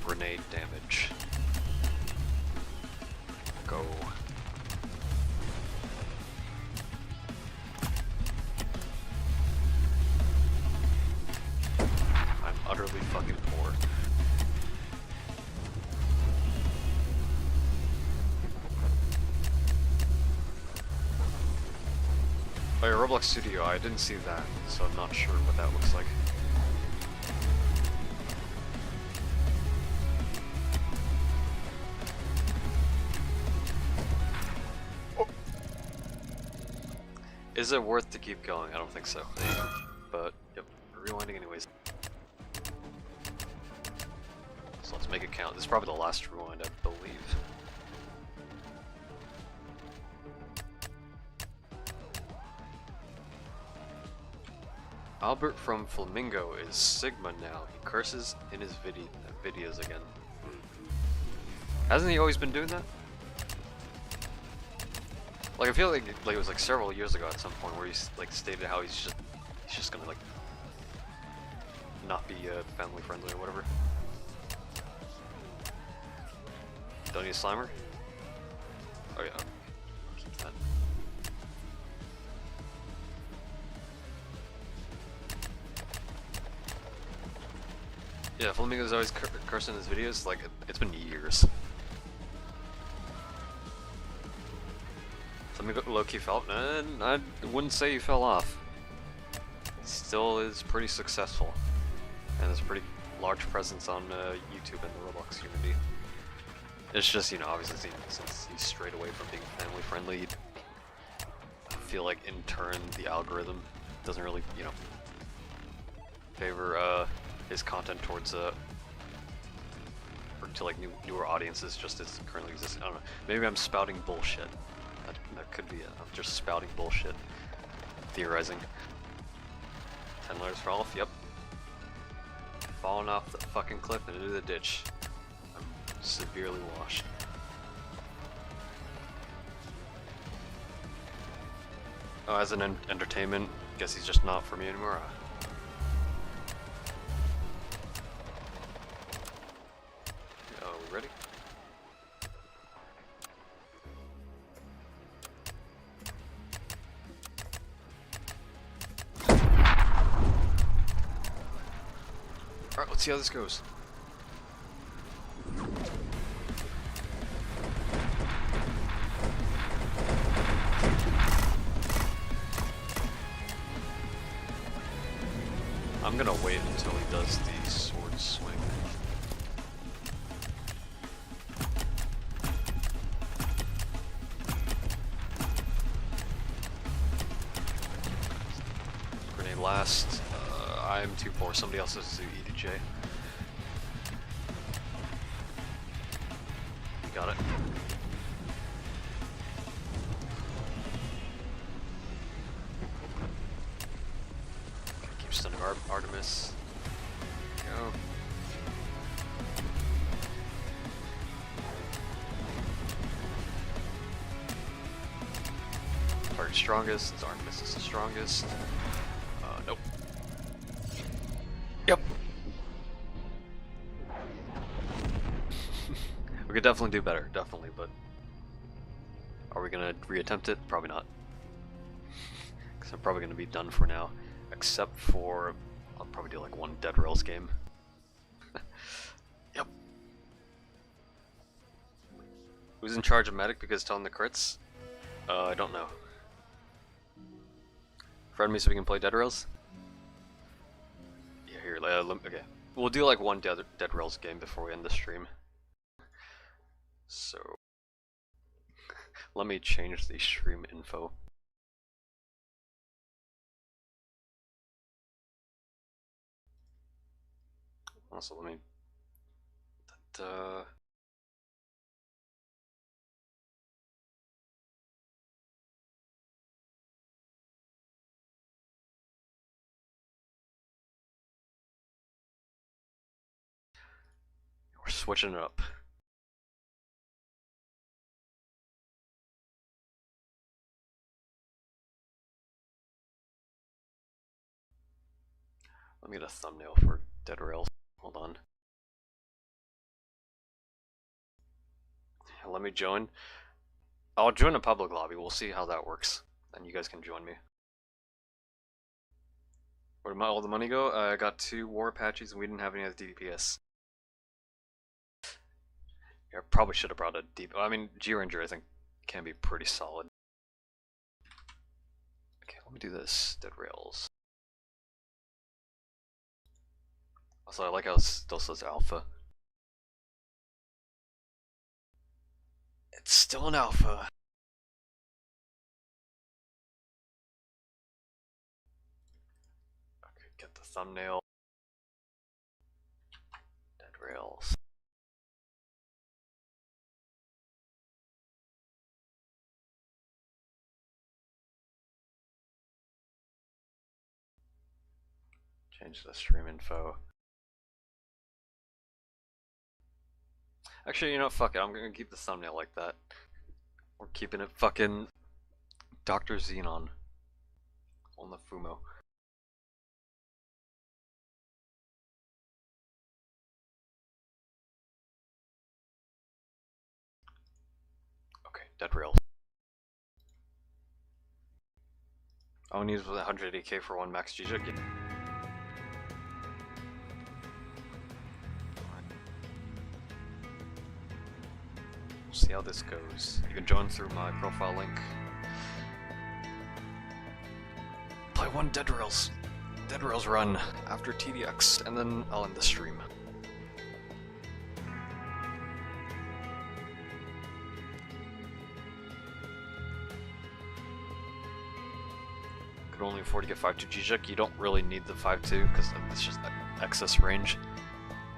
Grenade damage. Go. I'm utterly fucking poor. Oh yeah, Roblox Studio, I didn't see that, so I'm not sure what that looks like. Is it worth to keep going? I don't think so. But, yep, rewinding anyways. So let's make it count. This is probably the last rewind, I believe. Albert from Flamingo is Sigma now. He curses in his videos again. Hasn't he always been doing that? Like I feel like it was like several years ago at some point where he like stated how he's just gonna like not be family friendly or whatever. Don't need a Slimer? Oh yeah, I'll keep that. Yeah, Flamingo's always cursing in his videos. Like it's been years. Low-key fell, and I wouldn't say he fell off. He still is pretty successful, and has a pretty large presence on YouTube and the Roblox community. It's just, you know, obviously since he's strayed away from being family friendly, I feel like in turn the algorithm doesn't really, you know, favor his content towards or to like newer audiences just as currently exists. I don't know. Maybe I'm spouting bullshit. That could be it. I'm just spouting bullshit. Theorizing. 10 letters for Olaf, yep. Falling off the fucking cliff and into the ditch. I'm severely washed. Oh, as an entertainment, guess he's just not for me anymore. Oh, we ready? Alright, let's see how this goes. I'm gonna wait until he does the sword swing. Grenade last. I'm too poor. Somebody else has to do EDJ. You got it. Okay, keep stunning Artemis. Go. Target strongest. Artemis is the strongest. Nope. Yep. We could definitely do better, definitely, but are we gonna reattempt it? Probably not. Because I'm probably gonna be done for now, except for I'll probably do like one Dead Rails game. Yep. Who's in charge of medic because telling the crits? I don't know. Friend me so we can play Dead Rails? Yeah, here, okay. We'll do like one Dead Rails game before we end the stream. So, let me change the stream info. Also, let me... We're switching it up. Let me get a thumbnail for Dead Rails. Hold on. Let me join. I'll join a public lobby. We'll see how that works. And you guys can join me. Where did all the money go? I got 2 war Apaches and we didn't have any other DPS. Yeah, I probably should have brought a deep. I mean, G-Ranger I think can be pretty solid. Okay, let me do this. Dead Rails. Also, I like how it still says alpha. It's still an alpha. Okay, get the thumbnail. Dead Rails. Change the stream info. Actually, you know, fuck it. I'm gonna keep the thumbnail like that. We're keeping it fucking Dr. Xenon on the Fumo. Okay, Dead Rails. All I need is 180k for 1 max GJ. We'll see how this goes. You can join through my profile link. Play 1 Dead Rails. Dead Rails run after TDX, and then I'll end the stream. Could only afford to get 5.2 GJ. You don't really need the 5.2 because it's just excess range.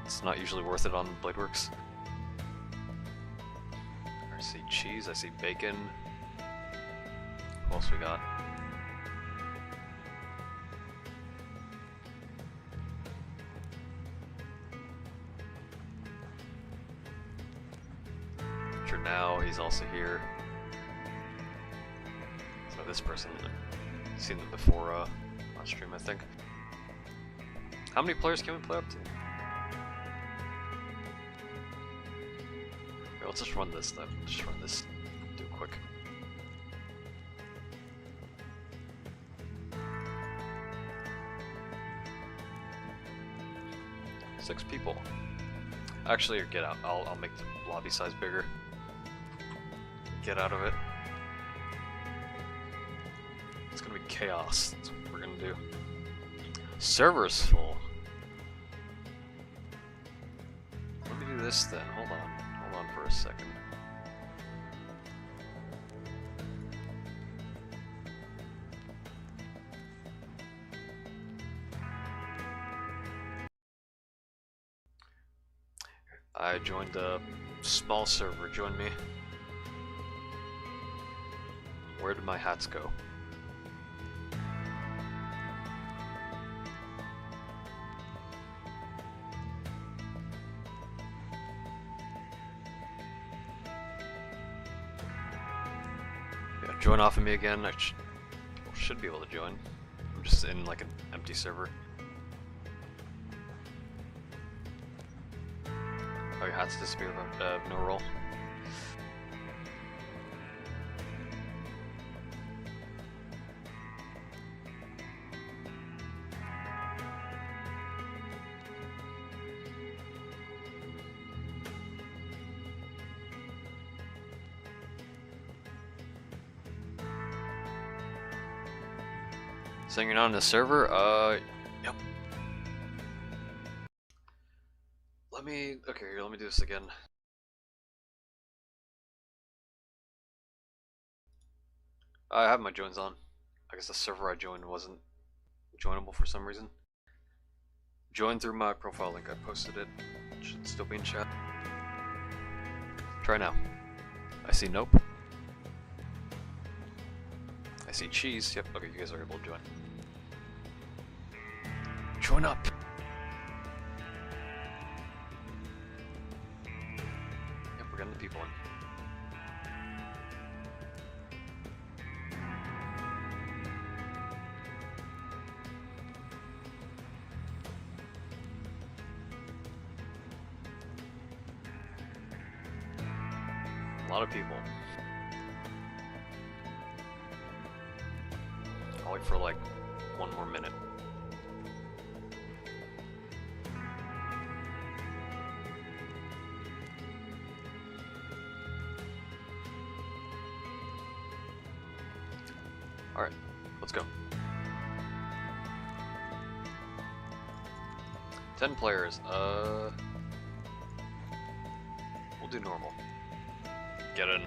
It's not usually worth it on Bladeworks. I see cheese, I see bacon. What else we got? For now, he's also here. So this person, I've seen them before on stream, I think. How many players can we play up to? Okay, let's just run this then. Just run this. Do it quick. Six people. Actually, get out. I'll make the lobby size bigger. Get out of it. It's gonna be chaos. That's what we're gonna do. Server's full. Let me do this then. Hold on. Hold on for a second. I joined a small server. Join me. Where did my hats go? Yeah, join off of me again. I should be able to join. I'm just in like an empty server. Oh, your hats disappear without no roll. Saying you're not on the server? Yep. Okay, here, let me do this again. I have my joins on. I guess the server I joined wasn't joinable for some reason. Join through my profile link, I posted it. Should still be in chat. Try now. I see nope. I see cheese. Yep, okay, you guys are able to join. Join up! Yep, we're getting the people in. A lot of people. I'll wait for like 1 more minute. Alright, let's go. 10 players, we'll do normal. Get in.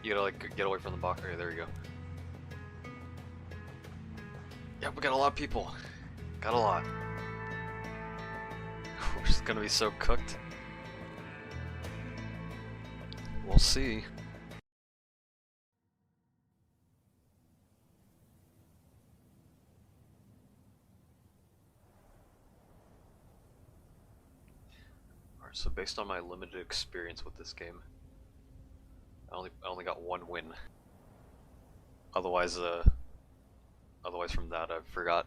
You gotta like get away from the box. Okay, there you go. Yep, we got a lot of people. Got a lot. We're just gonna be so cooked. We'll see. Alright, so based on my limited experience with this game, I only got 1 win. Otherwise from that, I forgot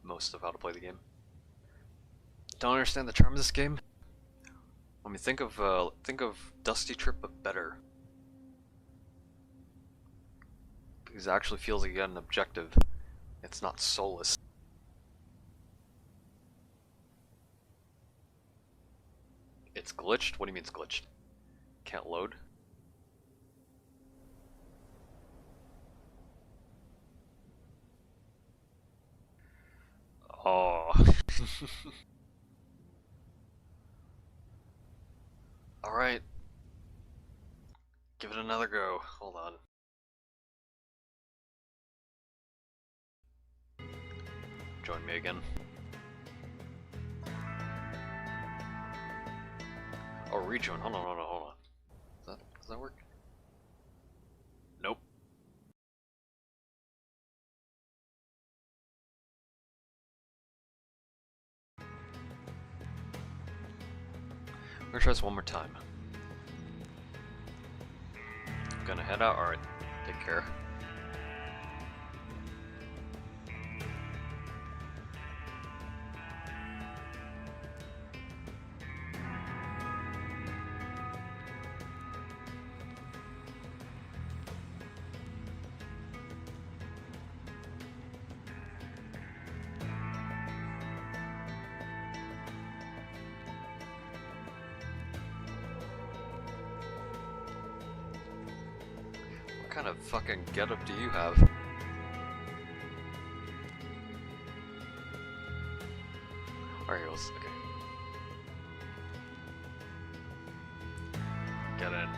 most of how to play the game. Don't understand the charm of this game. I mean, think of Dusty Trip but better. Because it actually feels like you got an objective. It's not soulless. It's glitched? What do you mean it's glitched? Can't load? Oh. Alright. Give it another go. Hold on. Join me again. Oh, rejoin. Hold on. Does that work? Nope. I'm gonna try this one more time. Gonna head out? Alright. Take care. What kind of fucking getup do you have? Alright, okay. Get in.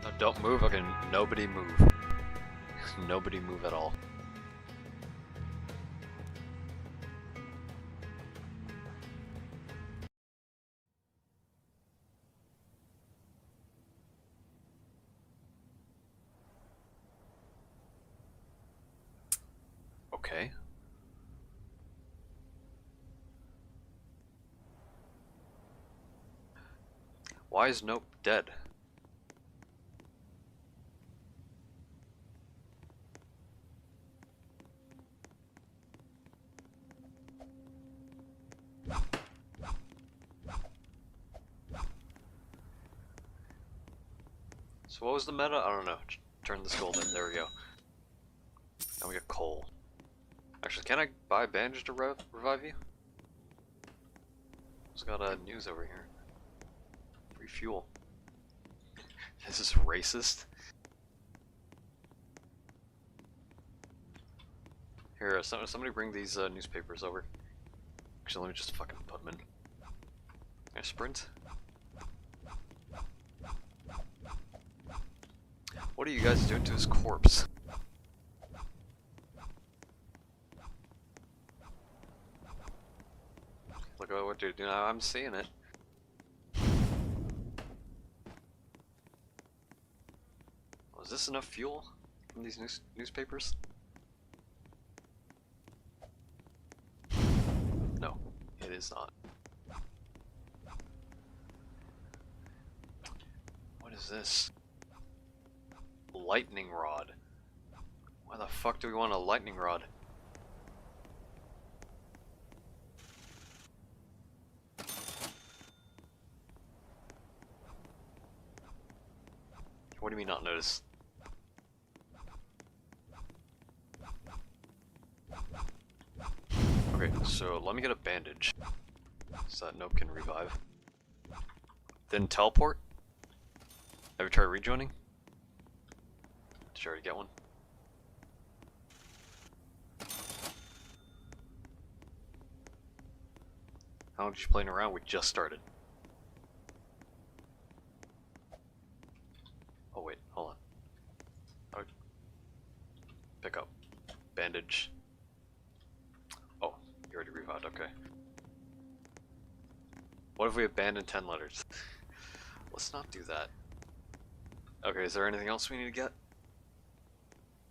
No, don't move. Okay, nobody move. Nobody move at all. Okay. Why is Nope dead? So what was the meta? I don't know. Turn this gold in. There we go. Now we got coal. Actually, can I buy a bandage to revive you? Who's got news over here? Refuel. This is racist. Here, somebody bring these newspapers over. Actually, let me just fucking put them in. Can I sprint? What are you guys doing to his corpse? Look at what dude, I'm seeing it. Was this enough fuel from these newspapers? No, it is not. What is this? Lightning rod. Why the fuck do we want a lightning rod? What do you mean not notice? Okay, so let me get a bandage so that Nope can revive. Then teleport? Have you tried rejoining? Did you already get one? How long did you playing around? We just started. Oh wait, hold on. Oh. Pick up. Bandage. Oh, you already revived, okay. What if we abandon TenLetters? Let's not do that. Okay, is there anything else we need to get?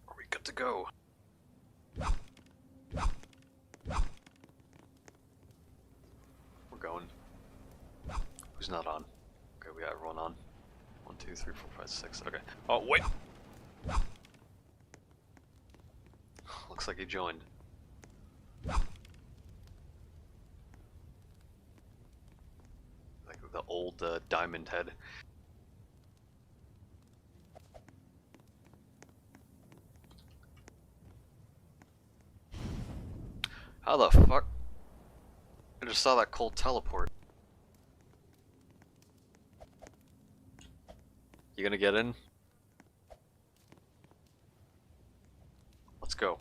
Are we good to go? We're going. Who's not on? Okay, we got everyone on. 1, 2, 3, 4, 5, 6. Okay. Oh, wait! Looks like he joined. Like the old diamond head. How the fuck? I just saw that cold teleport. You gonna get in? Let's go.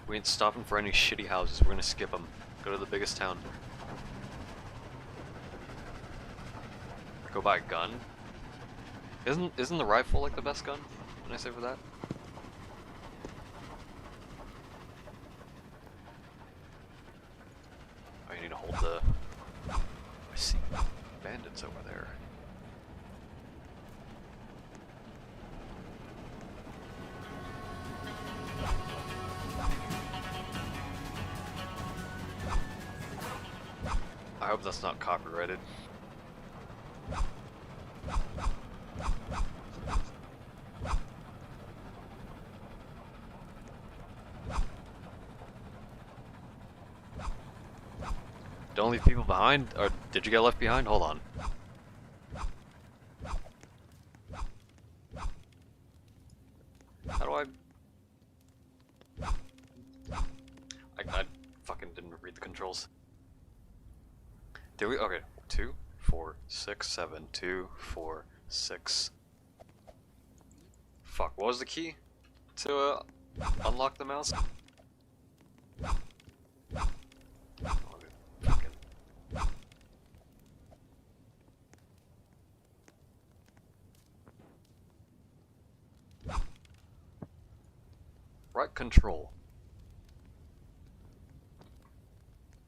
We ain't stopping for any shitty houses. We're gonna skip them. Go to the biggest town. Go buy a gun. Isn't the rifle like the best gun? Can I say for that? Oh, you need to hold the. I see bandits over there. I hope that's not copyrighted. Don't leave people behind? Or did you get left behind? Hold on. How do I fucking didn't read the controls. Did we? Okay. 2, 4, 6, 7, 2, 4, 6. Fuck, what was the key to unlock the mouse? Right control.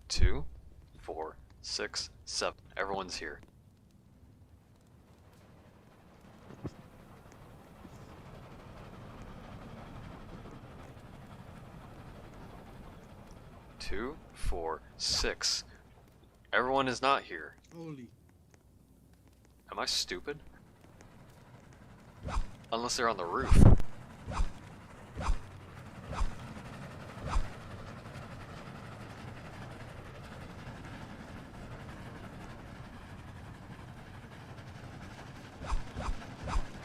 2, 4, 6, 7. Everyone's here. Two, 4, 6. Everyone is not here. Holy. Am I stupid? Unless they're on the roof.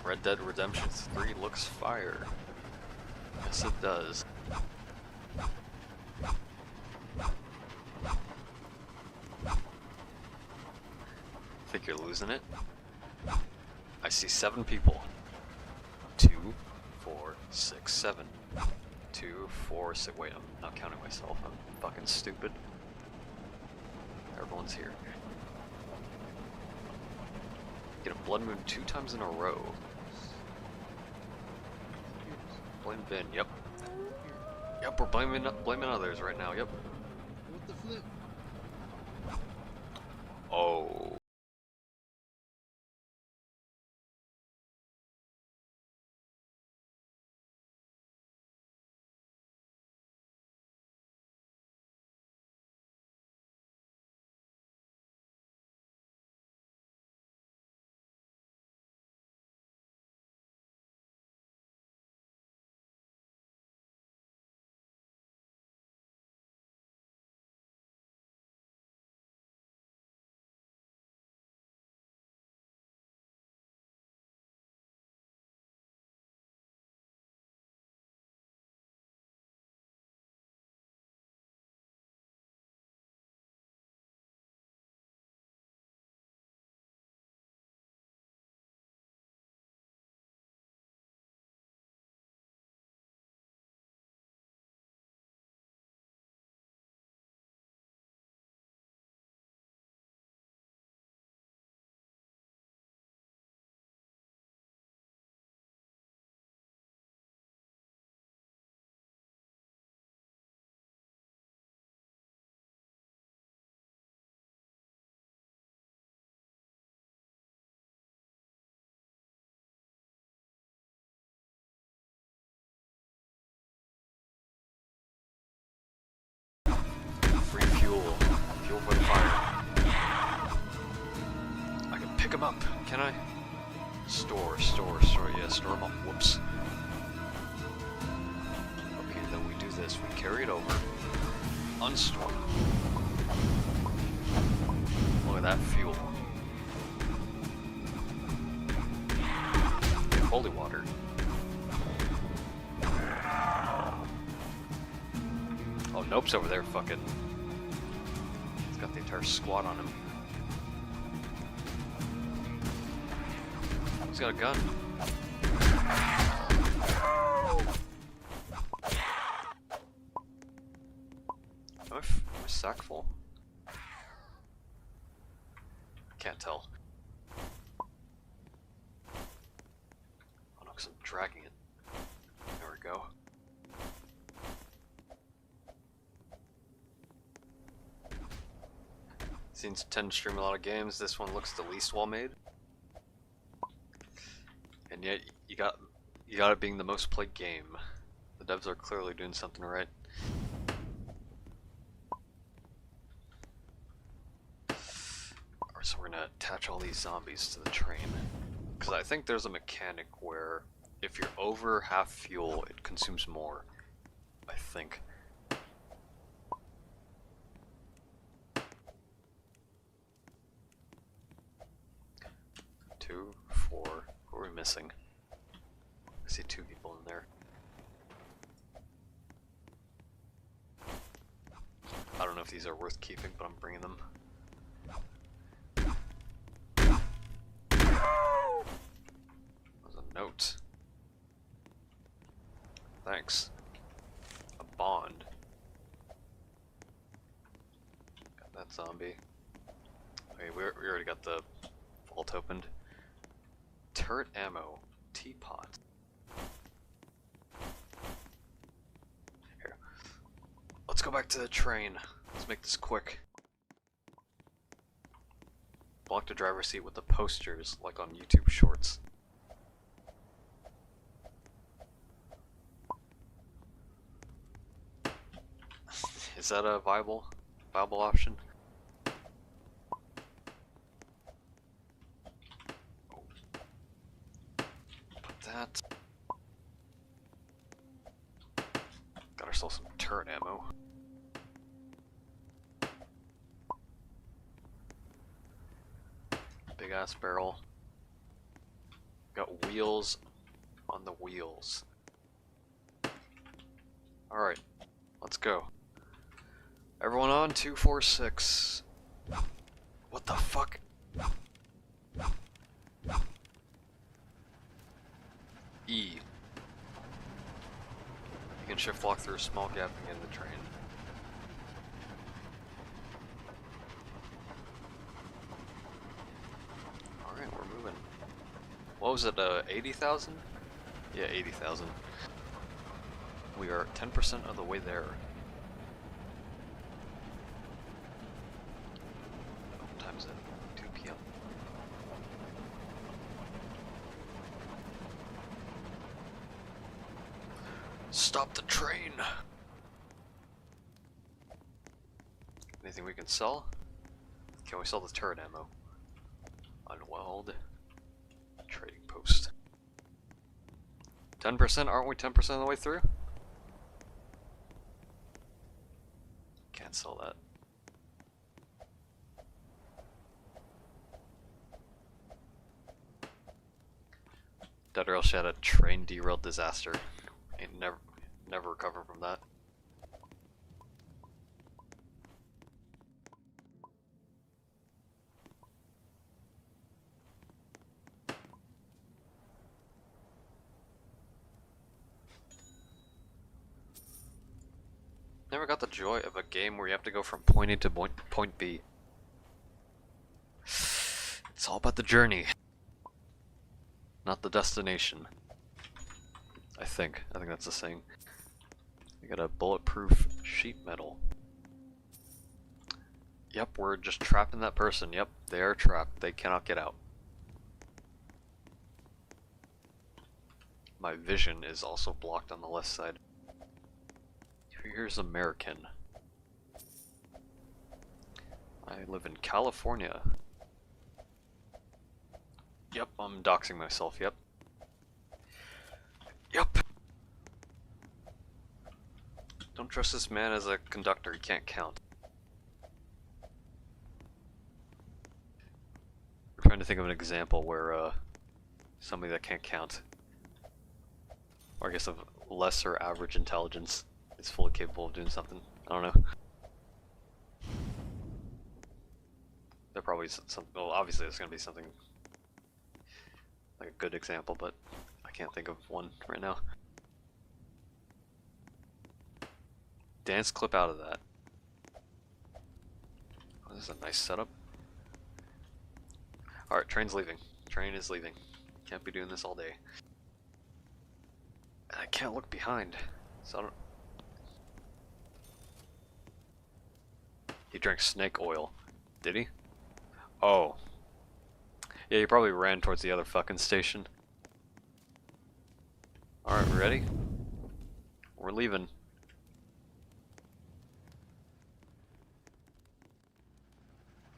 Red Dead Redemption 3 looks fire. Yes, it does. you're losing it. I see 7 people. 2, 4, 6, 7. 2, 4, 6. Wait, I'm not counting myself. I'm fucking stupid. Everyone's here. Get a blood moon 2 times in a row. Blame Vin. Yep. Yep, we're blaming others right now. Yep. What the flip? Oh. Free fuel. Fuel for the fire. I can pick them up, can I? Store. Yeah, store them up. Whoops. Okay, then we do this. We carry it over. Unstore. Look at that fuel. Get holy water. Oh, Nope's over there fucking... He's got the entire squad on him. He's got a gun. Am I sack full? Can't tell. Oh no, because I'm dragging it. There we go. Seen Ten stream a lot of games, this one looks the least well made. And yet, you got it being the most played game. The devs are clearly doing something right. Alright, so we're gonna attach all these zombies to the train. Because I think there's a mechanic where if you're over half fuel, it consumes more. I think. Two, 4. Who are we missing? I see 2 people in there. I don't know if these are worth keeping, but I'm bringing them. There's a note. Thanks. A bond. Got that zombie. Okay, we already got the vault opened. Turret ammo. Teapot. Here. Let's go back to the train. Let's make this quick. Block the driver's seat with the posters, like on YouTube Shorts. Is that a viable option? That. Got ourselves some turret ammo. Big ass barrel. Got wheels on the wheels. Alright, let's go. Everyone on 246. What the fuck? E. You can shift lock through a small gap and get in the train. Alright, we're moving. What was it, 80,000? Yeah, 80,000. We are 10% of the way there. What time is it? 2 p.m. Stop the train! Anything we can sell? Can we sell the turret ammo? Unweld. Trading post. 10%? Aren't we 10% of the way through? Can't sell that. Dead or else she had a train derailed disaster. Ain't never recover from that. Never got the joy of a game where you have to go from point A to point B. It's all about the journey, not the destination. I think that's the saying. We got a bulletproof sheet metal. Yep, we're just trapping that person. Yep, they are trapped. They cannot get out. My vision is also blocked on the left side. Here's American. I live in California. Yep, I'm doxing myself, yep. Yep! Don't trust this man as a conductor, he can't count. We're trying to think of an example where, somebody that can't count, or I guess of lesser average intelligence, is fully capable of doing something. I don't know. There probably is some. Well, obviously there's gonna be something like a good example, but I can't think of one right now. Dance clip out of that. Oh, this is a nice setup. Alright, train's leaving. Train is leaving. Can't be doing this all day. And I can't look behind, so I don't. He drank snake oil. Did he? Oh. Yeah, he probably ran towards the other fucking station. Alright, we ready? We're leaving.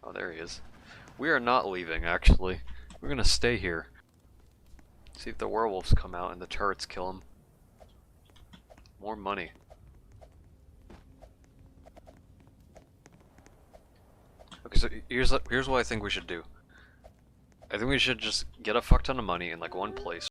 Oh, there he is. We are not leaving, actually. We're gonna stay here. See if the werewolves come out and the turrets kill him. More money. Okay, so here's what I think we should do. I think we should just get a fuck ton of money in like one place.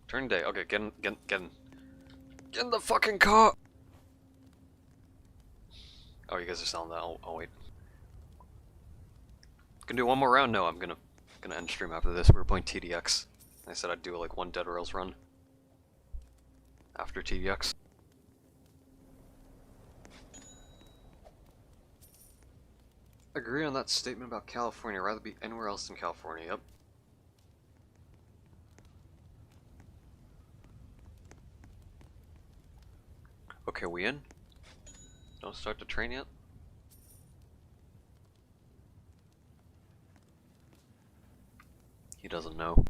Turn day. Okay, get in the fucking car! Oh, you guys are selling that. I'll wait. Gonna do one more round? No, I'm gonna end stream after this. We were playing TDX. I said I'd do like one Dead Rails run after TDX. Agree on that statement about California. Rather be anywhere else than California. Yep. Okay, we in? Don't start the train yet? He doesn't know.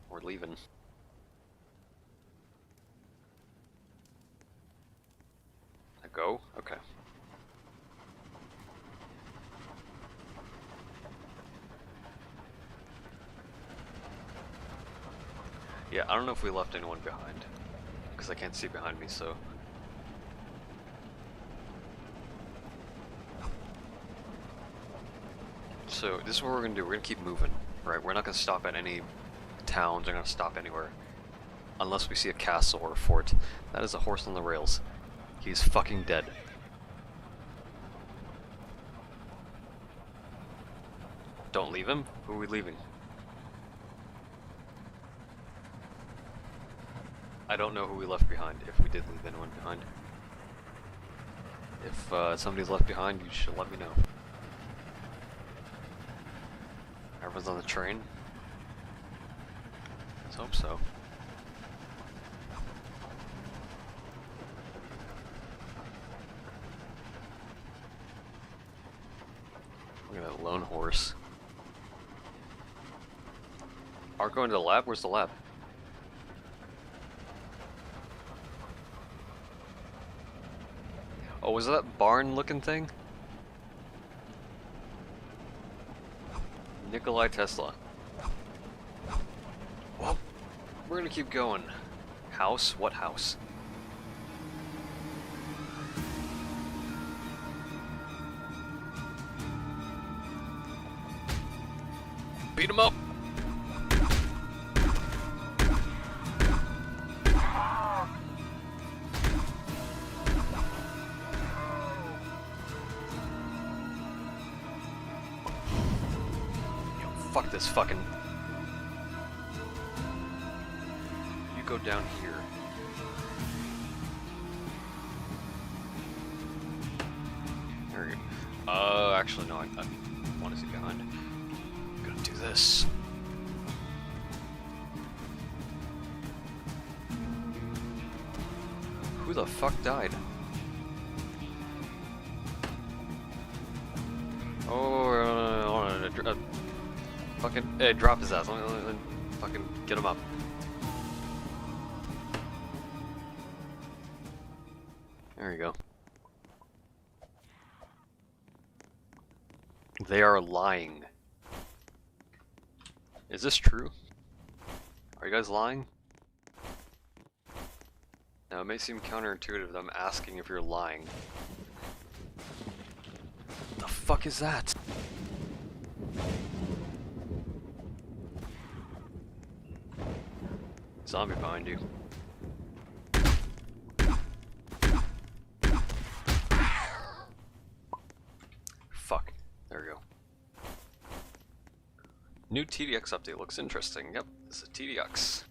We're leaving. I go? Okay. Yeah, I don't know if we left anyone behind. Because I can't see behind me, so... So, this is what we're gonna do. We're gonna keep moving, right? We're not gonna stop at any towns. We're gonna stop anywhere. Unless we see a castle or a fort. That is a horse on the rails. He's fucking dead. Don't leave him? Who are we leaving? I don't know who we left behind, if we did leave anyone behind. If somebody's left behind, you should let me know. Everyone's on the train? Let's hope so. Look at that lone horse. Are we going to the lab? Where's the lab? Oh, was that barn looking thing? Nikolai Tesla. Well, we're gonna keep going. House? What house? Beat him up! Fuck this fucking... You go down here. There we go. Actually no, I want to see behind. I'm gonna do this. Who the fuck died? Fucking, hey, drop his ass. Let me fucking get him up. There you go. They are lying. Is this true? Are you guys lying? Now, it may seem counterintuitive that I'm asking if you're lying. What the fuck is that? Zombie behind you. Fuck. There we go. New TDX update looks interesting. Yep, this is TDX.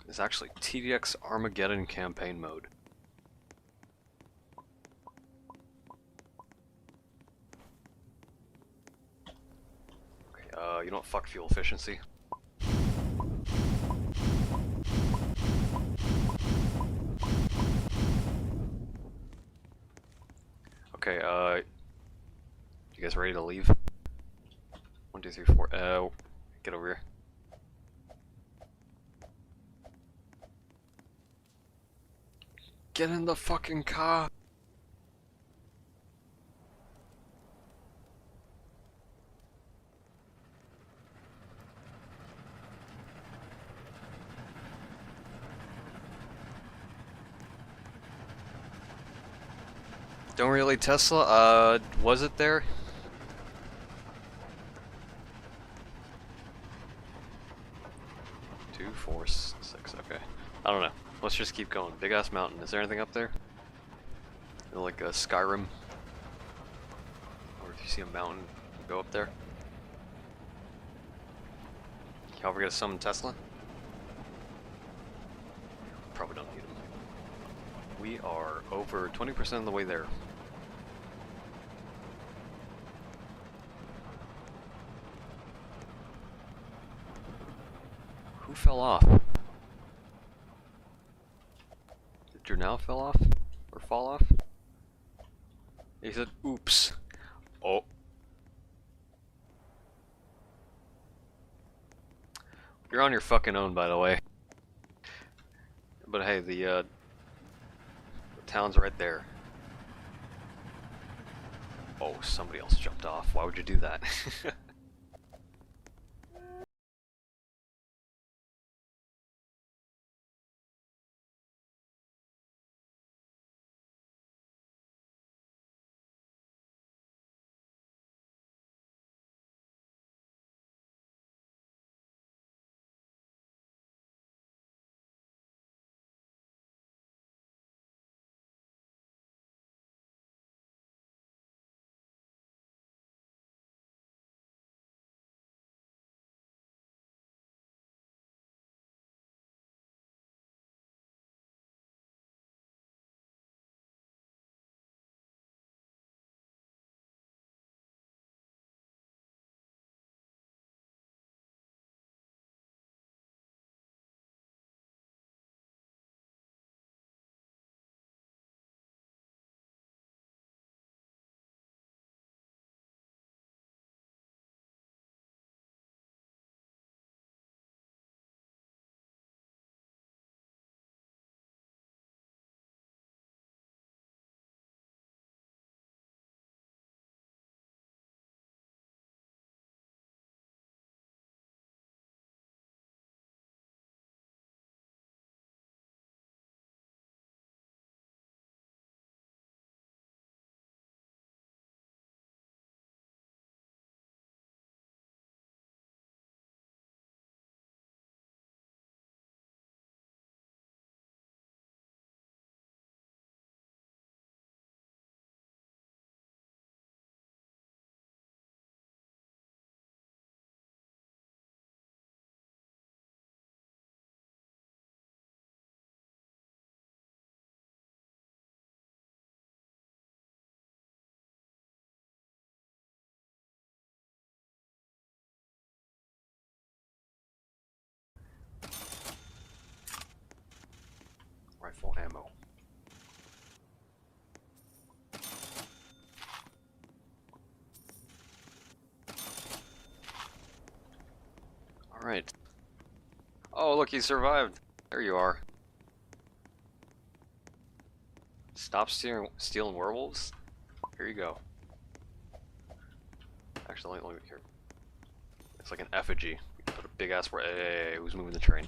It's actually TDX Armageddon campaign mode. You don't fuck fuel efficiency. Okay, you guys ready to leave? 1, 2, 3, 4, get over here. Get in the fucking car! Don't really Tesla. Was it there? Two, four, six. Okay. I don't know. Let's just keep going. Big ass mountain. Is there anything up there? Like a Skyrim? Or if you see a mountain, go up there. Can we get to summon Tesla? Probably don't need him. We are over 20% of the way there. Who fell off? Did Jernal fell off? Or fall off? He said, oops. Oh. You're on your fucking own, by the way. But hey, the town's right there. Oh, somebody else jumped off. Why would you do that? Rifle ammo. Alright. Oh, look, he survived. There you are. Stop stealing werewolves? Here you go. Actually, let me here. It's like an effigy. Put a big ass. Hey, who's moving the train?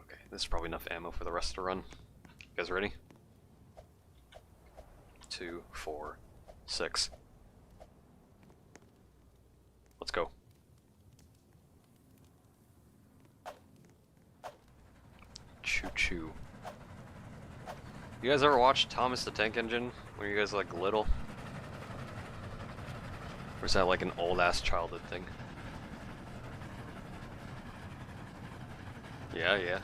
Okay, this is probably enough ammo for the rest of the run. You guys ready? 2, 4, 6. Let's go. Choo choo. You guys ever watch Thomas the Tank Engine when you guys like little? Or is that like an old ass childhood thing? Yeah, yeah.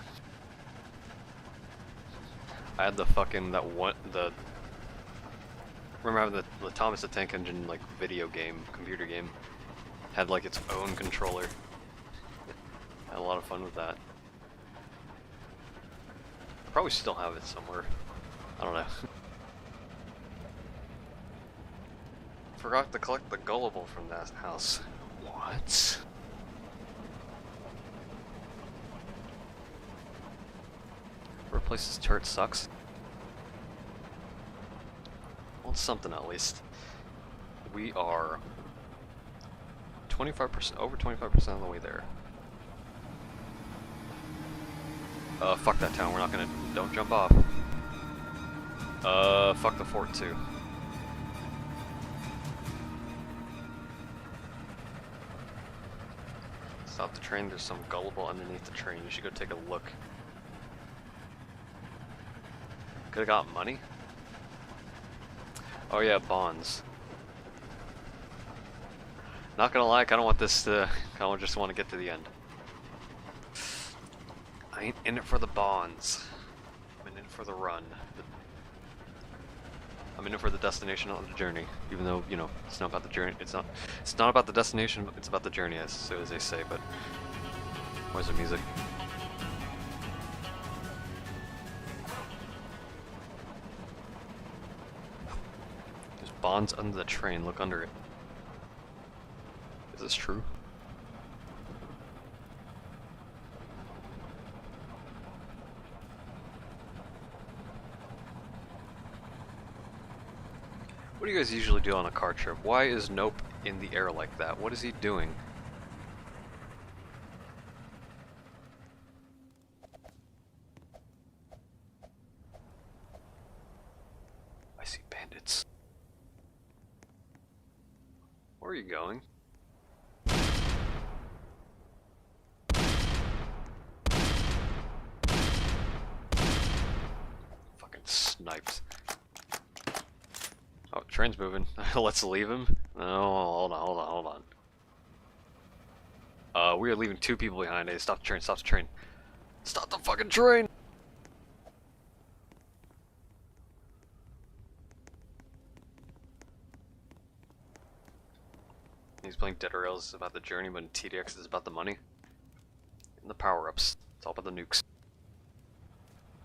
I had the fucking remember having the Thomas the Tank Engine like video game, computer game. Had like its own controller. Had a lot of fun with that. I probably still have it somewhere. I don't know. Forgot to collect the gullible from that house. What? Replace this turret sucks. Well, it's something at least. We are 25%, over 25% of the way there. Fuck that town, we're not gonna, don't jump off. Fuck the fort too. Stop the train, there's some gullible underneath the train. You should go take a look. Could've got money? Oh yeah, bonds. Not gonna lie, I kinda want this to... I just want to get to the end. I ain't in it for the bonds. I'm in it for the run. I'm in it for the destination, not the journey. Even though, you know, it's not about the journey. It's not about the destination, it's about the journey, as they say, but... Where's the music? There's bonds under the train, look under it. Is this true? What do you guys usually do on a car trip? Why is Nope in the air like that? What is he doing? I see bandits. Where are you going? Fucking sniped. Oh, train's moving. Let's leave him. No, hold on. We are leaving 2 people behind. Hey, stop the train, stop the train. Stop the fucking train! He's playing Dead Rails is about the journey, but in TDX is about the money. And the power-ups. It's all about the nukes.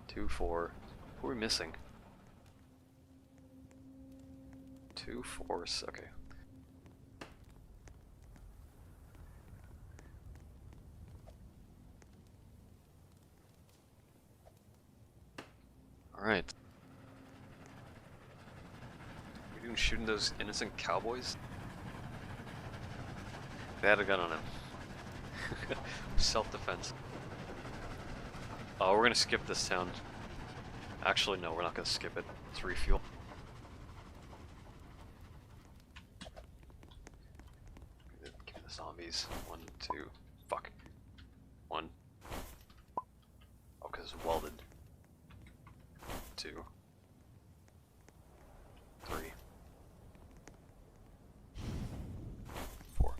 2, 4. Who are we missing? 2 4s, okay. Alright. We doing shooting those innocent cowboys? They had a gun on him. Self-defense. Oh, we're gonna skip this town. Actually, no, we're not gonna skip it. Let's refuel. Give me the zombies. 1, 2. Fuck. 1. Oh, because it's welded. 2. 3. 4.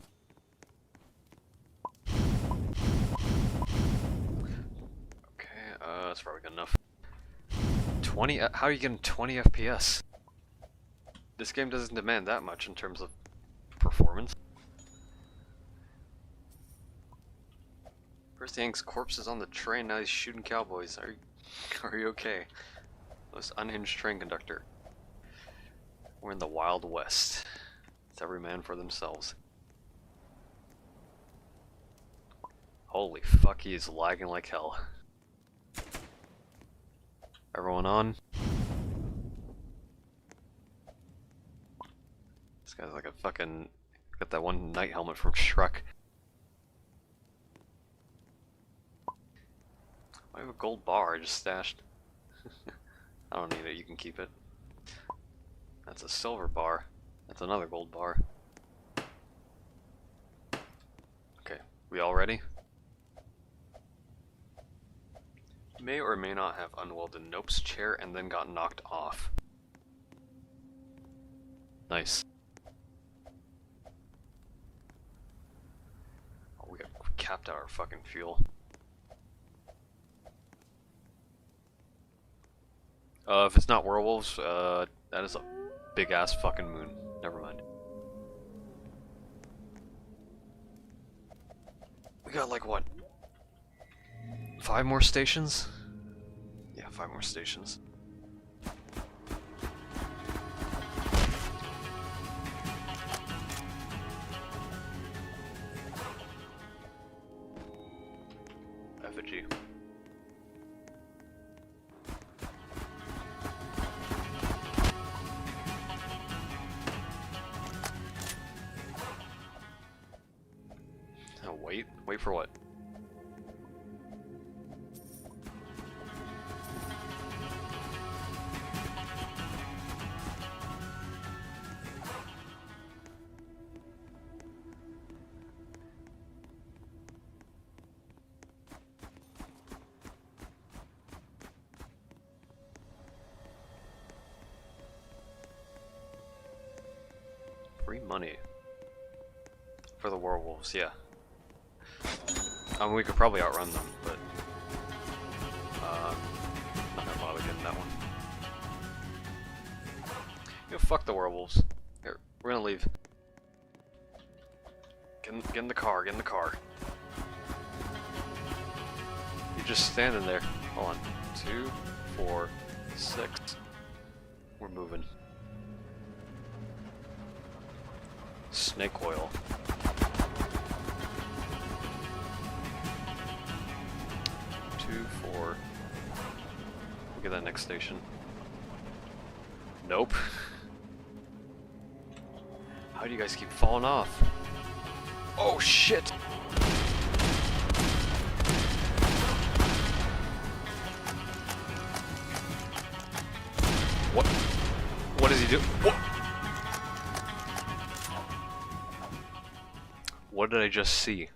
Okay, that's probably good enough. 20? How are you getting 20 FPS? This game doesn't demand that much in terms of performance. First he hangs corpses on the train, now he's shooting cowboys. Are you okay? Most unhinged train conductor. We're in the Wild West. It's every man for themselves. Holy fuck, he is lagging like hell. Everyone on? This guy's like a fucking... Got that one knight helmet from Shrek. I have a gold bar I just stashed. I don't need it, you can keep it. That's a silver bar. That's another gold bar. Okay, we all ready? May or may not have unwelded Nope's chair and then got knocked off. Nice. Oh, we capped out our fucking fuel. If it's not werewolves, that is a big ass fucking moon. Never mind. We got like what? 5 more stations? Yeah, 5 more stations. Effigy. Oh, wait? Wait for what? Free money. For the werewolves, yeah. I mean, we could probably outrun them, but... not gonna bother getting that one. You know, fuck the werewolves. Here, we're gonna leave. Get in the car, get in the car. You're just standing there. Hold on. 2, 4, 6. We're moving. Snake oil. 2, 4. We'll get that next station. Nope. How do you guys keep falling off? Oh shit! What? What does he do? What? What did I just see?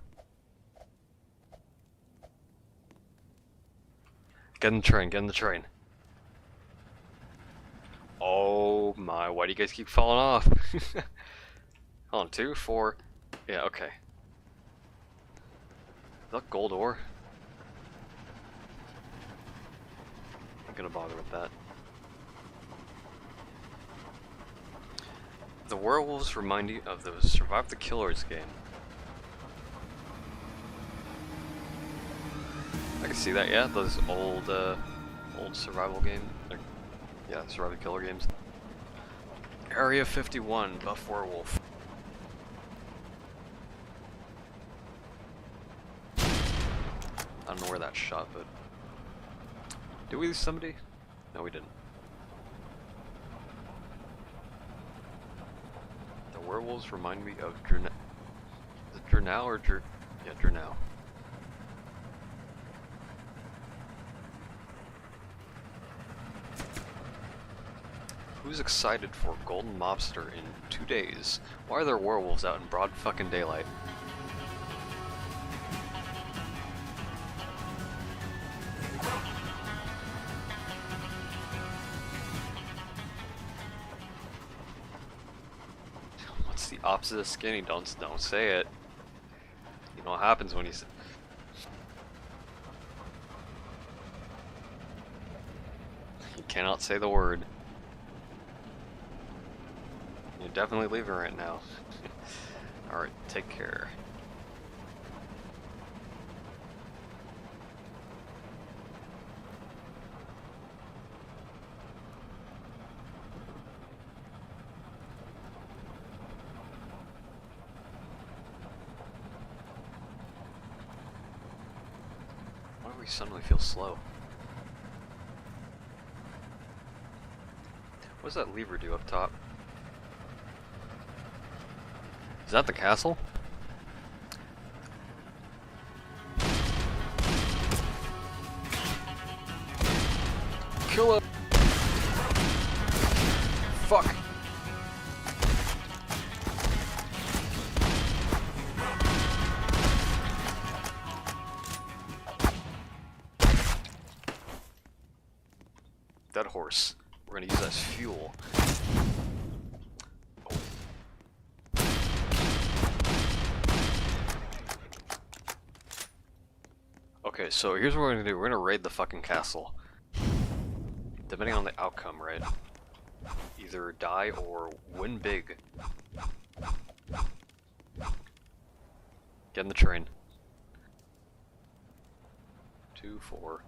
Get in the train, get in the train. Oh my, why do you guys keep falling off? Hold on, 2, 4. Yeah, okay. Is that gold ore? I'm not gonna bother with that. The werewolves remind you of the Survive the Killers game. I can see that, yeah, those old survival games. Yeah, Survive the Killer games. Area 51, Buff Werewolf. I don't know where that shot, but... Did we lose somebody? No, we didn't. The werewolves remind me of Drunau. Is it Drunau or Yeah, Drunau. Who's excited for Golden Mobster in 2 days? Why are there werewolves out in broad fucking daylight? What's the opposite of skinny? Don't say it. You know what happens when you say... You cannot say the word. You're definitely leaving right now. Alright, take care. Why do we suddenly feel slow? What does that lever do up top? Is that the castle? Kill him! Fuck! Dead horse. We're gonna use that as fuel. Okay, so here's what we're gonna do. We're gonna raid the fucking castle. Depending on the outcome, right? Either die or win big. Get in the train. 2, 4.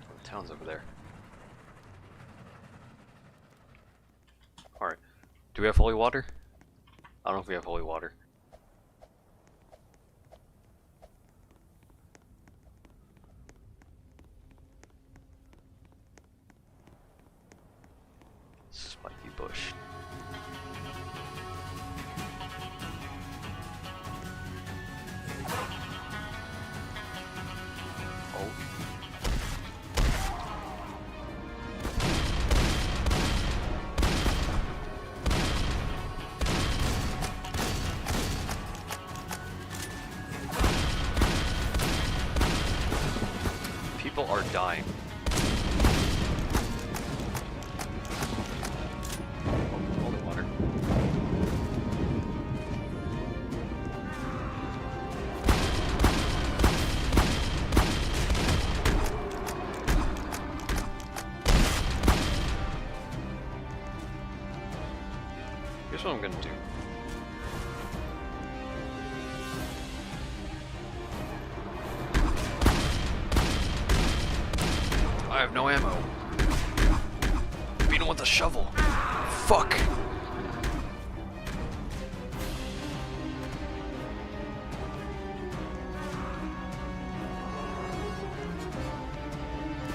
Oh, the town's over there. Alright. Do we have holy water? I don't know if we have holy water. Spiky bush. Oh. People are dying. Here's what I'm gonna do. I have no ammo. Beating with a shovel. Fuck.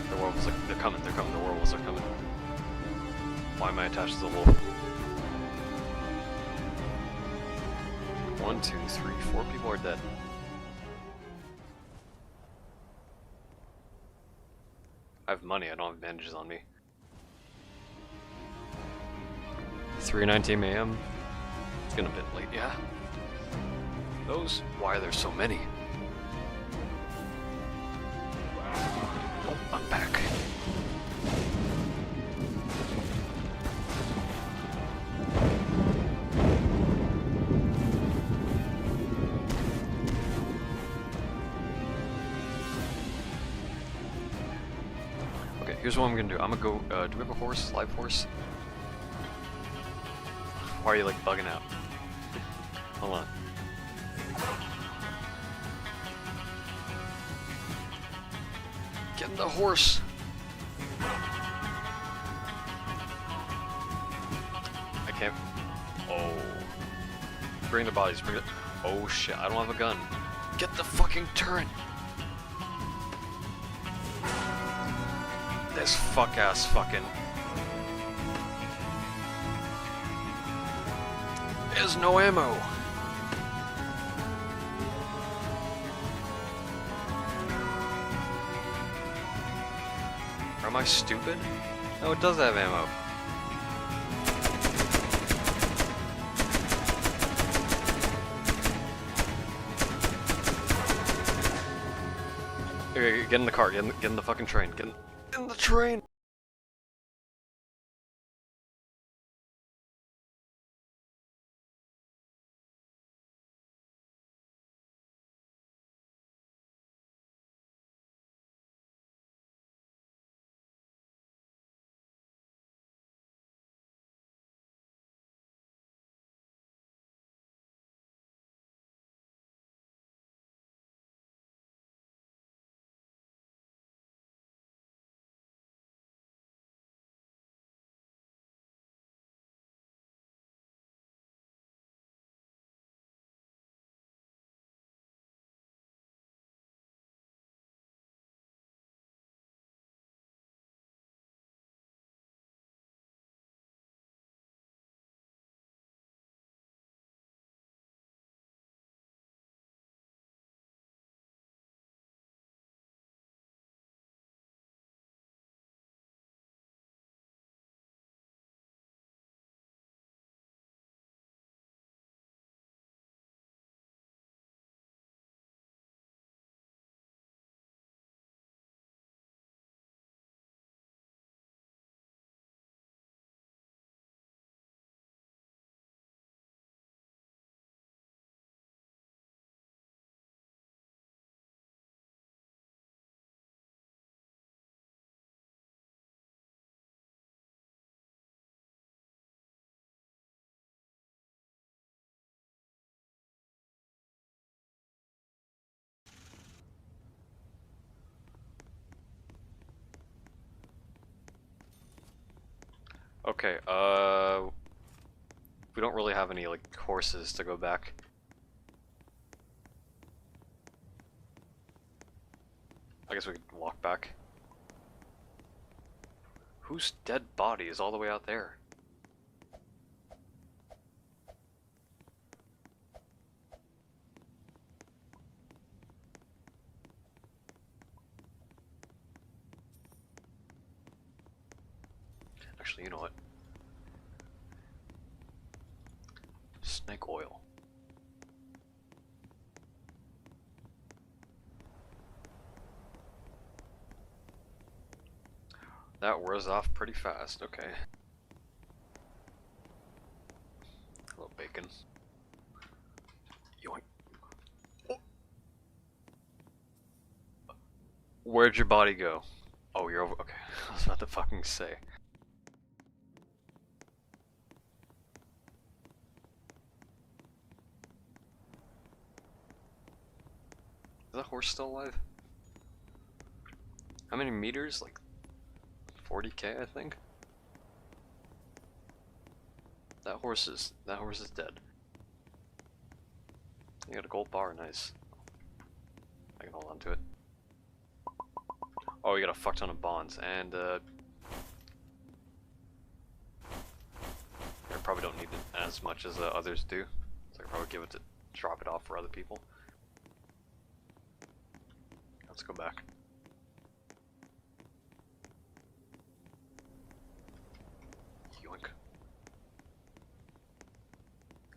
The werewolves are coming, the werewolves are coming. Why am I attached to the wolf? 1, 2, 3, 4 people are dead. I have money, I don't have bandages on me. 3:19 a.m. It's getting a bit late, yeah. Those? Why are there so many? Oh, I'm back. Okay, here's what I'm gonna do. I'm gonna go, do we have a horse? Live horse? Why are you like bugging out? Hold on. Get in the horse! I can't. Oh. Bring the bodies, bring it. Oh shit, I don't have a gun. Get the fucking turret! This fuck ass fucking. There's no ammo. Am I stupid? No, it does have ammo. Okay, get in the car. Get in the fucking train. Get in the train. Okay, we don't really have any, like, horses to go back. I guess we could walk back. Whose dead body is all the way out there? Actually, you know what? Snake oil. That wears off pretty fast, okay. A little bacon. Yoink. Where'd your body go? Oh, you're over. Okay, I was about to fucking say. that horse still alive? How many meters? Like 40k, I think. That horse is dead. You got a gold bar, nice. I can hold on to it. Oh, you got a fuck ton of bonds, and I probably don't need it as much as others do, so I can probably drop it off for other people. Let's go back. Yoink.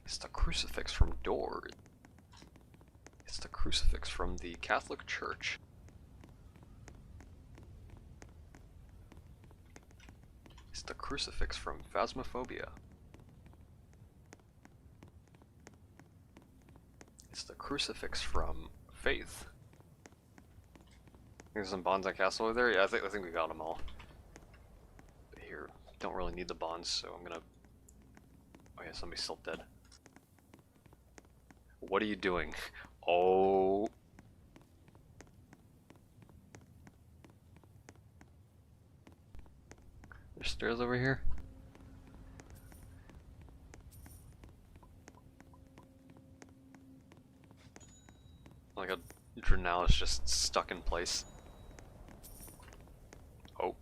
It's the crucifix from Door. It's the crucifix from the Catholic Church. It's the crucifix from Phasmophobia. It's the crucifix from Faith. There's some bonds on Castle over there. Yeah, I think we got them all. But here, don't really need the bonds, so I'm gonna. Oh yeah, somebody's still dead. What are you doing? Oh. There's stairs over here. Like a Drenal is just stuck in place. Oh.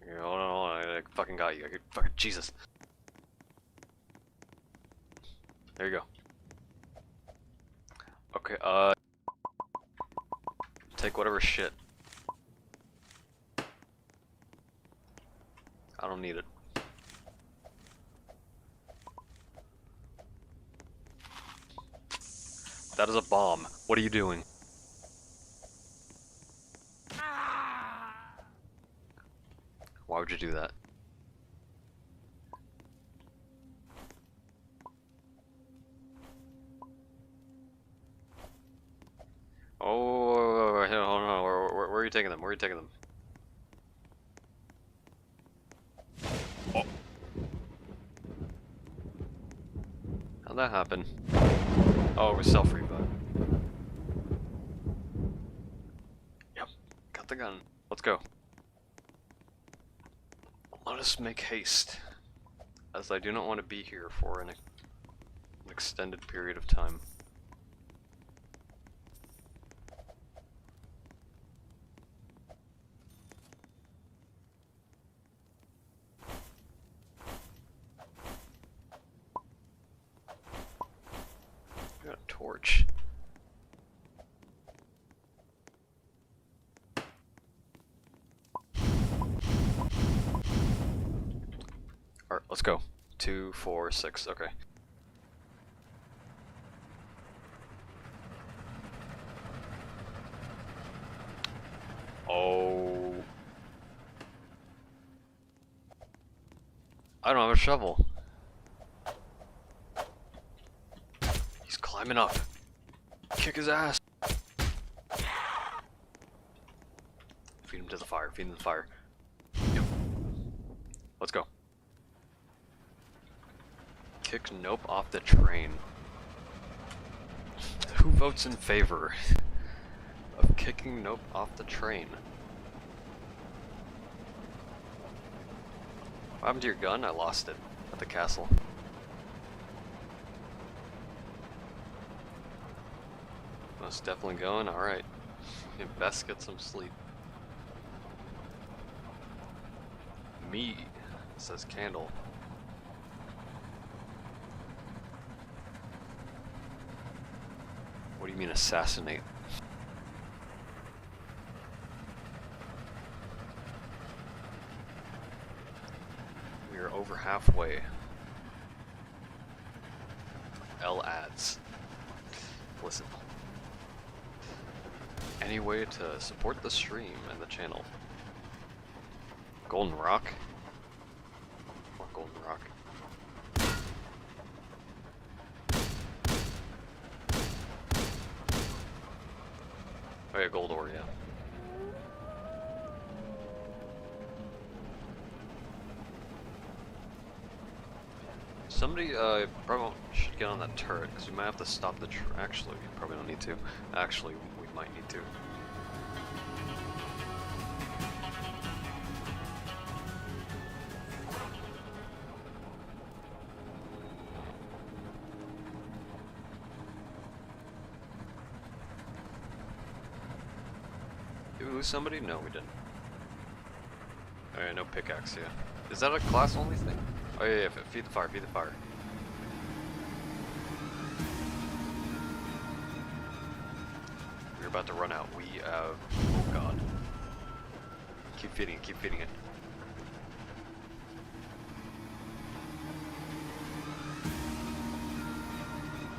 Here, hold on, I fucking got you. Fucking Jesus. There you go. Okay, take whatever shit. I don't need it. That is a bomb. What are you doing? Why would you do that? Oh, hold on. Where are you taking them? Where are you taking them? Oh. How'd that happen? Oh, it was self-revive. Yep, got the gun. Let's go. Let us make haste, as I do not want to be here for an extended period of time. I got a torch. Alright, let's go. 2, 4, 6, okay. Oh. I don't have a shovel. He's climbing up. Kick his ass. Feed him to the fire, feed him to the fire. Yep. Let's go. Kick Nope off the train. Who votes in favor of kicking Nope off the train? What happened to your gun? I lost it at the castle. Most definitely going. Alright. You best get some sleep. Me, says Candle. What do you mean assassinate? We are over halfway. L ads. Listen. Any way to support the stream and the channel? Golden Rock? What Golden Rock? Oh yeah, gold ore, yeah. Somebody probably should get on that turret because we might have to stop the. Actually, we probably don't need to. Actually, we might need to. Did we lose somebody? No, we didn't. Oh yeah, no pickaxe, yeah. Is that a class only thing? Oh yeah, yeah, feed the fire, feed the fire. We're about to run out. We have... oh god. Keep feeding it, keep feeding it.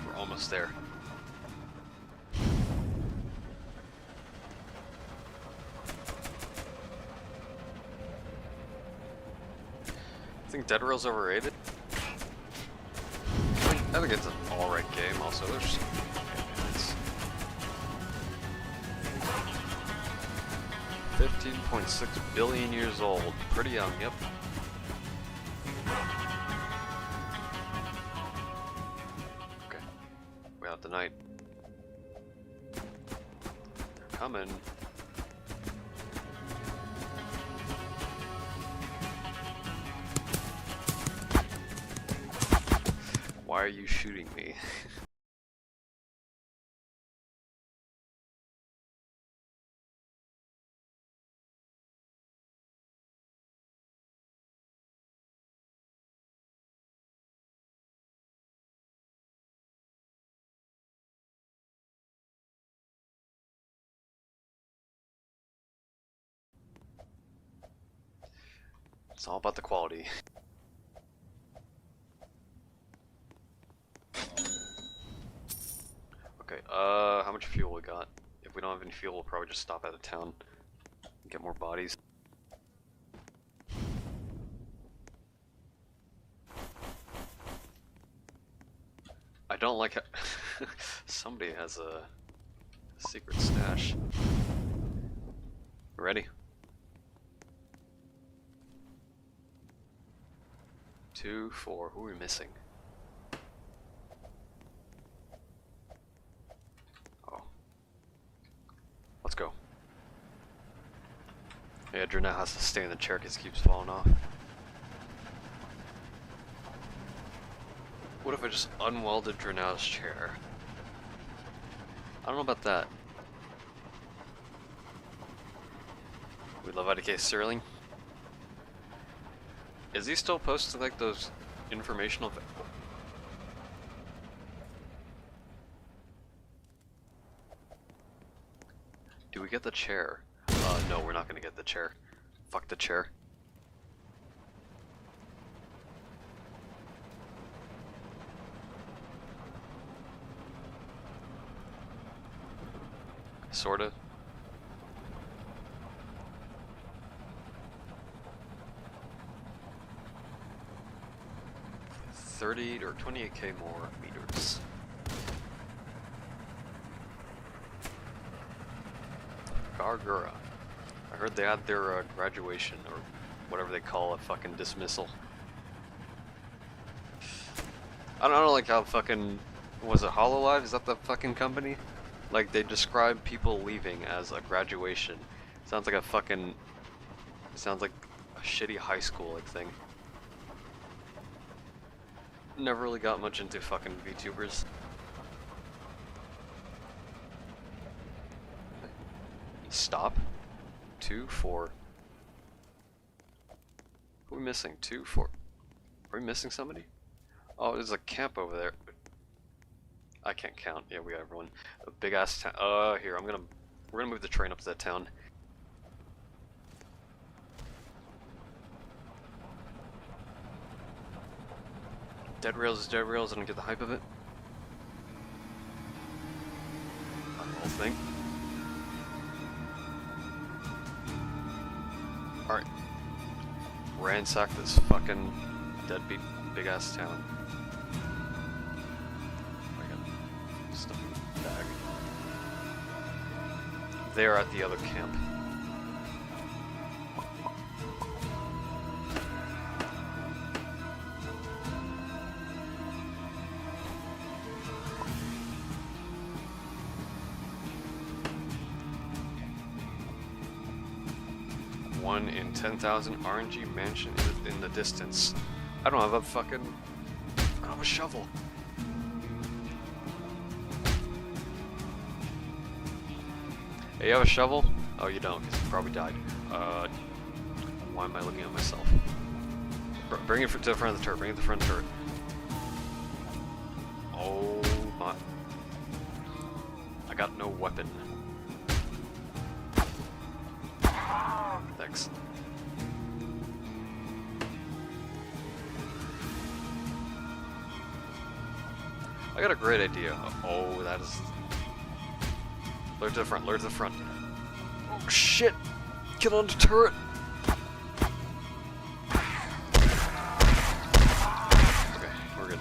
We're almost there. I think Dead Rail's overrated. I think it's an alright game. Also, there's just it's 15.6 billion years old. Pretty young. Yep. Okay. We out the night. They're coming. Why are you shooting me? It's all about the quality. Okay, how much fuel we got? If we don't have any fuel, we'll probably just stop out of town and get more bodies. I don't like how somebody has a secret stash. Ready? 2, 4, who are we missing? Let's go. Yeah, Drew now has to stay in the chair because he keeps falling off. What if I just unwelded Drenow's chair? I don't know about that. We love IDK Sterling. Is he still posting like those informational? Do we get the chair? No, we're not gonna get the chair. Fuck the chair. Sorta. $30 or 28k more meters. Gargura. I heard they had their graduation, or whatever they call a fucking dismissal. I don't know, like how fucking... was it Hololive? Is that the fucking company? Like, they describe people leaving as a graduation. Sounds like a fucking... sounds like a shitty high school like thing. Never really got much into fucking VTubers. Stop. 2, 4. Who are we missing? 2, 4. Are we missing somebody? Oh, there's a camp over there. I can't count. Yeah, we got everyone. A big ass town. Here, we're gonna move the train up to that town. Dead Rails is Dead Rails. I don't get the hype of it. Not the whole thing. Alright. Ransack this fucking deadbeat big ass town. I got stuff in the bag. They're at the other camp. one in 10,000 RNG mansion in the distance. I don't have a fucking... I don't have a shovel. Hey, you have a shovel? Oh, you don't, because you probably died. Why am I looking at myself? Bring it to the front of the turret. Bring it to the front of the turret. Oh my... I got no weapon. Thanks. I got a great idea. Oh, that is... Lure to the front, lure to the front. Oh shit! Get on the turret! Okay, we're good.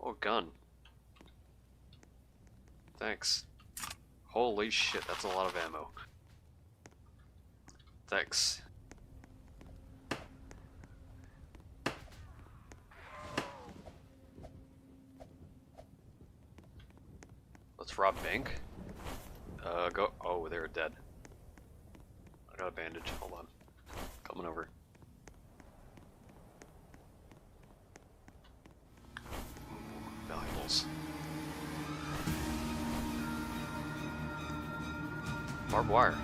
Oh, gun. Thanks. Holy shit, that's a lot of ammo. Thanks. Let's rob bank. Go. Oh, they're dead. I got a bandage. Hold on. Coming over. Valuables. Barbed wire.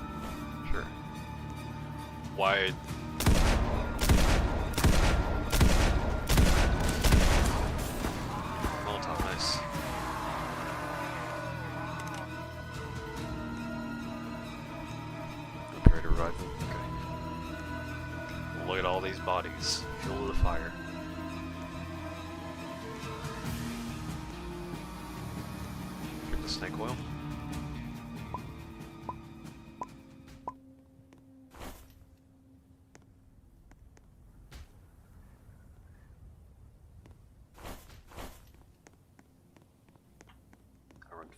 Sure. Wide. Molotov, nice. Prepare to rifle. Okay. Look at all these bodies. Fuel the fire. Drink the snake oil.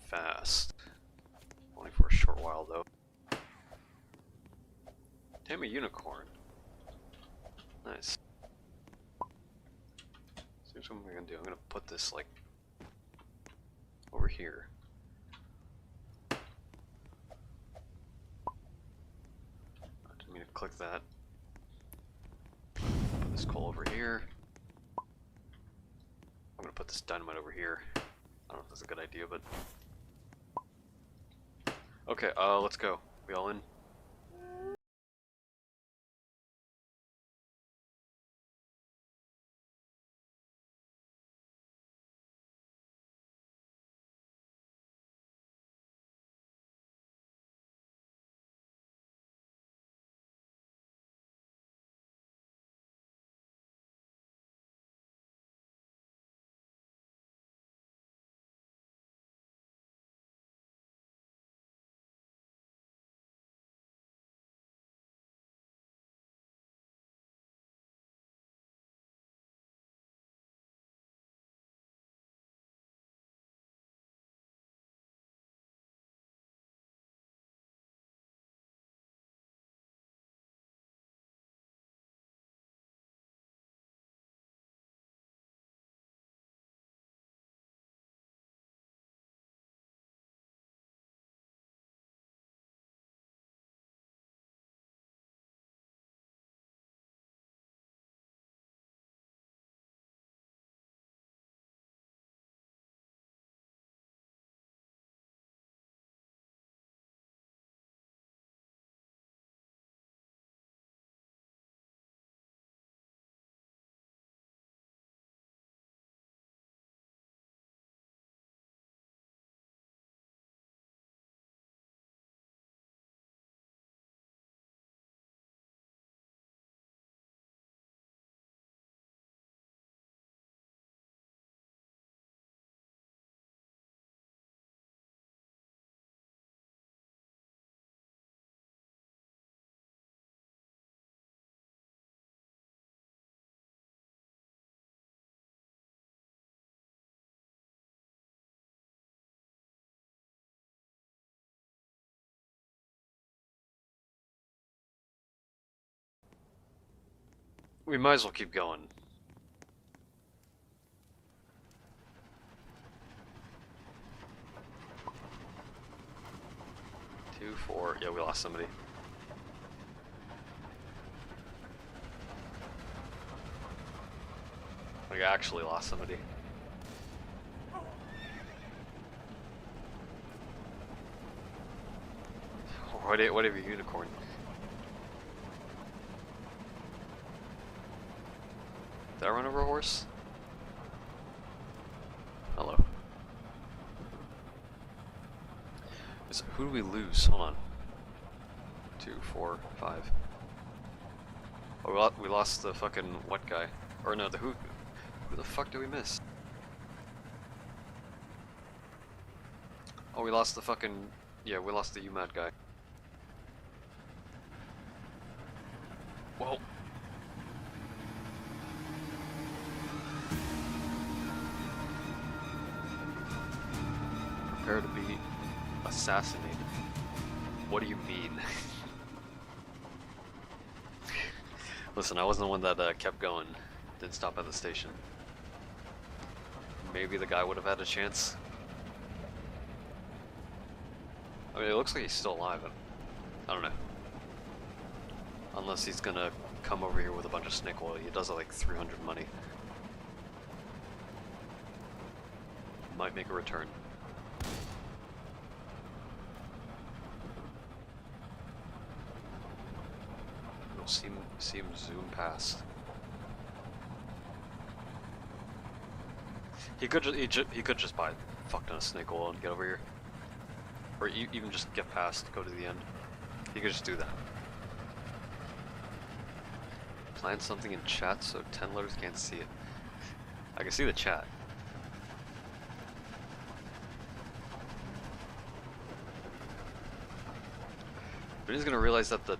Fast. Only for a short while though. Damn, a unicorn. Nice. So here's what I'm gonna do. I'm gonna put this like over here. I didn't mean to click that. Put this coal over here. I'm gonna put this dynamite over here. I don't know if that's a good idea, but okay, let's go. We all in? We might as well keep going. Or, yeah, we lost somebody. Like, I actually lost somebody. Whatever unicorn. Did I run over a horse? Hello. Who do we lose? Hold on. 2, 4, 5. Oh, we lost the fucking what guy? Or no, the who? Who the fuck did we miss? Oh, we lost the fucking... Yeah, we lost the UMAT guy. Whoa. Prepare to be assassinated. What do you mean? Listen, I wasn't the one that kept going. Didn't stop at the station. Maybe the guy would have had a chance. I mean, it looks like he's still alive. I don't know. Unless he's gonna come over here with a bunch of snake oil. He does like 300 money. Might make a return. We'll see him zoom past. He could just buy a fuck ton of snake oil and get over here. Or even just get past, go to the end. He could just do that. Plan something in chat so TenLetters can't see it. I can see the chat. But he's gonna realize that the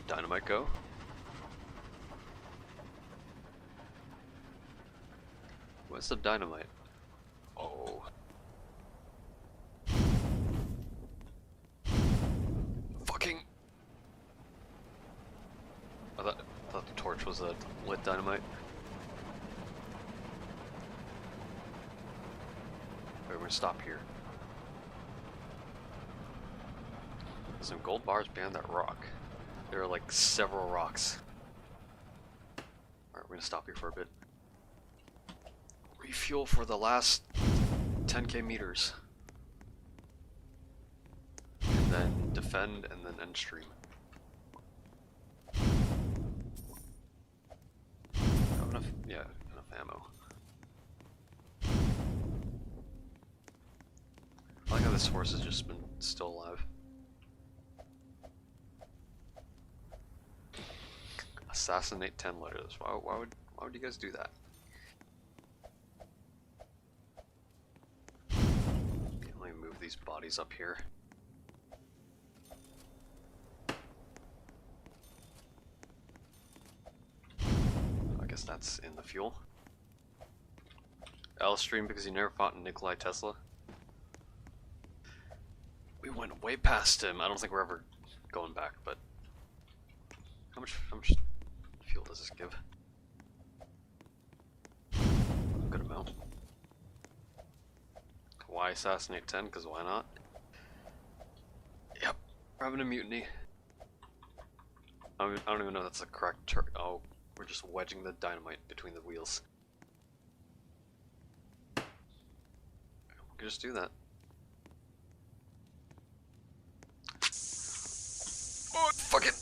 dynamite go. Where's the dynamite? Oh. Fucking. I thought the torch was a lit dynamite. Wait, we're gonna stop here. There's some gold bars behind that rock. There are like several rocks. Alright, we're gonna stop here for a bit. Refuel for the last 10k meters. And then defend and then end stream. Have enough, yeah, enough ammo. I like how this horse has just been still alive. Assassinate TenLetters. Why would you guys do that? Okay, let me move these bodies up here. I guess that's in the fuel. L stream because he never fought Nikolai Tesla. We went way past him. I don't think we're ever going back, but how much fuel does this give? Good amount. Why assassinate 10? Because why not? Yep, we're having a mutiny. I don't even know if that's the correct term. Oh, we're just wedging the dynamite between the wheels. We can just do that. Oh, fuck it!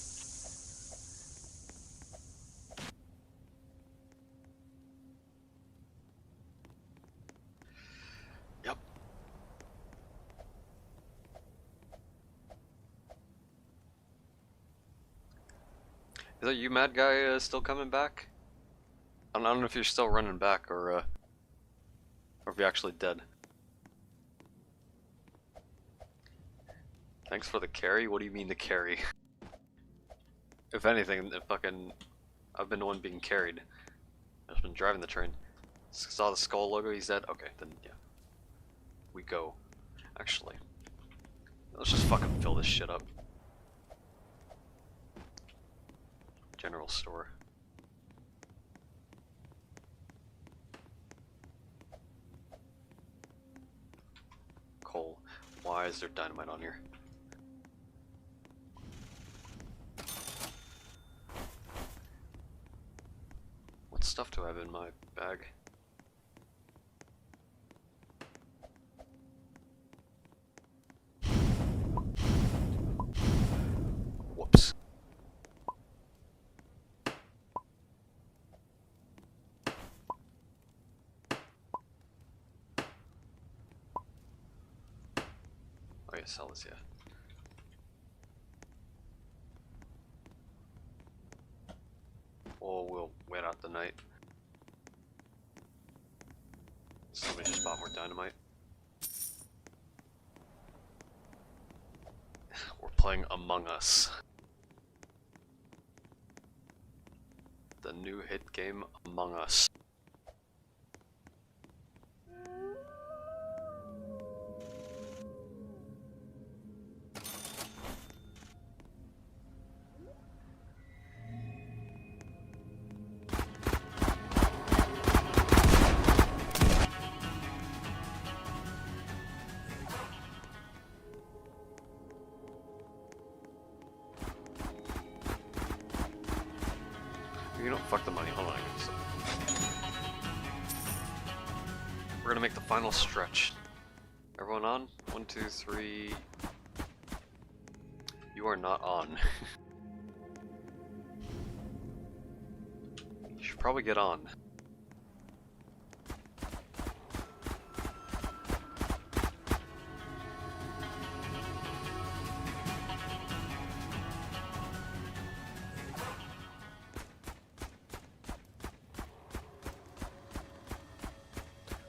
Yep. Is that you, mad guy, still coming back? I don't know if you're still running back or if you're actually dead. Thanks for the carry? What do you mean the carry? If anything, I've been the one being carried. I've just been driving the train. Saw the skull logo, he's dead? Okay, then yeah. We go. Actually, let's just fucking fill this shit up. General store. Coal. Why is there dynamite on here? What stuff do I have in my bag? Whoops. Oh yeah, sell this, yeah. Or we'll wait out the night. Somebody just bought more dynamite. We're playing Among Us. The new hit game, Among Us. You know, fuck the money. Hold on. We're gonna make the final stretch. Everyone on? 1, 2, 3. You are not on. You should probably get on.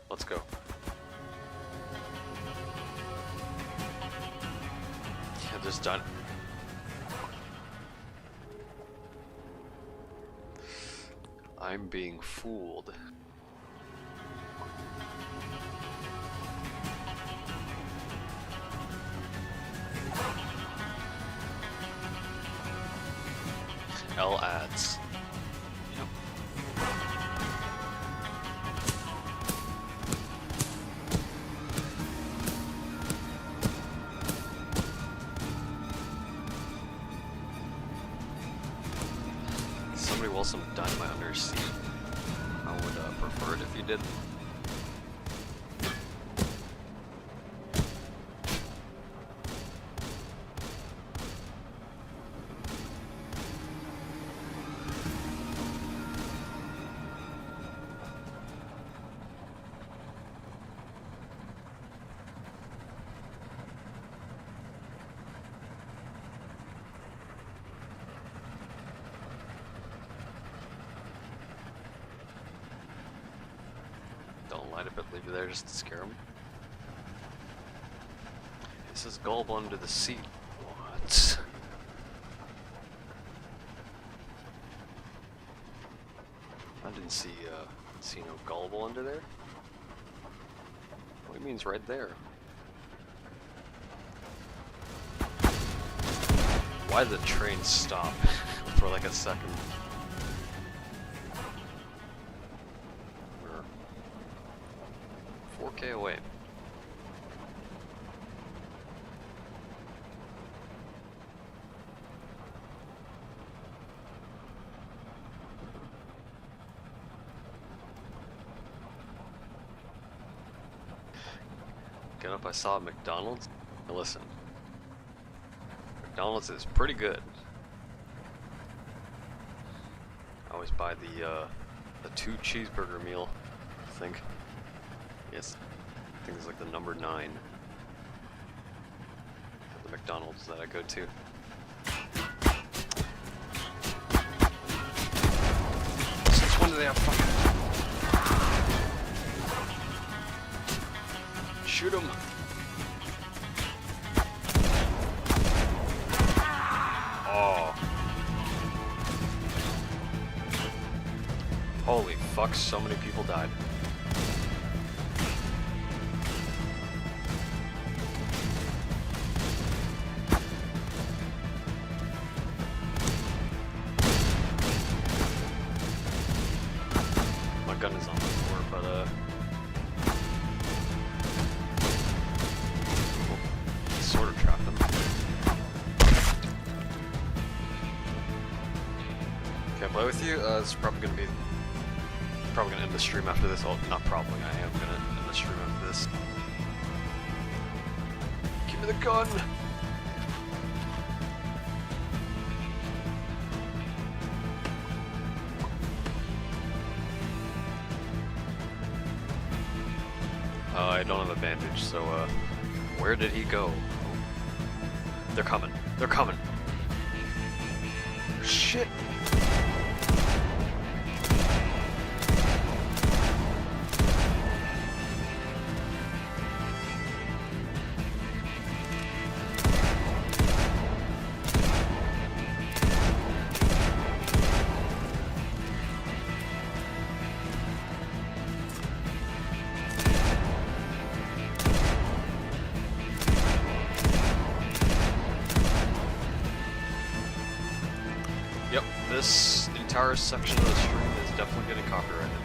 Let's go. Yeah, just done. I'm being fooled. L ads. Yep. Somebody will some dynamite under your seat. I would prefer it if you did. Don't light up, but leave it there just to scare them. It says gullible under the seat. What? I didn't see no gullible under there. What do you mean it's right there? Why did the train stop for like a second? We're 4K away. Get up, I saw McDonald's. Now listen, McDonald's is pretty good. I always buy the 2 cheeseburger meal, I think. Yes, I think it's like the number 9 at the McDonald's that I go to. Since when do they have fucking... Shoot him! Oh. Holy fuck, so many people died. My gun is on the floor, but play with you? It's probably gonna end the stream after this. Oh, not probably. I am gonna end the stream after this. Give me the gun. I don't have a bandage, so where did he go? Oh. They're coming. They're coming. Shit. Yep, this entire section of the stream is definitely getting copyrighted.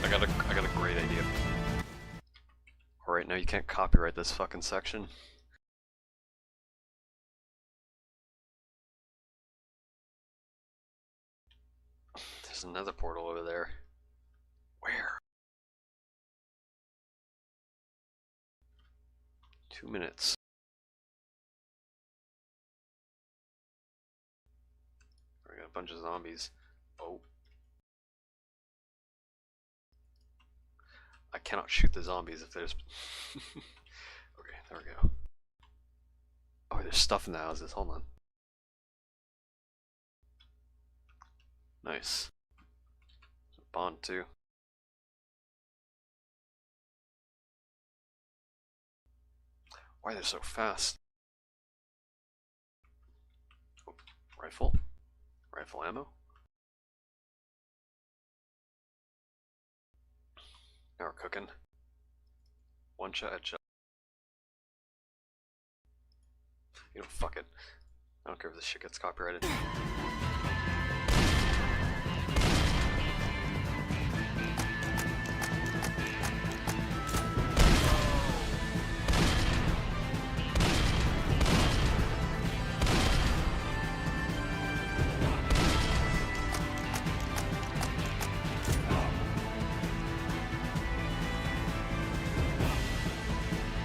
I got a great idea. Alright, now you can't copyright this fucking section. There's another portal over there. Where? 2 minutes. We got a bunch of zombies. Oh. I cannot shoot the zombies if there's... Okay, there we go. Oh, there's stuff in the houses. Hold on. Nice. Bond too. Why are they so fast? Oh, rifle. Rifle ammo. Now we're cooking. One shot, headshot. You know, fuck it. I don't care if this shit gets copyrighted.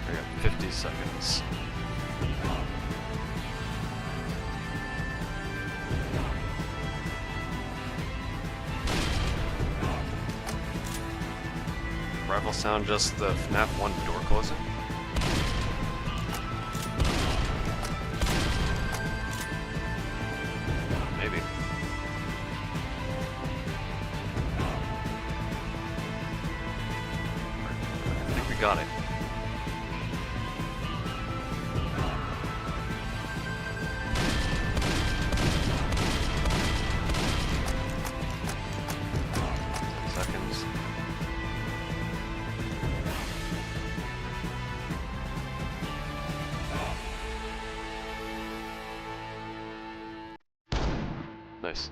I got 50 seconds. Rifle sound, just the FNAF 1 door closing. Maybe. I think we got it. Seconds. Nice.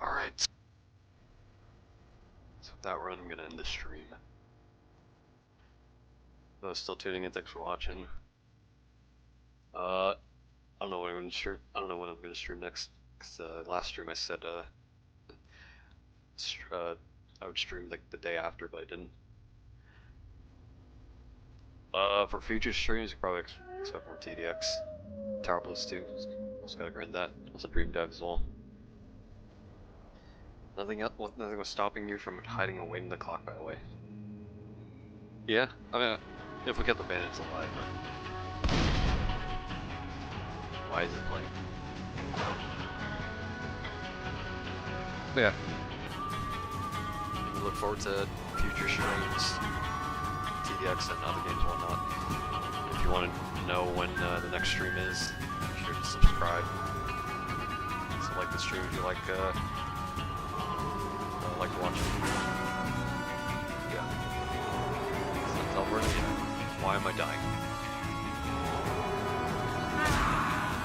Alright. So with that run, I'm gonna end the stream. Those still tuning in, thanks for watching. I don't know when I'm gonna stream. I don't know when I'm gonna stream next. Cause last stream I said I would stream like the day after, but I didn't. For future streams, you probably expect more TDX. Tower Blitz 2. Also gotta grind that. Also Dream Dive as well. Nothing else. Nothing was stopping you from hiding away in the clock, by the way. Yeah, I mean, if we get the bandits alive. Why is it playing? But yeah. We look forward to future streams, TDX and other games and whatnot. If you want to know when the next stream is, make sure to subscribe. So like the stream if you like watching. Yeah. So Alberta, why am I dying?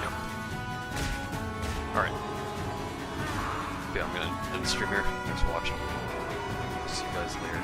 Yep. Alright. Yeah, I'm gonna end the stream here. Thanks for watching. See you guys later.